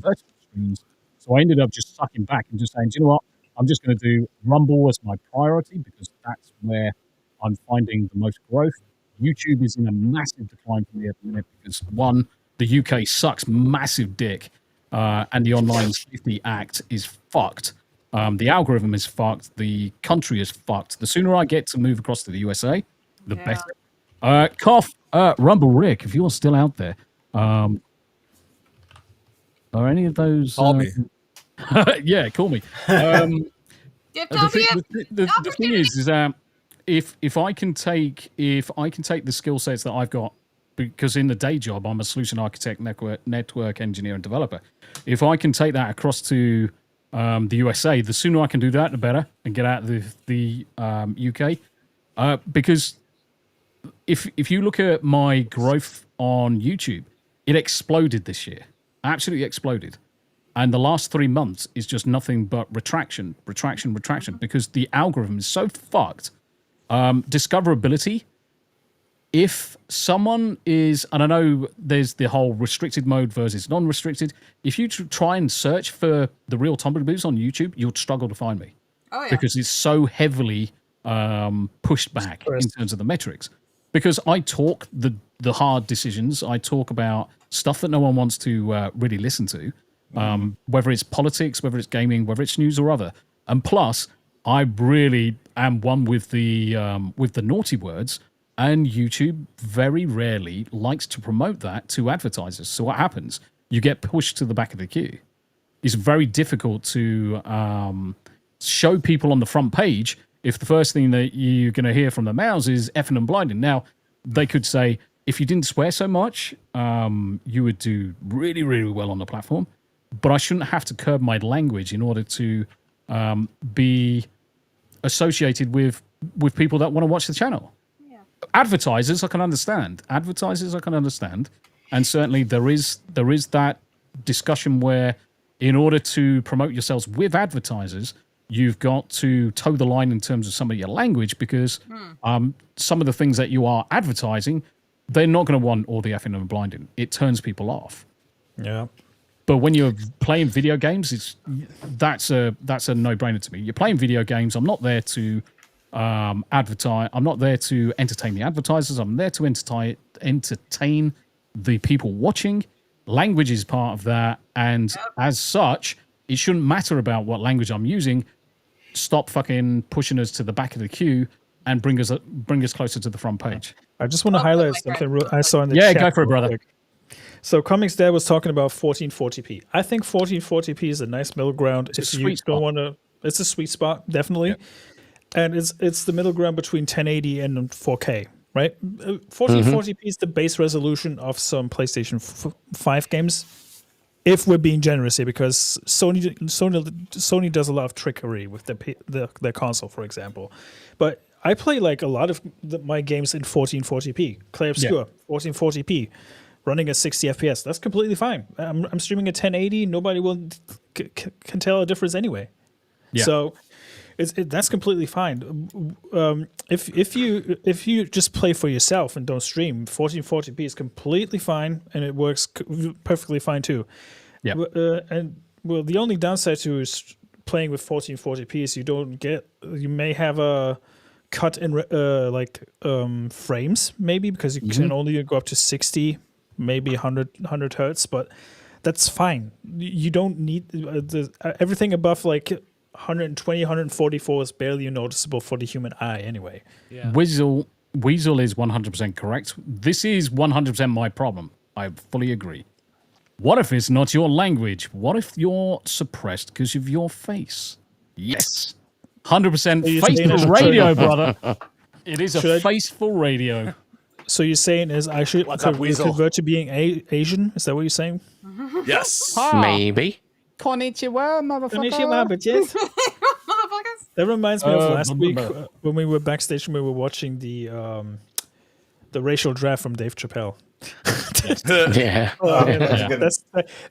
vertical streams. So I ended up just sucking back and just saying, do you know what? I'm just going to do Rumble as my priority because that's where I'm finding the most growth. YouTube is in a massive decline for me at the minute because, one, the UK sucks massive dick, and the Online Safety Act is fucked. The algorithm is fucked. The country is fucked. The sooner I get to move across to the USA, the better. Cough, Rumble Rick, if you're still out there, are any of those... Call me. Yeah, call me. The thing is that if I can take the skill sets that I've got, because in the day job I'm a solution architect, network engineer, and developer. If I can take that across to the USA, the sooner I can do that, the better, and get out of the UK. Because if you look at my growth on YouTube, it exploded this year, absolutely exploded. And the last 3 months is just nothing but retraction, because the algorithm is so fucked. Discoverability, if someone is, and I know there's the whole restricted mode versus non-restricted, if you try and search for the real Tombi Blues on YouTube, you'll struggle to find me. Oh, yeah. Because it's so heavily pushed back in terms of the metrics. Because I talk the hard decisions, I talk about stuff that no one wants to really listen to. Whether it's politics, whether it's gaming, whether it's news or other. And plus, I really am one with the naughty words, and YouTube very rarely likes to promote that to advertisers. So what happens? You get pushed to the back of the queue. It's very difficult to show people on the front page if the first thing that you're going to hear from the mouths is effing and blinding. Now, they could say, if you didn't swear so much, you would do really, really well on the platform. But I shouldn't have to curb my language in order to be associated with people that want to watch the channel. Yeah. Advertisers, I can understand. And certainly there is that discussion where in order to promote yourselves with advertisers, you've got to toe the line in terms of some of your language because some of the things that you are advertising, they're not going to want all the effing and blinding. It turns people off. Yeah. But when you're playing video games, that's a no-brainer to me. You're playing video games. I'm not there to advertise. I'm not there to entertain the advertisers. I'm there to entertain the people watching. Language is part of that, and as such, it shouldn't matter about what language I'm using. Stop fucking pushing us to the back of the queue and bring us closer to the front page. I just want to highlight something I saw in the chat. Yeah, go for it, brother. Quick. So Comics Dad was talking about 1440p. I think 1440p is a nice middle ground. If you don't want to, it's a sweet spot, definitely. Yeah. And it's the middle ground between 1080 and 4K, right? 1440p is the base resolution of some PlayStation 5 games. If we're being generous here, because Sony does a lot of trickery with their console, for example. But I play like a lot of my games in 1440p. Clay Obscure, 1440p. Running at 60 FPS, that's completely fine. I'm streaming at 1080. Nobody can tell a difference anyway. Yeah. So that's completely fine. If you just play for yourself and don't stream, 1440p is completely fine, and it works perfectly fine too. Yeah. The only downside to is playing with 1440p is you may have a cut in frames maybe, because you can only go up to 60. Maybe 100 hertz, but that's fine. You don't need everything above like 120, 144 is barely noticeable for the human eye anyway. Yeah. Weasel is 100% correct. This is 100% my problem. I fully agree. What if it's not your language? What if you're suppressed because of your face? Yes. 100% faceful radio, brother. It is a faceful radio. So you're saying is I should convert to being Asian? Is that what you're saying? Yes. Maybe. Konnichiwa, motherfucker. Konnichiwa, bitches. That reminds me of last week when we were backstage and we were watching the racial draft from Dave Chappelle. Yeah.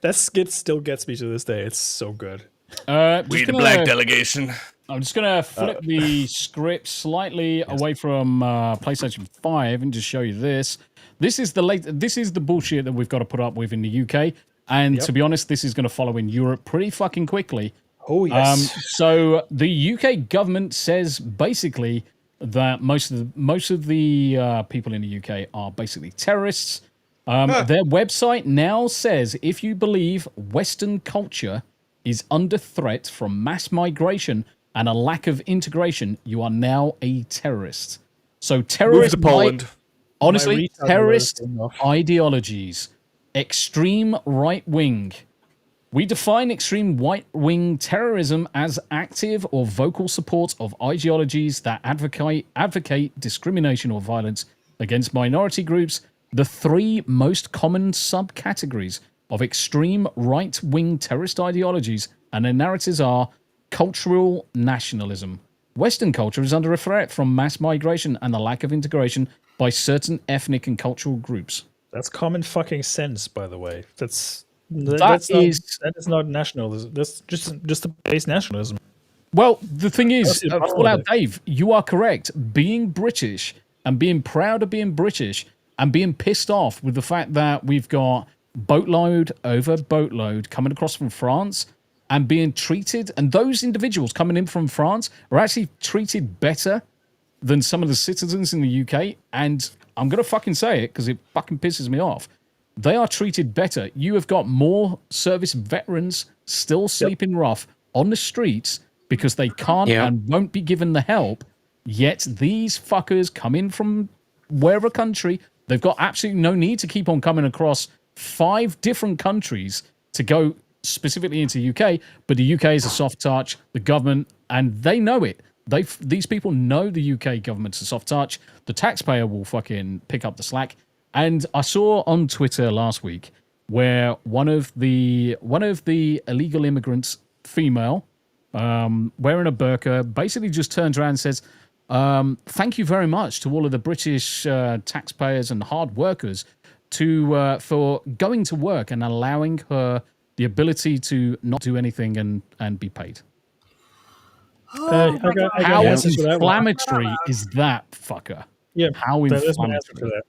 That skit still gets me to this day. It's so good. We the black delegation. I'm just going to flip the script slightly away from PlayStation 5 and just show you this. This is the bullshit that we've got to put up with in the UK. And to be honest, this is going to follow in Europe pretty fucking quickly. Oh, yes. So the UK government says basically that most of the people in the UK are basically terrorists. Their website now says if you believe Western culture is under threat from mass migration and a lack of integration, you are now a terrorist. So terrorist, move to Poland. Honestly, terrorist ideologies, extreme right wing. We define extreme right wing terrorism as active or vocal support of ideologies that advocate discrimination or violence against minority groups. The three most common subcategories of extreme right wing terrorist ideologies and their narratives are cultural nationalism. Western culture is under a threat from mass migration and the lack of integration by certain ethnic and cultural groups. That's common fucking sense, by the way. That is not nationalism. That's just a base nationalism. Well, the thing is, full out Dave, you are correct. Being British and being proud of being British and being pissed off with the fact that we've got boatload over boatload coming across from France and being treated, and those individuals coming in from France are actually treated better than some of the citizens in the UK. And I'm going to fucking say it because it fucking pisses me off. They are treated better. You have got more service veterans still sleeping rough on the streets because they can't and won't be given the help. Yet these fuckers come in from wherever country. They've got absolutely no need to keep on coming across 5 different countries to go specifically into UK, but the UK is a soft touch, the government, and they know it. These people know the UK government's a soft touch. The taxpayer will fucking pick up the slack. And I saw on Twitter last week where one of the illegal immigrants, female, wearing a burqa, basically just turns around and says, thank you very much to all of the British taxpayers and hard workers for going to work and allowing her the ability to not do anything and be paid. How inflammatory is that, fucker? Yeah, how inflammatory.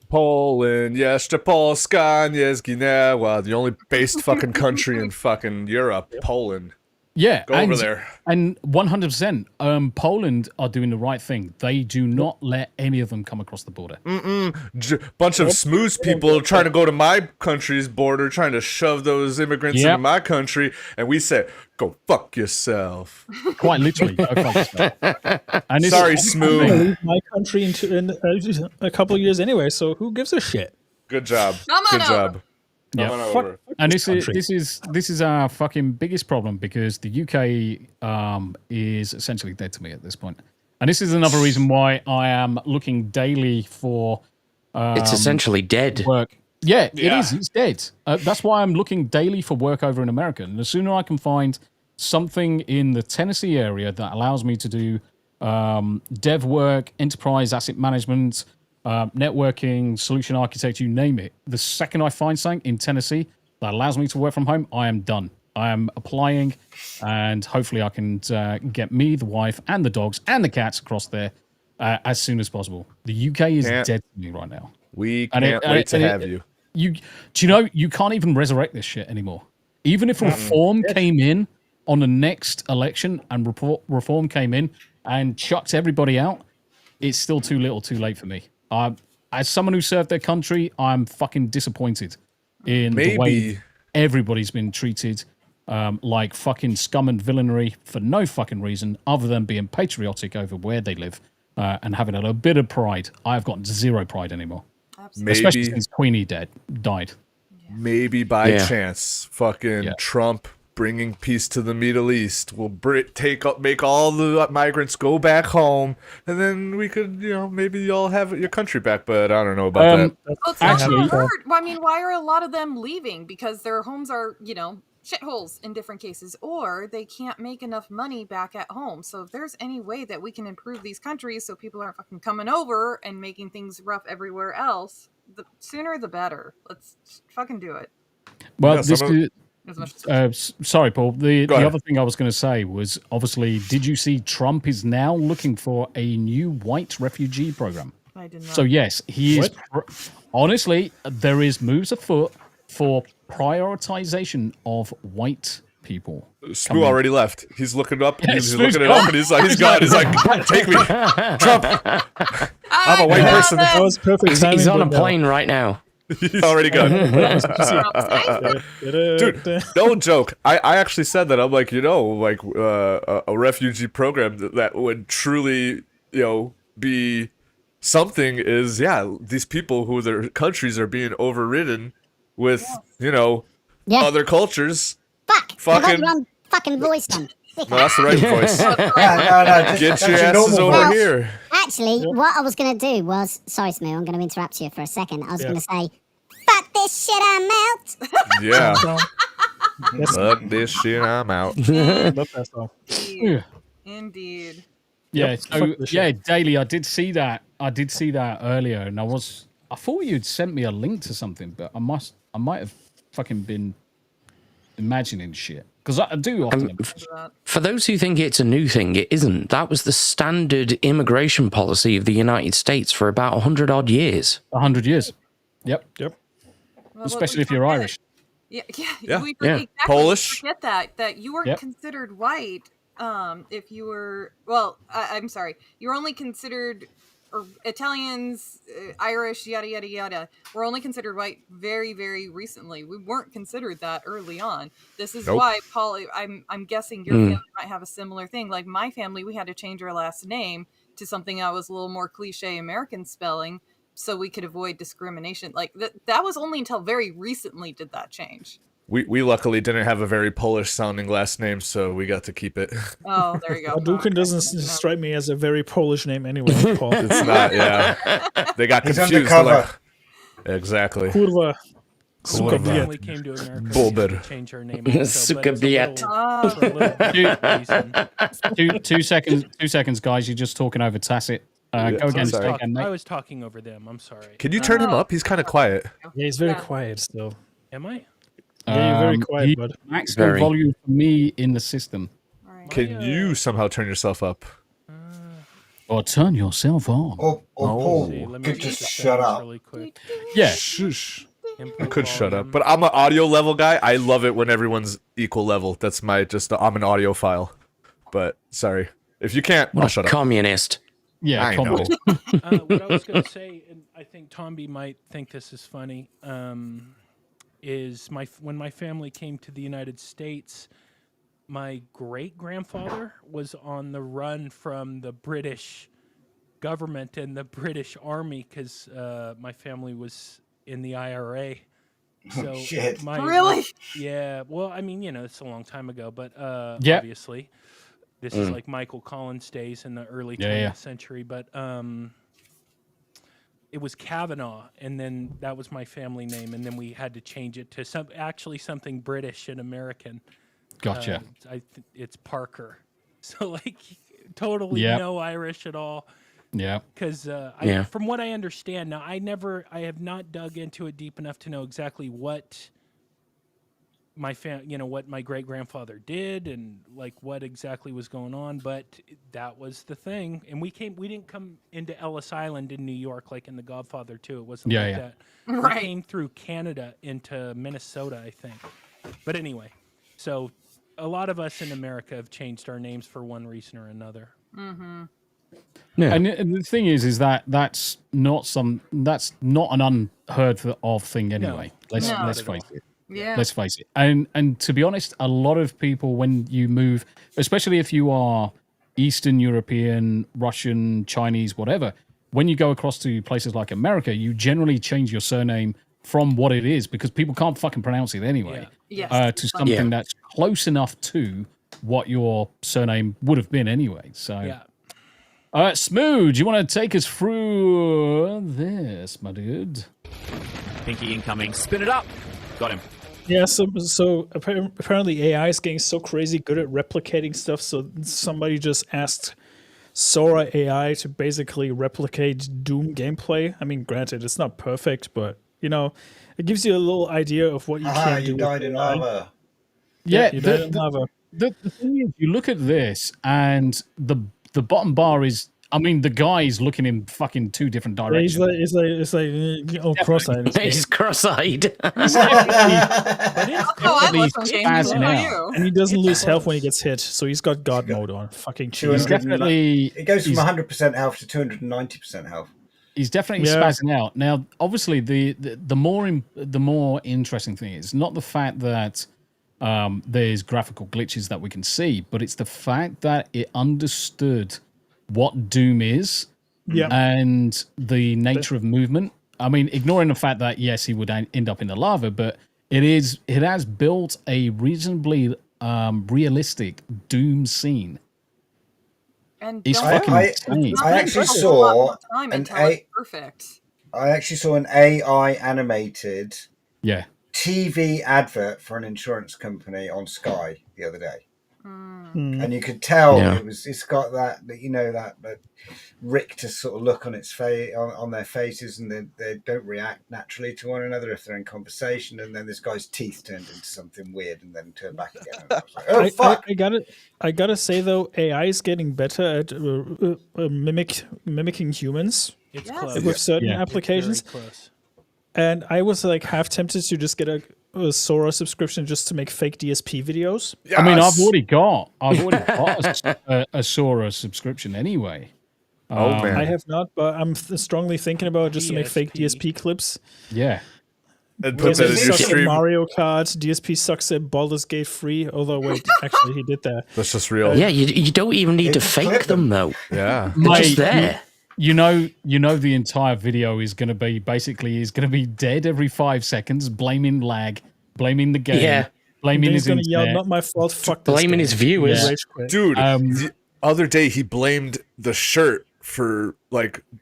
Poland, jeszcze Polska, nie zginęła. The only based fucking country in fucking Europe, Poland. Yeah, Go over there. And 100%, Poland are doing the right thing. They do not let any of them come across the border. Bunch of smooth people trying to go to my country's border, trying to shove those immigrants into my country, and we said, "Go fuck yourself." Quite literally, go fuck yourself. And sorry, Smu. My country in a couple of years anyway, so who gives a shit? Good job. Come on job. Yeah. Come on over. And this is our fucking biggest problem because the UK is essentially dead to me at this point. And this is another reason why I am looking daily for it's essentially dead. Work. Yeah, it is. It's dead. That's why I'm looking daily for work over in America. And the sooner I can find something in the Tennessee area that allows me to do dev work, enterprise asset management, networking, solution architect, you name it. The second I find something in Tennessee that allows me to work from home, I am done. I am applying, and hopefully I can get me, the wife, and the dogs, and the cats across there as soon as possible. The UK is dead to me right now. We can't wait to have you. Do you know, you can't even resurrect this shit anymore. Even if reform came in on the next election and reform came in and chucked everybody out, it's still too little too late for me. As someone who served their country, I'm fucking disappointed in the way everybody's been treated like fucking scum and villainy for no fucking reason other than being patriotic over where they live and having a bit of pride. I've got zero pride anymore. Especially since Queenie died. Maybe by chance, fucking Trump bringing peace to the Middle East will make all the migrants go back home, and then we could, maybe y'all have your country back. But I don't know about that. Well, it's not hard. I mean, why are a lot of them leaving? Because their homes are, shitholes in different cases, or they can't make enough money back at home. So if there's any way that we can improve these countries so people aren't fucking coming over and making things rough everywhere else, the sooner the better. Let's fucking do it. Well, sorry, Paul. The other thing I was going to say was, obviously, did you see Trump is now looking for a new white refugee program? I did not. So yes, he is. Honestly, there is moves afoot for prioritization of white people. Smu already left. He's looking up. He's looking it up, and he's like, take me, Trump. I'm a white person. That was perfect. He's on a plane right now. He's already gone. Dude, no joke. I actually said that. I'm like, a refugee program that would truly, be something is, these people who their countries are being overridden with, other cultures. Fucking voice then. No, that's the right voice. No, Get your asses over here. Actually, what I was going to do was... Sorry, Smu, I'm going to interrupt you for a second. I was going to say, fuck this shit, I'm out. Yeah. Fuck this shit, I'm out. Love that song. Indeed. Yeah, Daily, I did see that earlier, and I thought you'd sent me a link to something, but I might have fucking been imagining shit. Because I do often. For those who think it's a new thing, it isn't. That was the standard immigration policy of the United States for about 100 odd years. 100 years. Yep. Well, especially if you're Irish. Yeah. Exactly Polish. Forget that you weren't considered white if you were. Well, I'm sorry. You were only considered. Or Italians, Irish, yada yada yada, were only considered white very, very recently. We weren't considered that early on. This is why, Paul. I'm guessing your family might have a similar thing. Like my family, we had to change our last name to something that was a little more cliche American spelling, so we could avoid discrimination. Like that was only until very recently did that change. We luckily didn't have a very Polish sounding last name, so we got to keep it. Oh, there you go. Hadouken doesn't strike me as a very Polish name anyway, Paul. It's not, They got confused. Exactly. Kurwa. Suka we came to America. Bulber. Change our name. Also, Two seconds, guys. You're just talking over Tacit. Go again. I was talking over them. I'm sorry. Can you turn him up? He's kind of quiet. Yeah, he's very quiet still. Am I? Yeah, you're very quiet, bud. Maximum volume for me in the system. Can you somehow turn yourself up? Or turn yourself on. Or Paul could just shut up. Really quick. Yeah. Shush. I could shut up, but I'm an audio level guy. I love it when everyone's equal level. That's I'm an audiophile. But sorry, if you can't, I'll shut up. Communist. Yeah, I know. What I was going to say, and I think Tombi might think this is funny, is when my family came to the United States, my great-grandfather was on the run from the British government and the British Army because my family was in the IRA. So shit. Really? Yeah. Well, I mean, it's a long time ago, but Yep. obviously, this is like Michael Collins' days in the early 20th century. But it was Kavanaugh, and then that was my family name, and then we had to change it to something British and American. Gotcha. It's Parker. So totally no Irish at all. Yeah. Because from what I understand now, I have not dug into it deep enough to know exactly what what my great grandfather did and what exactly was going on, but that was the thing. And we didn't come into Ellis Island in New York like in The Godfather 2. It wasn't that. Right. We came through Canada into Minnesota, I think. But anyway, so a lot of us in America have changed our names for one reason or another. Mm-hmm. Yeah. And the thing is that's not an unheard of thing anyway. No. Let's face it. Yeah. Let's face it. And to be honest, a lot of people, when you move, especially if you are Eastern European, Russian, Chinese, whatever, when you go across to places like America, you generally change your surname from what it is because people can't fucking pronounce it anyway. To something that's close enough to what your surname would have been anyway. So, Smu, do you want to take us through this, my dude? Pinky incoming. Spin it up. Got him. Yeah, so apparently AI is getting so crazy good at replicating stuff. So somebody just asked Sora AI to basically replicate Doom gameplay. I mean, granted, it's not perfect, but it gives you a little idea of what you can do. You died in lava. Yeah, you died in lava. The thing is, you look at this, and the bottom bar is, I mean, the guy's looking in fucking two different directions. It's like cross-eyed. He's cross-eyed. And he doesn't lose health when he gets hit, so he's got God mode on. Fucking cheese. It goes from 100% health to 290% health. He's definitely spazzing out. Now, obviously, the more interesting thing is not the fact that there's graphical glitches that we can see, but it's the fact that it understood what Doom is and the nature of movement. I mean, ignoring the fact that, yes, he would end up in the lava, but it has built a reasonably realistic Doom scene. And it's fucking insane. I actually saw perfect. I actually saw an AI animated TV advert for an insurance company on Sky the other day. And you could tell it's got that Richter sort of look on its face, on their faces, and they don't react naturally to one another if they're in conversation. And then this guy's teeth turned into something weird and then turned back again. And I was like, oh fuck! I gotta say though, AI is getting better at mimicking humans with certain applications. It's very close. And I was half tempted to just get a Sora subscription just to make fake DSP videos. Yes. I mean, I've already got a Sora subscription anyway. Man, I have not, but I'm strongly thinking about it just to make fake DSP clips. Yeah. And put that in your stream. Mario Kart, DSP sucks at Baldur's Gate 3. Although, wait, actually, he did that. That's just real. Yeah, you don't even need to fake them, though. Yeah. They're just there. You know, the entire video is going to be dead every 5 seconds, blaming lag, blaming the game, blaming his internet. Yell, not my fault. Fuck this blaming game. his viewers. Yeah. Dude, the other day he blamed the shirt for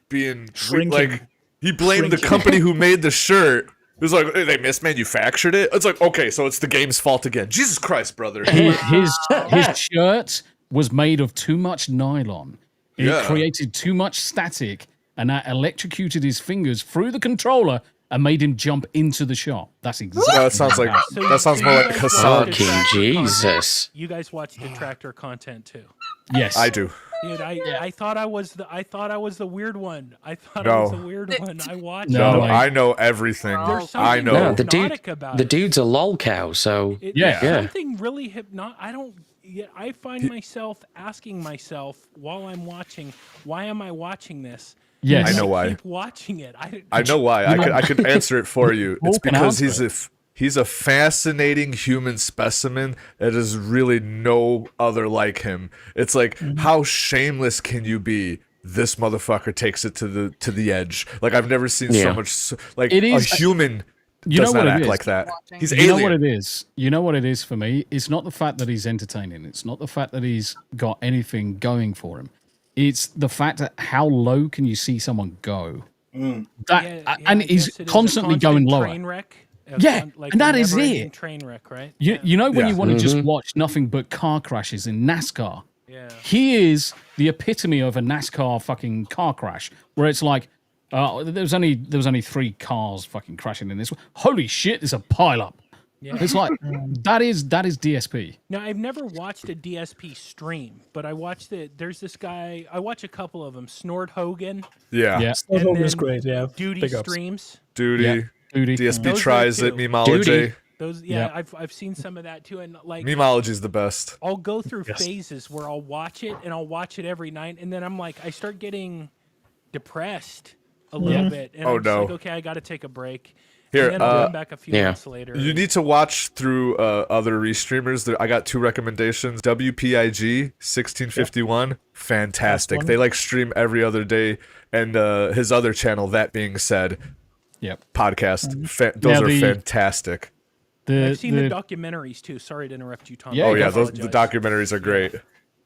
being shrinking. He blamed the company who made the shirt. It was like, they mismanufactured it. It's like, okay, so it's the game's fault again. Jesus Christ, brother. His shirt was made of too much nylon. It created too much static, and that electrocuted his fingers through the controller and made him jump into the shop. That's exactly. That sounds more like Hassan. Fucking Jesus. You guys watch Detractor content too? Yes, I do. Dude, I thought I was the weird one. I thought No. I was the weird one. I watched. No, I know everything. I know. No, about the it. dude's a lol cow, so There's something really hypnotic. I find myself asking myself while I'm watching, why am I watching this? Yes. And I know why. Keep watching it. I know why. I could answer it for you. It's because he's a fascinating human specimen that is really no other like him. It's like, how shameless can you be? This motherfucker takes it to the edge. Like, I've never seen so much. Like, a human does not act like that. He's alien. You know what it is? You know what it is for me? It's not the fact that he's entertaining. It's not the fact that he's got anything going for him. It's the fact that how low can you see someone go? And he's constantly going lower. Train wreck. And that is it. Train wreck, right? You know when you want to just watch nothing but car crashes in NASCAR? Yeah. He is the epitome of a NASCAR fucking car crash, where it's like, there was only 3 cars fucking crashing in this. Holy shit, there's a pileup. Yeah. It's like that is DSP. Now, I've never watched a DSP stream, but I watched it. There's this guy. I watch a couple of them. Snort Hogan. Yeah. Snort Hogan's great. Yeah. Duty streams. Duty. DSP tries it. Memology. Those, I've seen some of that too, and like Memology's the best. I'll go through phases where I'll watch it, and I'll watch it every night, and then I'm like, I start getting depressed a little bit, and I'm just like, okay, I got to take a break. Here, and then I'll come back a few months later. You need to watch through other restreamers. I got 2 recommendations. WPIG 1651, fantastic. They like stream every other day, and his other channel, That Being Said, podcast. Those are fantastic. I've seen the documentaries too. Sorry to interrupt you, Tom. The documentaries are great.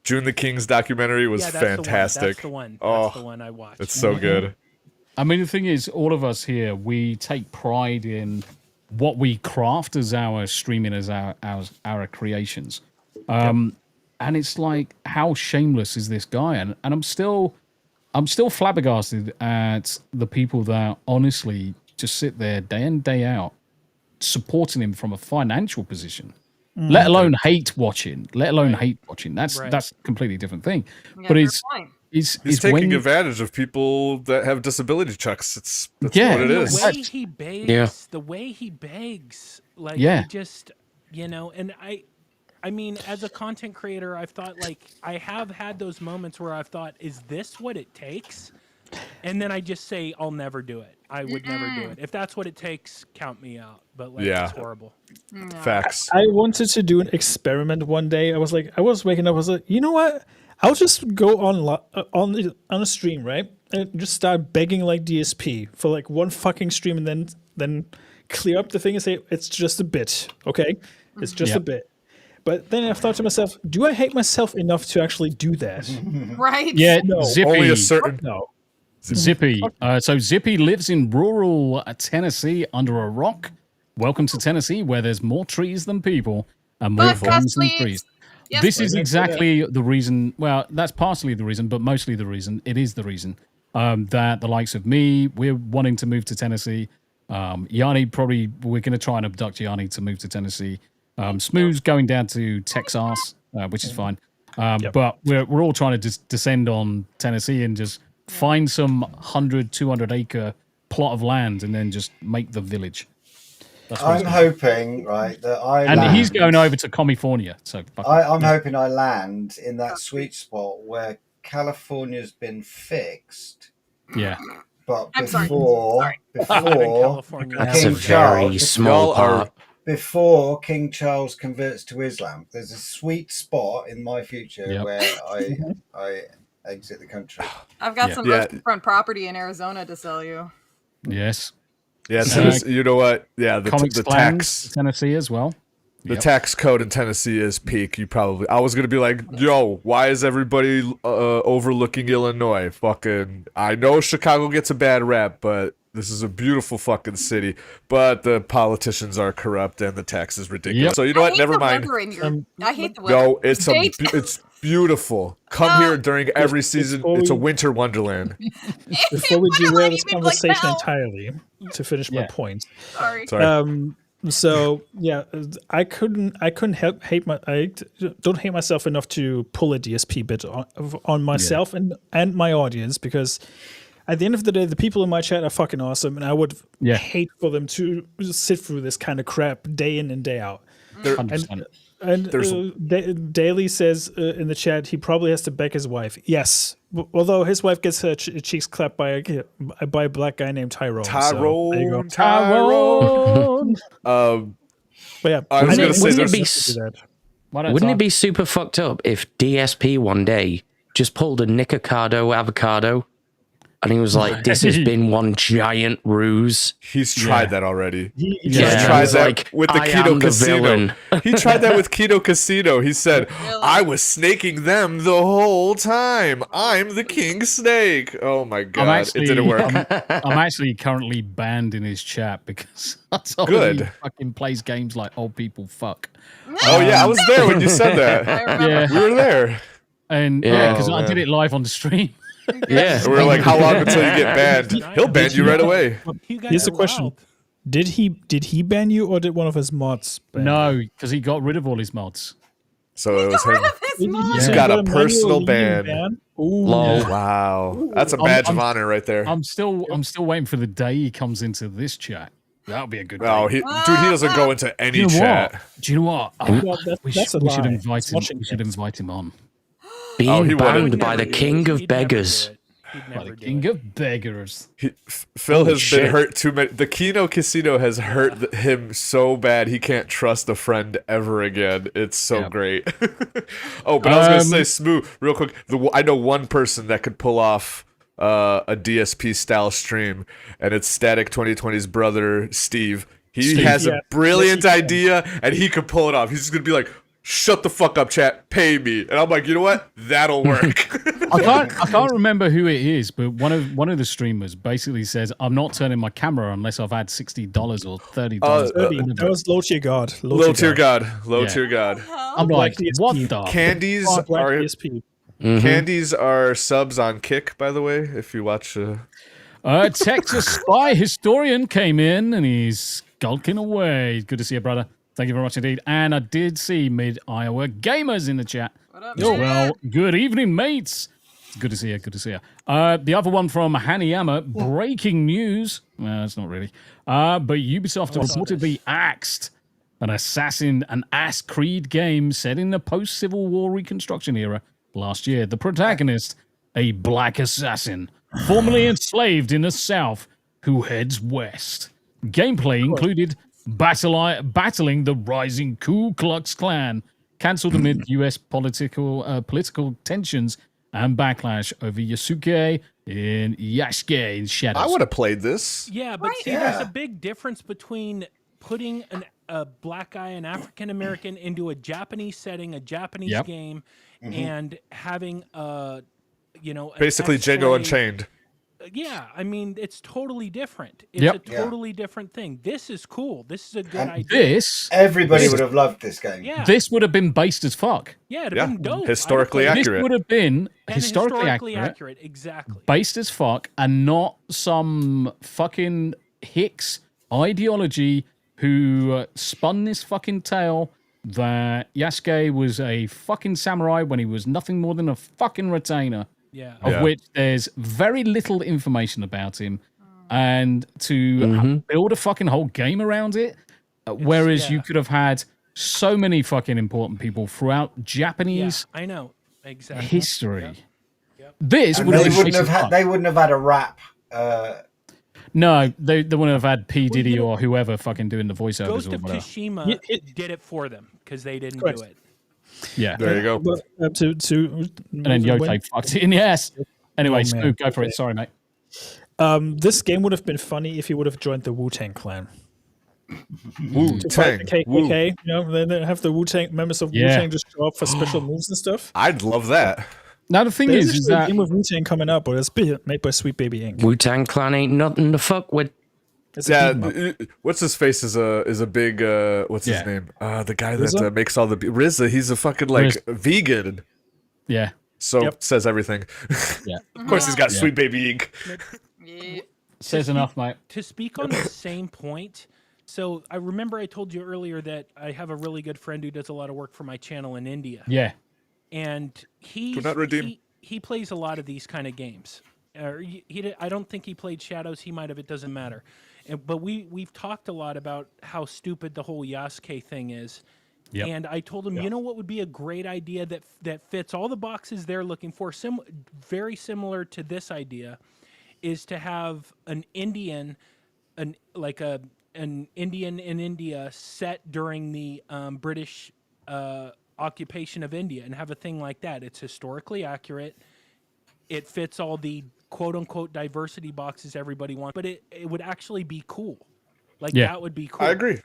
June the King's documentary was fantastic. That's the one. That's the one I watched. It's so good. I mean, the thing is, all of us here, we take pride in what we craft as our streaming, as our creations. And it's like, how shameless is this guy? And I'm still flabbergasted at the people that honestly just sit there day in, day out, supporting him from a financial position. Let alone hate watching. That's a completely different thing. Yeah, but he's taking advantage of people that have disability checks. That's what it is. The way he begs, like he just, and I mean, as a content creator, I've thought, like, I have had those moments where I've thought, is this what it takes? And then I just say, I'll never do it. I would never do it. If that's what it takes, count me out. But like, it's horrible. Facts. I wanted to do an experiment one day. I was waking up. I was like, you know what? I'll just go on a stream, right, and just start begging like DSP for like one fucking stream, and then clear up the thing and say it's just a bit, okay? It's just a bit. But then I thought to myself, do I hate myself enough to actually do that? Right? Yeah, no. Zippy. Only a certain Zippy. So Zippy lives in rural Tennessee under a rock. Welcome to Tennessee, where there's more trees than people and more farms than trees. Yes, this is exactly the reason. Well, that's partially the reason, but mostly the reason. It is the reason that the likes of me, we're wanting to move to Tennessee. Yanni, we're going to try and abduct Yanni to move to Tennessee. Smu's going down to Texas, which is fine. But we're all trying to descend on Tennessee and just find some 100, 200 acre plot of land and then just make the village. I'm hoping, right, that he's going over to California. So I'm hoping I land in that sweet spot where California's been fixed. Yeah. But before that's a very small part. Before King Charles converts to Islam, there's a sweet spot in my future where I exit the country. I've got some oceanfront property in Arizona to sell you. Yes. Yeah, you know what? Yeah, the tax Tennessee as well. The tax code in Tennessee is peak. I was gonna be like, yo, why is everybody overlooking Illinois? Fucking, I know Chicago gets a bad rap, but this is a beautiful fucking city. But the politicians are corrupt and the tax is ridiculous. Yep. So you know what? Never mind. I hate the weather. No, it's beautiful. Come here during every season. It's a winter wonderland. Before we derail this conversation entirely, to finish my point. Sorry. So yeah, I couldn't hate don't hate myself enough to pull a DSP bit on myself and my audience, because at the end of the day, the people in my chat are fucking awesome, and I would hate for them to sit through this kind of crap day in and day out. Daly says in the chat he probably has to beg his wife. Yes, although his wife gets her cheeks clapped by a black guy named Tyrone. Tyrone. But yeah, I was gonna say wouldn't it be super fucked up if DSP one day just pulled a Nikocado avocado? And he was like, this has been one giant ruse. He's tried that already. He's tried that like, with the Keto Casino. He tried that with Keto Casino. He said, I was snaking them the whole time. I'm the king snake. Oh my God. It didn't work. I'm actually currently banned in his chat because I told him he fucking plays games like old people fuck. Oh yeah, I was there when you said that. Yeah. We were there. And because I did it live on the stream. Yeah, we were like, how long until you get banned? He'll ban you right away. Here's the question: Did he ban you, or did one of his mods ban No, because he got rid of all his mods. So it was him. He's got a personal ban. Lol. Wow, that's a badge of honor right there. I'm still waiting for the day he comes into this chat. That'll be a good. Oh, he doesn't go into any chat. Do you know what? We should invite him. We should invite him on. Being banned by the king of beggars. By the king of beggars. Phil has been hurt too many. The Kino Casino has hurt him so bad he can't trust a friend ever again. It's so great. Oh, but I was gonna say, Smu, real quick. I know one person that could pull off a DSP style stream, and it's Static 2020's brother Steve. He has a brilliant idea, and he could pull it off. He's just gonna be like, shut the fuck up, chat. Pay me. And I'm like, you know what? That'll work. I can't remember who it is, but one of the streamers basically says, "I'm not turning my camera unless I've had $60 or $30." That was Low Tier God. Low Tier God. Low Tier God. I'm like, what the? Candies are subs on Kick, by the way. If you watch. Texas Spy Historian came in and he's skulking away. Good to see you, brother. Thank you very much indeed. And I did see Mid-Iowa Gamers in the chat. What up, well, good evening, mates. Good to see you. Good to see you. The other one from Hanayama, breaking news. Well, it's not really. But Ubisoft reportedly axed an Ass Creed game set in the post-Civil War Reconstruction era last year. The protagonist, a black assassin, formerly enslaved in the South, who heads west. Gameplay included battling the rising Ku Klux Klan, cancelled amid U.S. political tensions and backlash over Yasuke in Yasuke in Shadows. I would have played this. Yeah, but there's a big difference between putting a black guy, an African American, into a Japanese setting, a Japanese game, and having basically Django Unchained. Yeah, I mean, it's totally different. It's a totally different thing. This is cool. This is a good idea. Everybody would have loved this game. Yeah. This would have been based as fuck. Yeah, it'd have been dope. Historically accurate. This would have been historically accurate. Exactly. Based as fuck, and not some fucking Hicks ideology who spun this fucking tale that Yasuke was a fucking samurai when he was nothing more than a fucking retainer. Yeah. Of which there's very little information about him, and to build a fucking whole game around it, whereas you could have had so many fucking important people throughout Japanese I know exactly history. Yep. This and would they wouldn't have had a rap. No, they wouldn't have had P. Diddy or whoever fucking doing the voiceovers. Ghost or of whatever. Tsushima did it for them because they didn't do it. Yeah, there you go. And then Yote fucked it in the ass. Anyway, Smu, go for it. Sorry, mate. This game would have been funny if you would have joined the Wu-Tang Clan. Wu-Tang. KKK, they have the Wu-Tang members of Wu-Tang just show up for special moves and stuff. I'd love that. Now the thing There's is that a game of Wu-Tang coming up, but it's made by Sweet Baby Inc. Wu-Tang Clan ain't nothing to fuck with. What's his face is a big what's his name? The guy RZA? that makes all the RZA. He's a fucking vegan. Yeah. So says everything. Yeah. Of course, he's got Sweet Baby Inc. Says enough, mate. To speak on the same point, So I remember I told you earlier that I have a really good friend who does a lot of work for my channel in India. Yeah. And he plays a lot of these kind of games. I don't think he played Shadows. He might have. It doesn't matter. But we've talked a lot about how stupid the whole Yasuke thing is. Yep. And I told him, you know what would be a great idea that fits all the boxes they're looking for, very similar to this idea, is to have an Indian, an Indian in India set during the British occupation of India, and have a thing like that. It's historically accurate. It fits all the quote-unquote diversity boxes everybody wants, but it would actually be cool. That would be cool. I agree.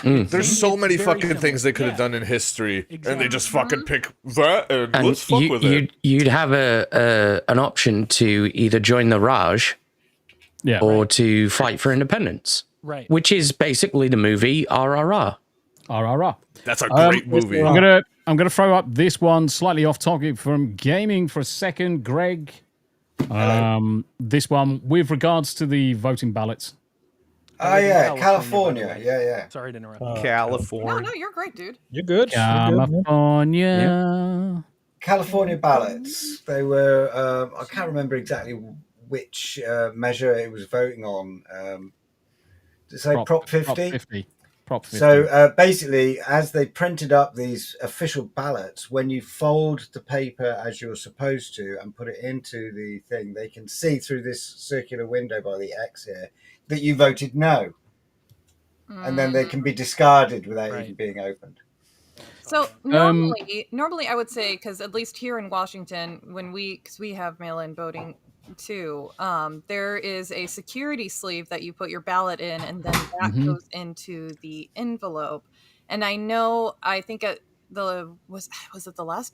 There's so many fucking things they could have done in history, and they just fucking pick that and let's fuck with it. You'd have an option to either join the Raj, or to fight for independence, right? Which is basically the movie RRR. RRR. That's a great movie. I'm gonna throw up this one slightly off topic from gaming for a second, Greg. This one with regards to the voting ballots. Oh yeah, California. Yeah. Sorry to interrupt. California. No, you're great, dude. You're good. California. California ballots. They were. I can't remember exactly which measure it was voting on. Did it say Prop 50? Prop 50. So basically, as they printed up these official ballots, when you fold the paper as you're supposed to and put it into the thing, they can see through this circular window by the X here that you voted no. And then they can be discarded without even being opened. So normally I would say, because at least here in Washington, because we have mail-in voting too, there is a security sleeve that you put your ballot in, and then that goes into the envelope. And I think was it the last?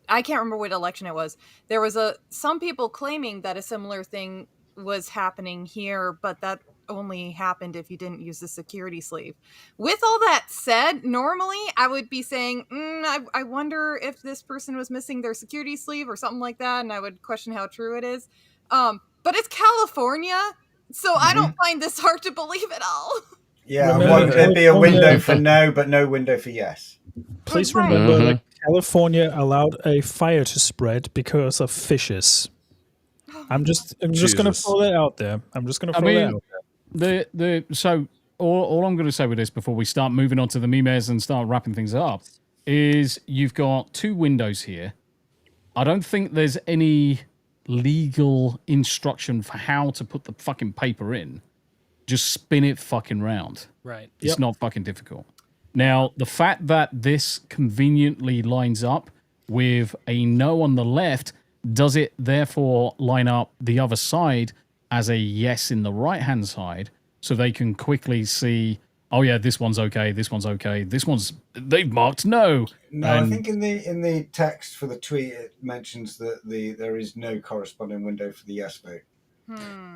I can't remember what election it was. There was some people claiming that a similar thing was happening here, but that only happened if you didn't use the security sleeve. With all that said, normally I would be saying, I wonder if this person was missing their security sleeve or something like that, and I would question how true it is. But it's California, so I don't find this hard to believe at all. Yeah, won't there be a window for no, but no window for yes? Please remember that California allowed a fire to spread because of fishes. I'm just going to throw that out there. So all I'm going to say with this before we start moving on to the memes and start wrapping things up is you've got two windows here. I don't think there's any legal instruction for how to put the fucking paper in. Just spin it fucking round. Right. It's not fucking difficult. Now, the fact that this conveniently lines up with a no on the left, does it therefore line up the other side as a yes in the right-hand side, so they can quickly see, oh yeah, this one's okay, this one's okay, they've marked no. No, I think in the text for the tweet it mentions that there is no corresponding window for the yes vote.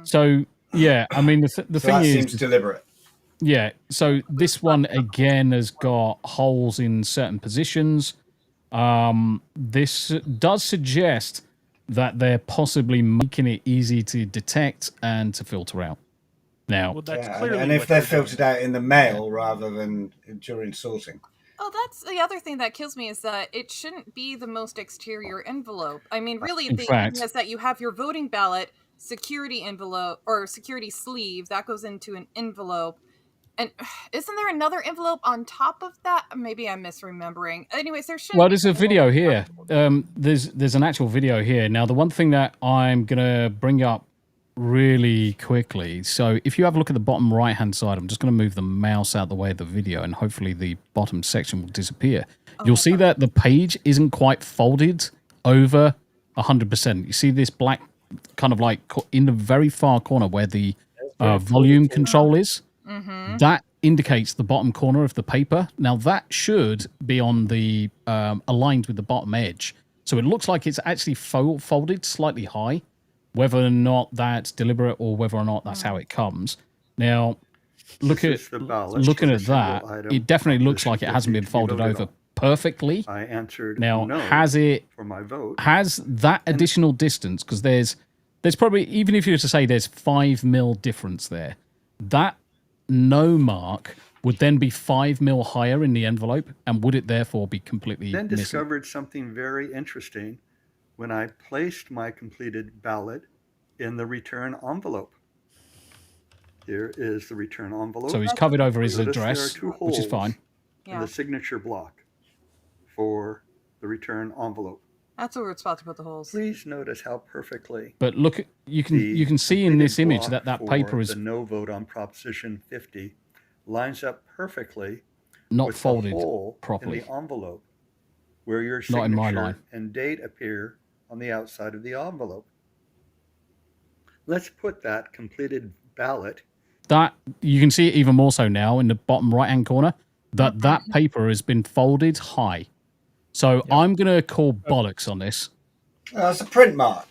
So yeah, I mean the thing is, seems deliberate. Yeah, so this one again has got holes in certain positions. This does suggest that they're possibly making it easy to detect and to filter out. Now, and if they're filtered out in the mail rather than during sorting. Oh, that's the other thing that kills me, is that it shouldn't be the most exterior envelope. I mean, really, the idea is that you have your voting ballot, security envelope, or security sleeve, that goes into an envelope. And isn't there another envelope on top of that? Maybe I'm misremembering. Anyways, there should. Well, there's a video here. There's an actual video here. Now, the one thing that I'm gonna bring up really quickly. So, if you have a look at the bottom right-hand side, I'm just gonna move the mouse out the way of the video, and hopefully the bottom section will disappear. You'll see that the page isn't quite folded over 100%. You see this black kind of like in the very far corner where the volume control is. That indicates the bottom corner of the paper. Now that should be on the aligned with the bottom edge, so it looks like it's actually folded slightly high. Whether or not that's deliberate or whether or not that's how it comes. Now, looking at that, it definitely looks like it hasn't been folded over perfectly. I answered now, no has it for my vote. Has that additional distance? Because there's probably, even if you were to say there's 5 mil difference there, that no mark would then be 5 mil higher in the envelope, and would it therefore be completely Then missing? discovered something very interesting when I placed my completed ballot in the return envelope. Here is the return envelope. So he's covered over his Notice address, there are 2 which is holes fine. in the signature block for the return envelope. That's a weird spot to put the holes. Please notice how perfectly. But look, you can see in this image that paper is the no vote on Proposition 50 lines up perfectly not with folded the hole properly. in the envelope, where your Not in my signature line. and date appear on the outside of the envelope. Let's put that completed ballot. That you can see it even more so now in the bottom right-hand corner. That paper has been folded high. So I'm going to call bollocks on this. That's a print mark.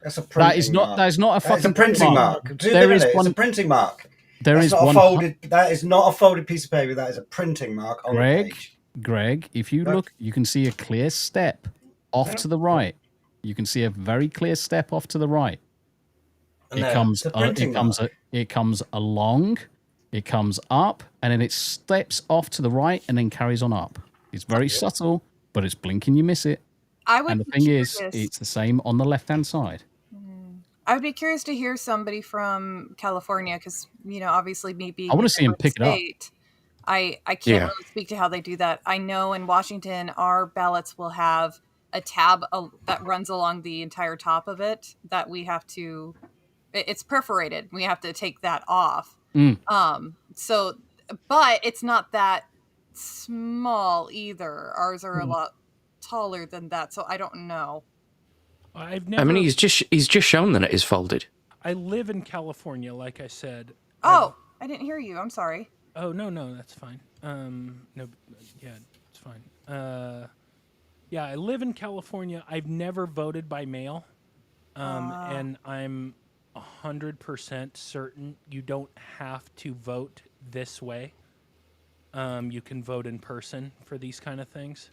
That's a printing That is not. mark. That is not a fucking It's a printing mark. There is It's one. a printing mark. There That's is not one. a folded. That is not a folded piece of paper. That is a printing mark on the page. Greg, if you look, you can see a clear step off to the right. You can see a very clear step off to the right. And It there, comes. the printing It comes along. It comes up, and then it steps off to the right, and then carries on up. It's very subtle, but it's blinking. You miss it. And the thing is, it's the same on the left-hand side. I would be curious to hear somebody from California because, obviously me being I want a to see him different pick it up. state, I can't really speak to how they do that. I know in Washington, our ballots will have a tab that runs along the entire top of it that we have to, it's perforated. We have to take that off. But it's not that small either. Ours are a lot taller than that, so I don't know. I mean, he's just shown that it is folded. I live in California, like I said. Oh, I didn't hear you. I'm sorry. Oh no, that's fine. No, yeah, it's fine. Yeah, I live in California. I've never voted by mail, and I'm 100% certain you don't have to vote this way. You can vote in person for these kind of things.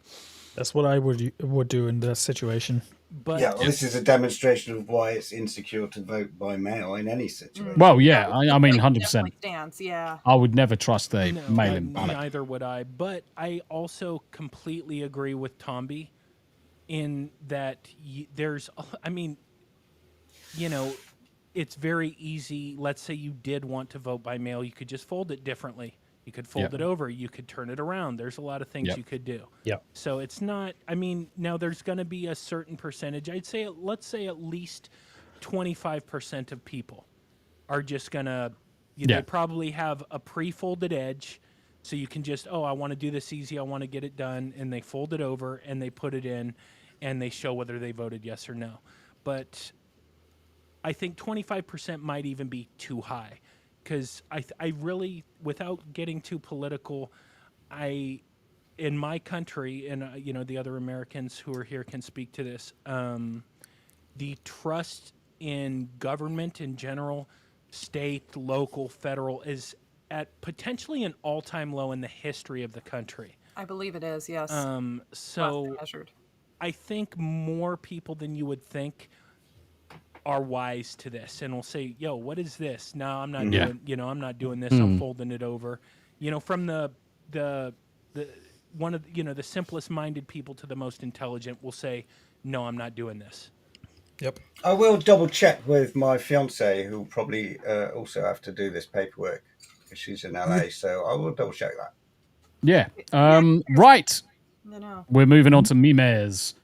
That's what I would do in that situation. But yeah, well, this is a demonstration of why it's insecure to vote by mail in any situation. Well, yeah, I mean, 100%. Stance, yeah. I would never trust a mail-in ballot. Neither would I. But I also completely agree with Tombi in that there's, I mean, it's very easy. Let's say you did want to vote by mail. You could just fold it differently. You could fold it over. You could turn it around. There's a lot of things you could do. Yeah. So it's not, I mean, now there's going to be a certain percentage. I'd say, let's say at least 25% of people are just going to, they probably have a pre-folded edge. So you can just, I want to do this easy. I want to get it done. And they fold it over and they put it in and they show whether they voted yes or no. But I think 25% might even be too high. Because I really, without getting too political, in my country, and the other Americans who are here can speak to this, the trust in government in general, state, local, federal, is at potentially an all-time low in the history of the country. I believe it is, yes. So I think more people than you would think are wise to this and will say, yo, what is this? No, I'm not doing, I'm not doing this. I'm folding it over. From the one of, the simplest minded people to the most intelligent will say, no, I'm not doing this. Yep. I will double check with my fiance, who will probably also have to do this paperwork because she's in LA. So I will double check that. Yeah. Right. No. We're moving on to memes.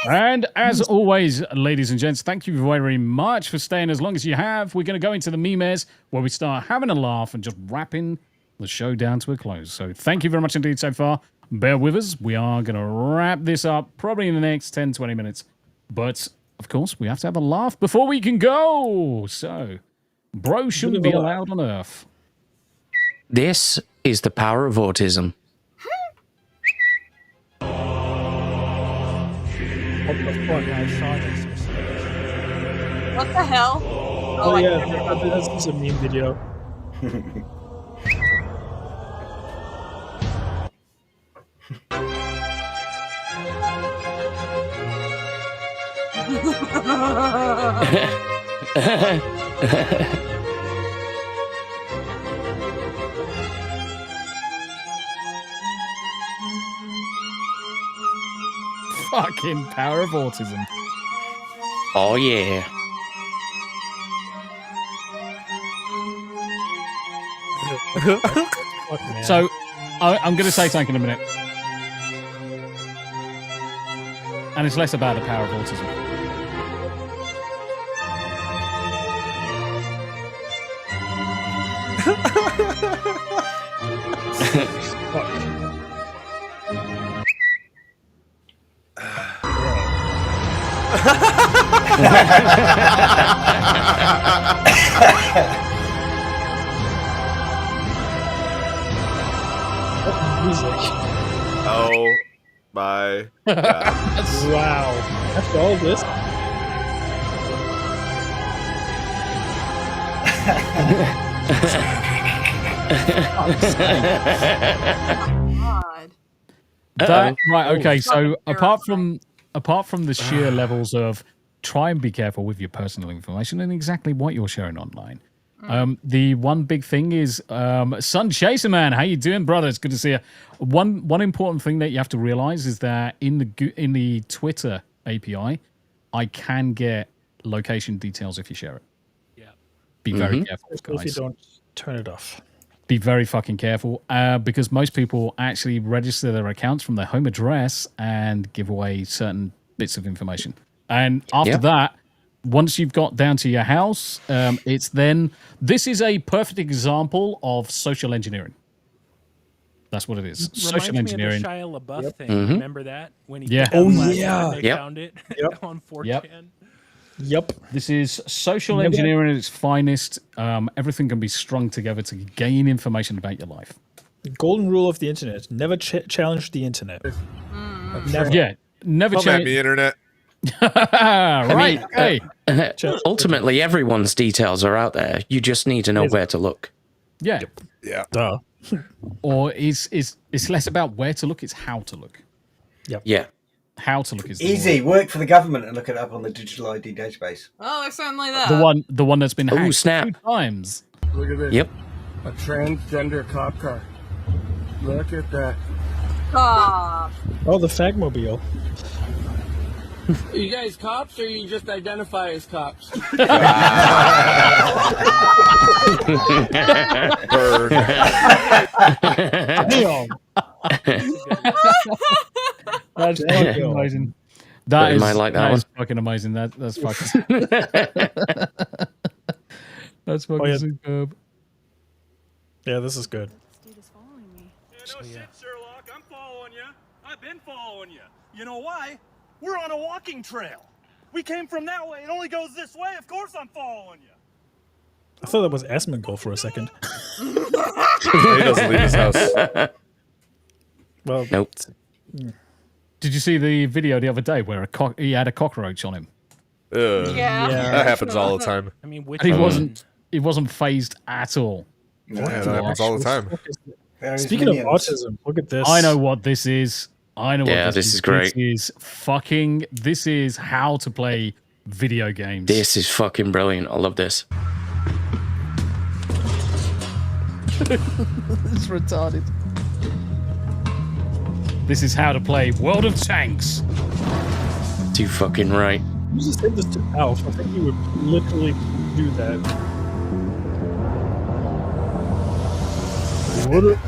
And as always, ladies and gents, thank you very much for staying as long as you have. We're going to go into the memes where we start having a laugh and just wrapping the show down to a close. So thank you very much indeed so far. Bear with us. We are going to wrap this up probably in the next 10, 20 minutes. But, of course, we have to have a laugh before we can go. So, bro shouldn't be allowed on Earth. This is the power of autism. What the fuck? I saw this. What the hell? Oh yeah, this is a meme video. Fucking power of autism. Oh, yeah. So, I'm going to say something in a minute. And it's less about the power of autism. Oh my god. Wow. After all this. That, right, okay, so apart from the sheer levels of try and be careful with your personal information and exactly what you're sharing online. The one big thing is Sun Chaser Man, how you doing, brother? It's good to see you. One important thing that you have to realize is that in the Twitter API, I can get location details if you share it. Yeah. Be very careful, guys. If you don't turn it off. Be very fucking careful because most people actually register their accounts from their home address and give away certain bits of information. And after that, once you've got down to your house, it's then... This is a perfect example of social engineering. That's what it is. Social engineering. Me of the Shia LaBeouf thing. Remember that? When he They found it on 4chan. Yep. This is social engineering at its finest. Everything can be strung together to gain information about your life. Golden rule of the internet: never challenge the internet. Never. Yeah, never Come at me, internet. Right. Ultimately, everyone's details are out there. You just need to know where to look. Yeah. Yeah. Duh. Or it's less about where to look; it's how to look. Yep. Yeah. How to look is easy. Work for the government and look it up on the digital ID database. Oh, there's certainly that. The one that's been hacked snap. 2 times. Look at this. Yep. A transgender cop car. Look at that. Stop. Oh, the Fagmobile. Are you guys cops or you just identify as cops? Bird. That's fucking amazing. That is like that one. fucking amazing. That's fucking. That's fucking superb. Yeah, this is good. Sherlock. I'm following you. I've been following you. You know why? We're on a walking trail. We came from that way. It only goes this way. Of course I'm following you. I thought that was Asmongold for a second. He doesn't leave his house. Well, nope. Did you see the video the other day where he had a cockroach on him? Yeah. That happens all the time. I mean, and he wasn't phased at all. Yeah, that happens all the time. Speaking of autism, look at this. I know what this is. I know what Yeah, this is great. This is how to play video games. This is fucking brilliant. I love this. It's retarded. This is how to play World of Tanks. Too fucking right. You just said this to Alf. I think he would literally do that.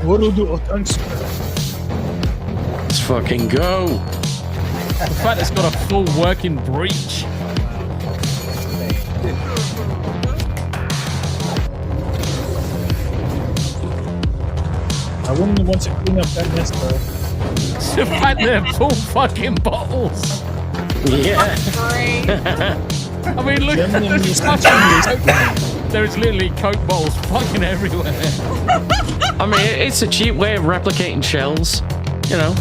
What do you do? Thanks. Let's fucking go. The fact it's got a full working breach. I wouldn't want to clean up that mess, though. The fact they're full fucking bottles. Yeah. I mean, look at this there's literally Coke bottles fucking everywhere. I mean, it's a cheap way of replicating shells. You know,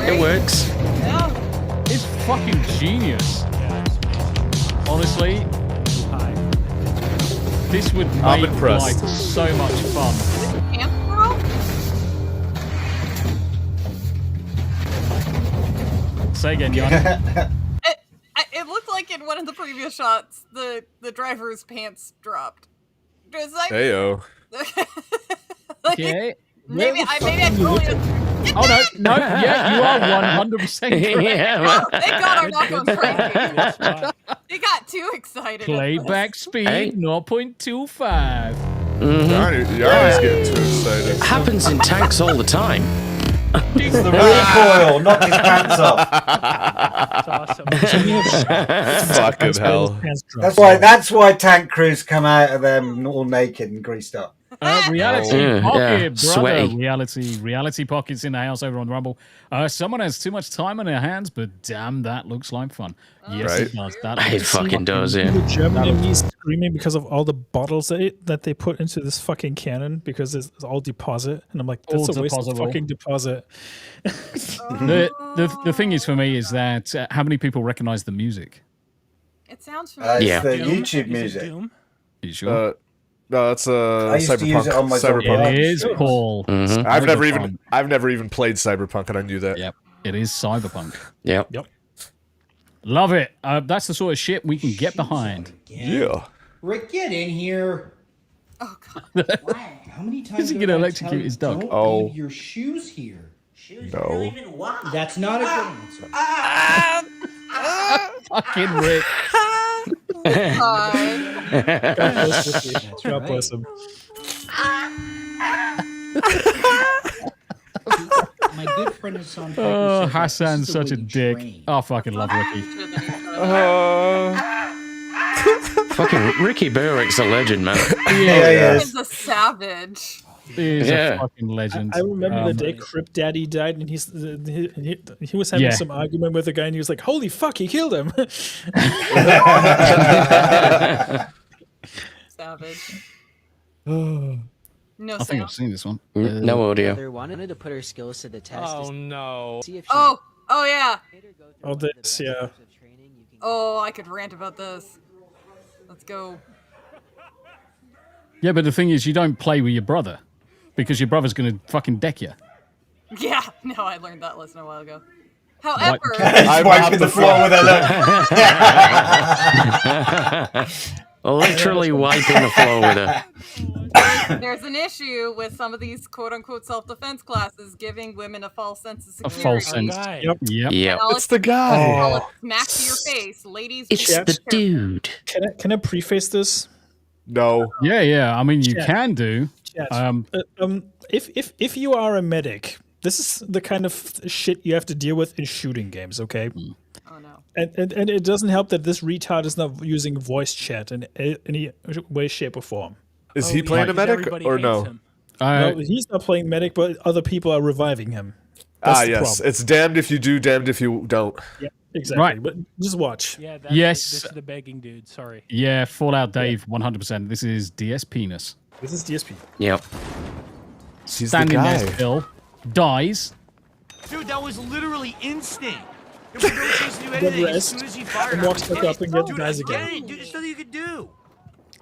it works. Yeah. It's fucking genius. Honestly, this would I'm make impressed. life so much fun. Camp Girl? Say again, Yanni. It looked like in one of the previous shots, the driver's pants dropped. Does that? Heyo. Like, Okay. maybe I totally. Oh no, yeah, you are 100% correct. Oh, thank God I'm not going crazy. They got too excited. Playback speed 0.25. Yanni's getting too excited. It happens in tanks all the time. It's the recoil, not his pants off. That's awesome. Fucking hell. That's why tank crews come out of them all naked and greased up. Reality pocket, brother. Sweaty. Reality pockets in the house over on Rumble. Someone has too much time on their hands, but damn, that looks like fun. Yes, Right. it does. It fucking does, yeah. The German MPs screaming because of all the bottles that they put into this fucking cannon because it's all deposit, and I'm like, that's a waste of fucking deposit. The thing is for me is that how many people recognize the music? It sounds familiar. It's the YouTube music. You sure? No, that's I used to use it on my Cyberpunk. It is Paul. I've never even played Cyberpunk, and I knew that. Yep, it is Cyberpunk. Yep. Love it. That's the sort of shit we can get behind. Yeah. Rick, get in here. Oh God. Wow. How many times Is he did gonna I electrocute tell you his dog? don't Oh. leave your shoes here. Shoes No. don't even walk. That's not a good answer. Fucking Rick. God bless him. My good friend Hassan. Oh, Hassan's such a dick. Oh, fucking love Ricky. Fucking Ricky Burrick's a legend, man. Yeah, He's a savage. He's a fucking legend. I remember the day Crip Daddy died, and he was having some argument with a guy, and he was like, "Holy fuck, he killed him!" Savage. I think I've seen this one. No audio. Mother wanted to put her skills to the test. Oh no. See if she Oh yeah. All this, yeah. Oh, I could rant about this. Let's go. Yeah, but the thing is, you don't play with your brother because your brother's gonna fucking deck you. Yeah, no, I learned that lesson a while ago. However, He's wiping the floor with a look. Literally wiping the floor with her. there's an issue with some of these quote-unquote self-defense classes giving women a false sense of A security. false sense. Yep. Yep. It's the guy. Smack to your face, ladies. It's the dude. Can I preface this? No. Yeah. I mean, you Chat. can do. Chat. If you are a medic, this is the kind of shit you have to deal with in shooting games. Okay. Oh no. And it doesn't help that this retard is not using voice chat in any way, shape, or form. Is he playing a medic or no? No, he's not playing medic, but other people are reviving him. That's the Yes. problem. It's damned if you do, damned if you don't. Yeah, exactly. Right. But just watch. Yeah, Yes. This is the begging dude. Sorry. Yeah, Fallout Dave, 100%. This is DS Penis. This is DSP. Yep. He's Standing the there guy. still, dies. Dude, that was literally instinct. There was no chance to do anything. As rest, soon as he fired, and I walks was back up and gets Dude, guys again. again. Dude, there's nothing you could do.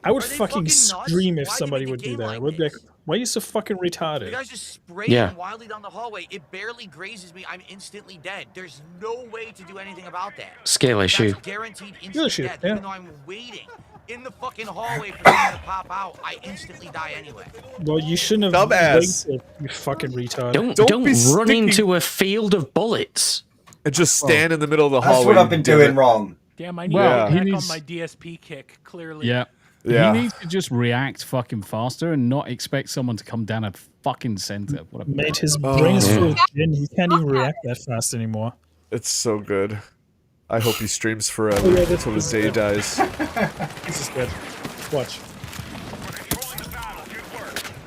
I would Are they fucking fucking nuts? scream if Why'd you somebody make a would do game that. I like would be like, this? why are you so fucking The retarded? guy's just spraying Yeah. wildly down the hallway. It barely grazes me. I'm instantly dead. There's no way to do anything about that. Scale issue. That's guaranteed Skill instant issue, death. yeah. Even though I'm waiting in the fucking hallway for someone to pop out, I instantly die anyway. Well, you shouldn't have Dumbass. waited, you fucking retard. Don't be run sticking- into a field of bullets. And just stand in the middle of the That's hallway. what I've been doing wrong. Damn, I need Well, to he get back needs- on my DSP kick. Clearly. Yeah. Yeah. He needs to just react fucking faster and not expect someone to come down a fucking center. What a Mate, his brain is full of gin. He can't even react that fast anymore. It's so good. I hope he streams forever Oh, yeah, that's until the day dies. This is good. Watch.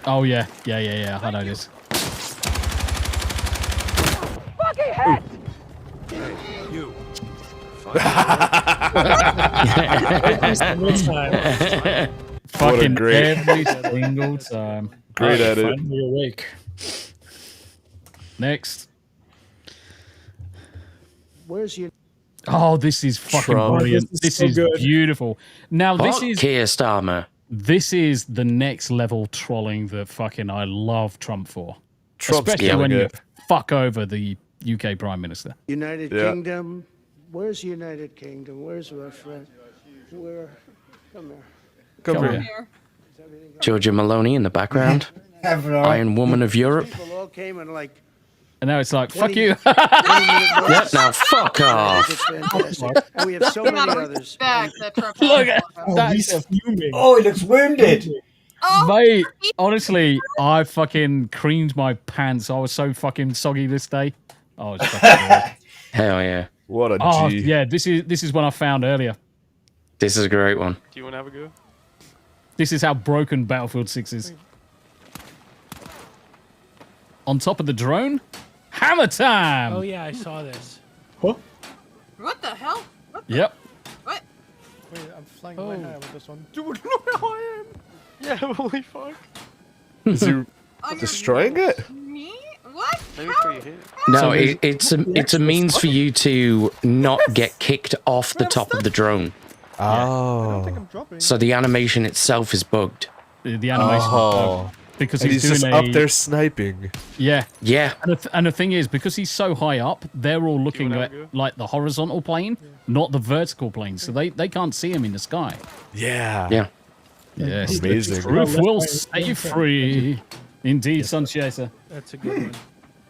Oh, yeah. I know this. Fucking head! You. Fucking great- every single time. Great edit. Finally awake. Next. Where's your? Oh, this is fucking Trump. brilliant. This This is is so good. beautiful. Now, this Fuck is Keir Starmer. this is the next level trolling that fucking I love Trump for. Trump's Especially killing when you it. fuck over the UK Prime Minister. United Yeah. Kingdom. Where's United Kingdom? Where's Russia? Where? Come here. Come Come here. Here. Georgia Maloney in the background. Have an Iron Woman of Europe. People all came and like And now it's like, fuck you. Yep, now fuck off. It's fantastic. And we have so many others. Look at that. Oh, he looks wounded. Mate, honestly, I fucking creamed my pants. I was so fucking soggy this day. Oh, it's fucking Hell yeah. What a oh, G. yeah, this is one I found earlier. This is a great one. Do you want to have a go? This is how broken Battlefield 6 is. On top of the drone, hammer time. Oh yeah, I saw this. Huh? What the hell? What the Yep. What? Wait, I'm flying away now with this one. Dude, look how I am. Yeah, holy fuck. Is he destroying it? Me? What? No, it's a means for you to not get kicked off the top of the drone. Oh. So the animation itself is bugged. The animation is bugged because and he's just doing up there sniping. Yeah. Yeah. And the thing is, because he's so high up, they're all looking at like the horizontal plane, not the vertical plane. So they can't see him in the sky. Yeah. Yeah. Yes. Amazing. Truth will set you free. Indeed, Sun Chaser. That's a good one.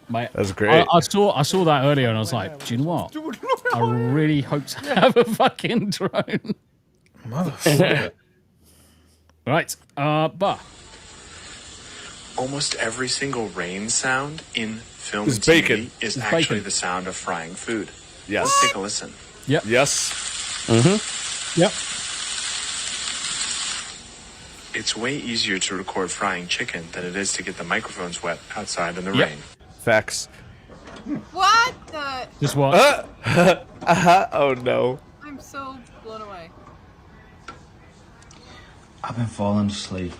Mate, that's great. I saw that earlier and I was like, do you know what? I really hope to have a fucking drone. Motherfucker. Right, Bah. Almost every single rain sound in film It's and bacon. TV is It's actually bacon. the sound of frying food. Yes. Let's take a listen. Yep. Yes. Mm-hmm. Yep. It's way easier to record frying chicken than it is to get the microphones wet outside in the Yep. rain. Facts. What the? Just what? Oh no. I'm so blown away. I've been falling asleep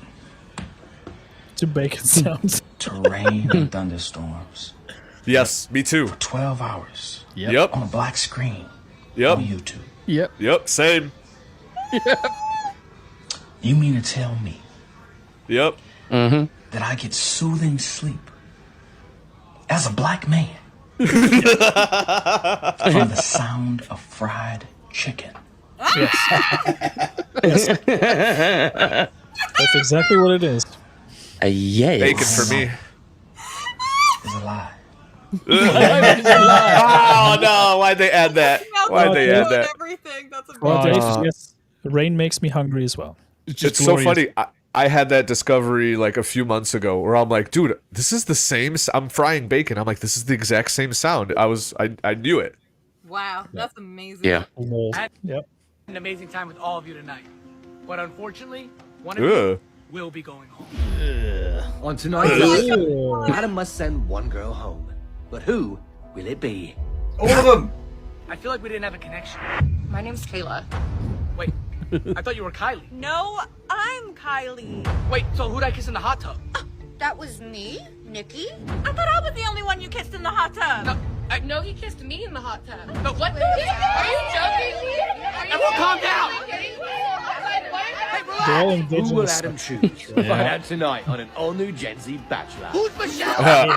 To bacon sounds. to rain and thunderstorms Yes, me too. for 12 hours Yep. on a black screen Yep. on YouTube. Yep. Yep. Same. You mean to tell me Yep. Mm-hmm. that I get soothing sleep as a black man from the sound of fried chicken? Yes. That's exactly what it is. Yes. Bacon for me. Is a lie. Oh no! Why'd they add that? Why'd they add that? Everything. That's Well, Dave, yes, rain makes me hungry as well. It's so funny. I had that discovery like a few months ago where I'm like, dude, this is the same. I'm frying bacon. I'm like, this is the exact same sound. I knew it. Wow, that's amazing. Yeah. Yep. An amazing time with all of you tonight. But unfortunately, one of Ugh. you will be going home. On tonight's episode, Adam must send one girl home. But who will it be? All of them! I feel like we didn't have a connection. My name's Kayla. Wait, I thought you were Kylie. No, I'm Kylie. Wait, so who'd I kiss in the hot tub? That was me, Nikki. I thought I was the only one you kissed in the hot tub. No, he kissed me in the hot tub. No, what? Are you joking? Everyone calm down! They're all Who will indigenous. Adam choose? Find out tonight on an all-new Gen Z Bachelor. Who's Michelle?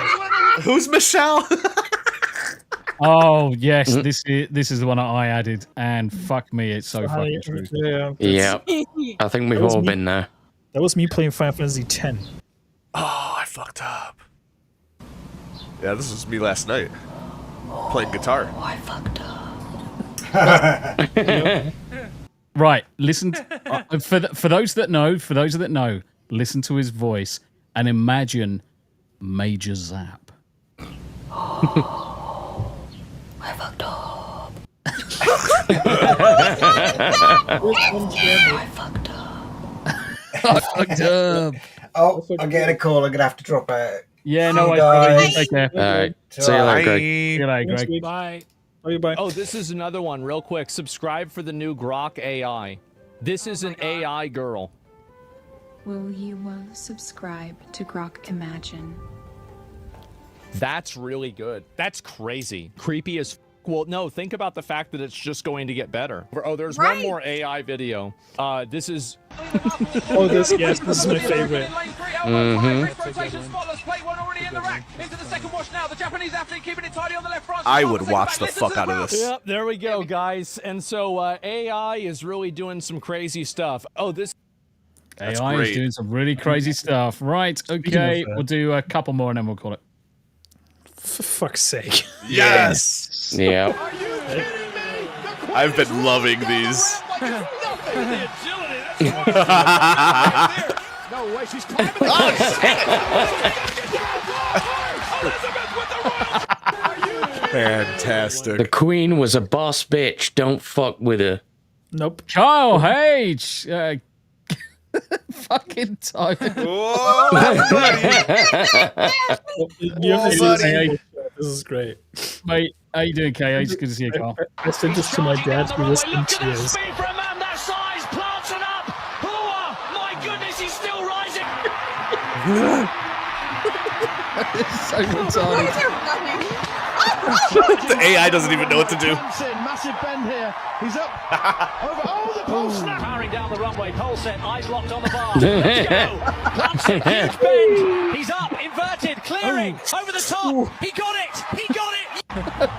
Who's Michelle? Oh yes, this is the one that I added, and fuck me, it's so fucking true. Yeah. Yeah. I think we've That was all me. been there. That was me playing Final Fantasy X. Oh, I fucked up. Yeah, this was me last night. Playing guitar. I fucked up. Right, listen. For those that know, listen to his voice and imagine Major Zap. I fucked up. I fucked up. Oh, I'm getting a call. I'm gonna have to drop out. Yeah, See no you worries, guys. buddy. Take care. All right. See you later, Greg. See you later, Greg. Bye. Bye. Oh, this is another one, real quick. Subscribe for the new Grok AI. This is an AI girl. Will you subscribe to Grok Imagine? That's really good. That's crazy. Creepy as well, no, think about the fact that it's just going to get better. Oh, there's one more AI video. This is... Oh, this is my favorite. I would watch the fuck out of this. Yep, there we go, guys. And so AI is really doing some crazy stuff. Oh, this... AI is doing some really crazy stuff. Right, okay, we'll do a couple more and then we'll call it. For fuck's sake. Yes. Yeah. I've been loving these. No way, she's climbing the Fantastic. The queen was a boss bitch. Don't fuck with her. Nope. Kyle H. Fucking type. Whoa, buddy. This is great. Mate, how you doing, KH? It's good to see you, Carl. I sent this to my dad who was in tears. It's so retarded. The AI doesn't even know what to do. Massive bend here. He's up. Over. Oh, the pole snap. Powering down the runway. Pole set. Eyes locked on the bar. Let's go. Classic huge bend. He's up. Inverted. Clearing. Over the top. He got it. He got it.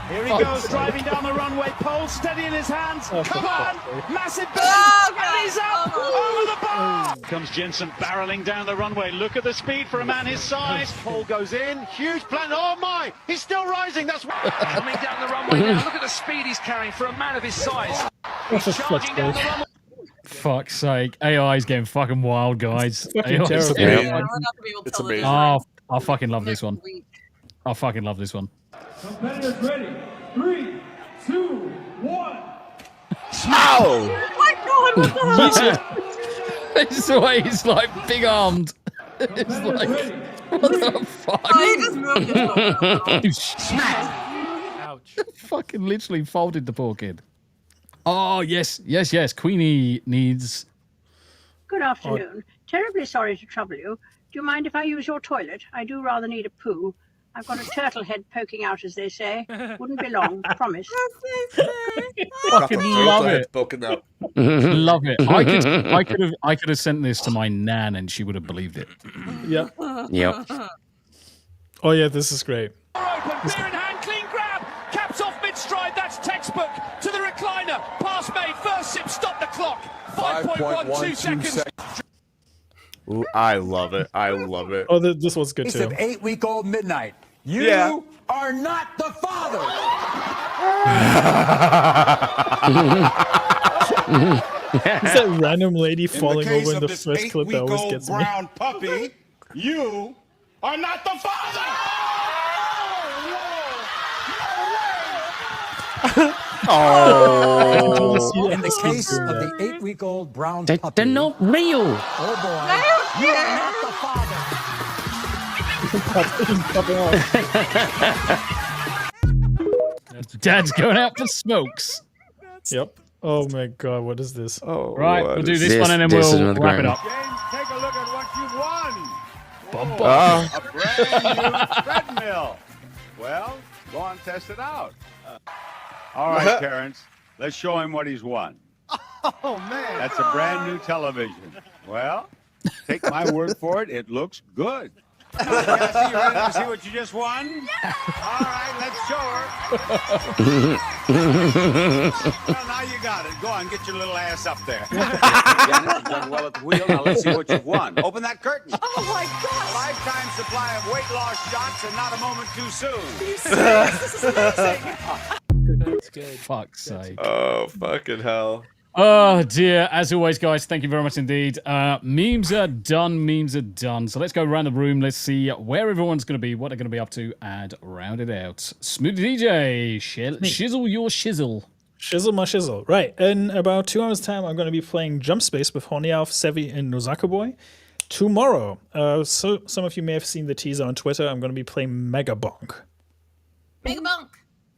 Here he goes, driving down the runway. Pole steady in his hands. Come on. Massive bend. And he's up. Over the bar. Comes Jensen barreling down the runway. Look at the speed for a man his size. Pole goes in. Huge plan. Oh, my. He's still rising. That's coming down the runway now. Look at the speed he's carrying for a man of his size. He's charging down the runway. Fuck's sake. AI is getting fucking wild, guys. Fucking terrible. It's amazing. Oh, I fucking love this one. I fucking love this one. Competitors ready. 3, 2, 1. Ow! Oh my god, what the hell? It's the way he's like big armed. It's like, what the fuck? Oh, he just moved his Ouch. Fucking literally folded the poor kid. Oh, yes. Queenie needs... Good afternoon. Terribly sorry to trouble you. Do you mind if I use your toilet? I do rather need a poo. I've got a turtle head poking out, as they say. Wouldn't be long, promise. Fucking love it. Poking out. Love it. I could have sent this to my nan and she would have believed it. Yep. Yep. Oh yeah, this is great. Open, beer in hand, clean grab. Caps off mid-stride, that's textbook. To the recliner. Pass made, first sip, stop the clock. 5.12 seconds. Ooh, I love it. I love it. Oh, this one's good It's too. an 8-week-old Midnight. You are not the father. Is that random lady falling over in the first clip that always gets me? Brown puppy, you are not the father. Oh. In the case of the 8-week-old brown puppy, they're not real. Oh boy, you are not the father. Dad's going out for smokes. Yep. Oh my god, what is this? Oh, right, we'll do this one and then we'll wrap it up. Take a look at what you've won. A brand new treadmill. Well, go on, test it out. All right, Terrence, let's show him what he's won. Oh, man. That's a brand new television. Well, take my word for it, it looks good. Cassie, you ready to see what you just won? All right, let's show her. Well, now you got it. Go on, get your little ass up there. Janet, you've done well at the wheel. Now let's see what you've won. Open that curtain. Oh my God! Lifetime supply of weight loss shots and not a moment too soon. This is amazing. That's good. Fuck's sake. Oh, fucking hell. Oh dear. As always, guys, thank you very much indeed. Memes are done. So let's go around the room. Let's see where everyone's going to be, what they're going to be up to, and round it out. Smu the DJ, shizzle your shizzle. Shizzle my shizzle. Right. In about 2 hours' time, I'm going to be playing Jump Space with Honeyalf, Sevi, and Nozaka Boy. Tomorrow, so some of you may have seen the teaser on Twitter, I'm going to be playing Mega Bonk. Mega Bonk.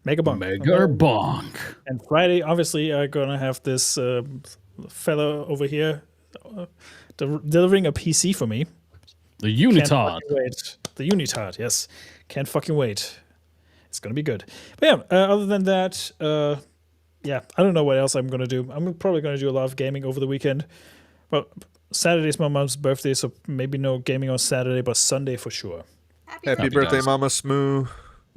Mega Bonk. Mega Bonk. And Friday, obviously, I'm going to have this fella over here delivering a PC for me. The Unitard. The Unitard, yes. Can't fucking wait. It's going to be good. But yeah, other than that, yeah, I don't know what else I'm going to do. I'm probably going to do a lot of gaming over the weekend. Well, Saturday's my mom's birthday, so maybe no gaming on Saturday, but Sunday for sure. Happy birthday, Mama Smoo.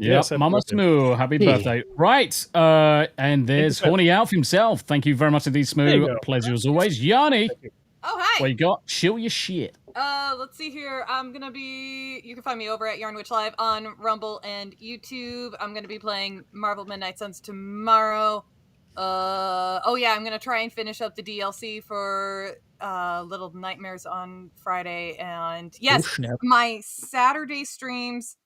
Yes, Mama Smoo, happy birthday. Right, and there's Horny Alf himself. Thank you very much indeed, Smoo. Pleasure as always. Yanni, Oh, hi. what you got? Chill your shit. Let's see here. You can find me over at Yarnwitch Live on Rumble and YouTube. I'm gonna be playing Marvel Midnight Suns tomorrow. I'm gonna try and finish up the DLC for Little Nightmares on Friday. And yes, my Saturday streams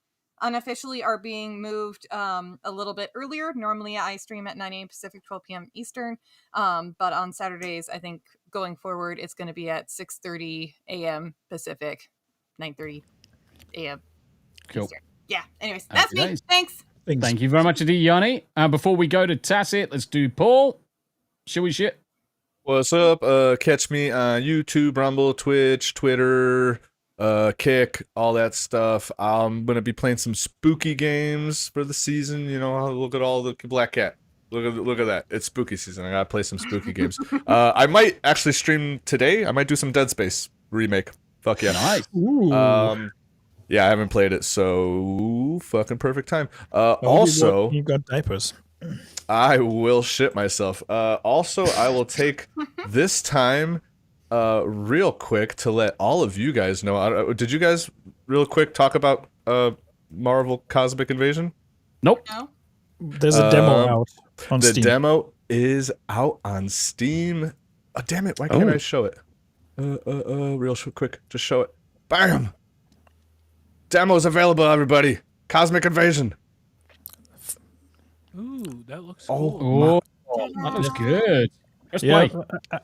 unofficially are being moved a little bit earlier. Normally I stream at 9 a.m. Pacific, 12 p.m. Eastern. But on Saturdays, I think going forward, it's going to be at 6:30 a.m. Pacific, 9:30 a.m. Cool. Eastern. Yeah. Anyways, that's me. Thanks. Thank you very much indeed, Yanni. Before we go to Tacit, let's do Paul. Shall we shit? What's up? Catch me on YouTube, Rumble, Twitch, Twitter, Kick, all that stuff. I'm gonna be playing some spooky games for the season. You know, look at all the Black Cat. Look at that. It's spooky season. I gotta play some spooky games. I might actually stream today. I might do some Dead Space remake. Fuck yeah. Nice. Yeah, I haven't played it, so fucking perfect time. Also, you got diapers. I will shit myself. Also, I will take this time real quick to let all of you guys know. Did you guys real quick talk about Marvel Cosmic Invasion? Nope. No. There's a demo out on Steam. The demo is out on Steam. Oh, damn it. Why can't I show it? Real quick. Just show it. Bam! Demo's available, everybody. Cosmic Invasion. Ooh, that looks cool. That looks good. Let's play.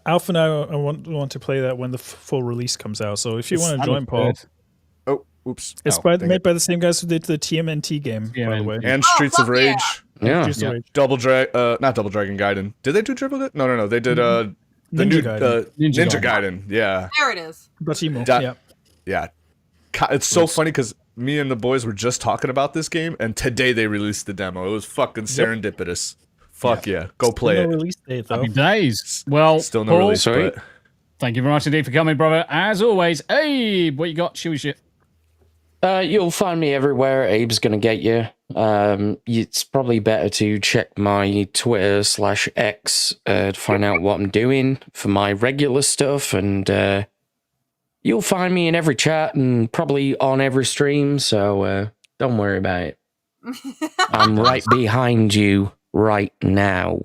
Alf and I want to play that when the full release comes out. So if you want to join, Paul. Oh, oops. It's made by the same guys who did the TMNT game, by the way. And Streets of Rage. Yeah. Not Double Dragon Gaiden. Did they do Triple Gaiden? No. They did the new Ninja Gaiden. Yeah. There it is. Yeah. It's so funny because me and the boys were just talking about this game, and today they released the demo. It was fucking serendipitous. Fuck yeah. Go play it. Release date, though. Happy days. Well, still no Paul, release, but thank you very much indeed for coming, brother. As always, Abe, what you got? Shoot shit. You'll find me everywhere. Abe's gonna get you. It's probably better to check my Twitter/X to find out what I'm doing for my regular stuff, and you'll find me in every chat and probably on every stream. So don't worry about it. I'm right behind you right now.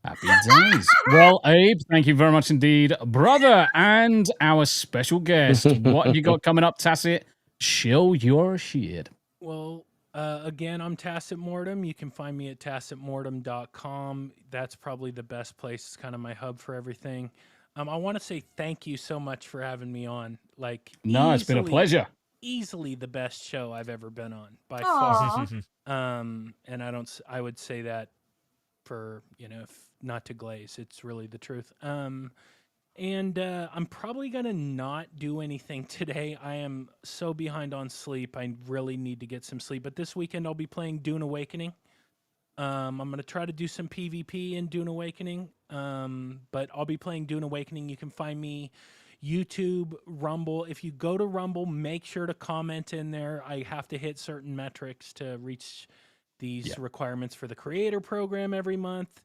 Happy days. Well, Abe, thank you very much indeed, brother, and our special guest. What have you got coming up, Tacit? Show your shit. Well, again, I'm Tacit Mortem. You can find me at tacitmortem.com. That's probably the best place. It's kind of my hub for everything. I want to say thank you so much for having me on. It's been a pleasure. Easily the best show I've ever been on by far. And I would say that for, not to glaze. It's really the truth. And I'm probably going to not do anything today. I am so behind on sleep. I really need to get some sleep. But this weekend I'll be playing Dune Awakening. I'm going to try to do some PvP in Dune Awakening. But I'll be playing Dune Awakening. You can find me YouTube, Rumble. If you go to Rumble, make sure to comment in there. I have to hit certain metrics to reach these requirements for the creator program every month.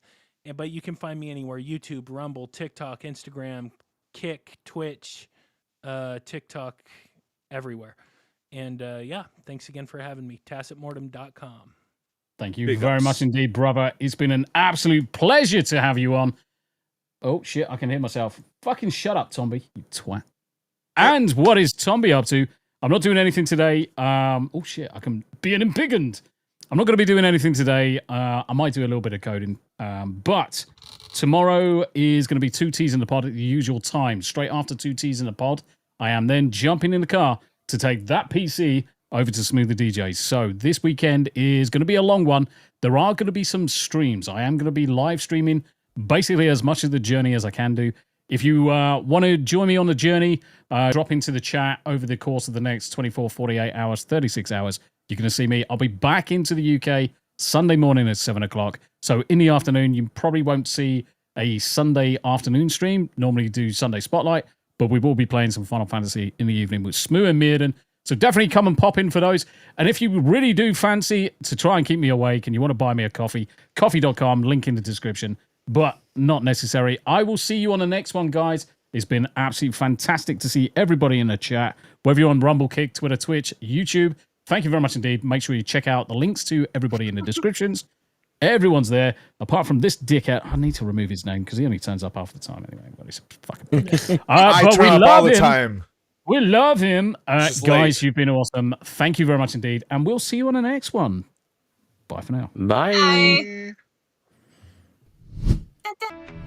But you can find me anywhere: YouTube, Rumble, TikTok, Instagram, Kick, Twitch, TikTok, everywhere. And thanks again for having me. tacitmortem.com. Thank you very much indeed, brother. It's been an absolute pleasure to have you on. Oh, shit, I can hear myself. Fucking shut up, Tombi, you twat. And what is Tombi up to? I'm not doing anything today. Oh, shit, I can be an impigant. I'm not going to be doing anything today. I might do a little bit of coding. But tomorrow is going to be 2 T's in the pod at the usual time. Straight after 2 T's in the pod, I am then jumping in the car to take that PC over to Smu the DJ. So this weekend is going to be a long one. There are going to be some streams. I am going to be live streaming basically as much of the journey as I can do. If you want to join me on the journey, drop into the chat over the course of the next 24, 48 hours, 36 hours. You're going to see me. I'll be back into the UK Sunday morning at 7 o'clock. So in the afternoon, you probably won't see a Sunday afternoon stream. Normally do Sunday Spotlight, but we will be playing some Final Fantasy in the evening with Smu and Mirden. So definitely come and pop in for those. And if you really do fancy to try and keep me awake and you want to buy me a coffee, coffee.com, link in the description, but not necessary. I will see you on the next one, guys. It's been absolutely fantastic to see everybody in the chat, whether you're on Rumble, Kick, Twitter, Twitch, YouTube. Thank you very much indeed. Make sure you check out the links to everybody in the descriptions. Everyone's there, apart from this dickhead. I need to remove his name because he only turns up half the time anyway. But he's a fucking I turn up all the time. We love him. Guys, you've been awesome. Thank you very much indeed. And we'll see you on the next one. Bye for now. Bye. Bye.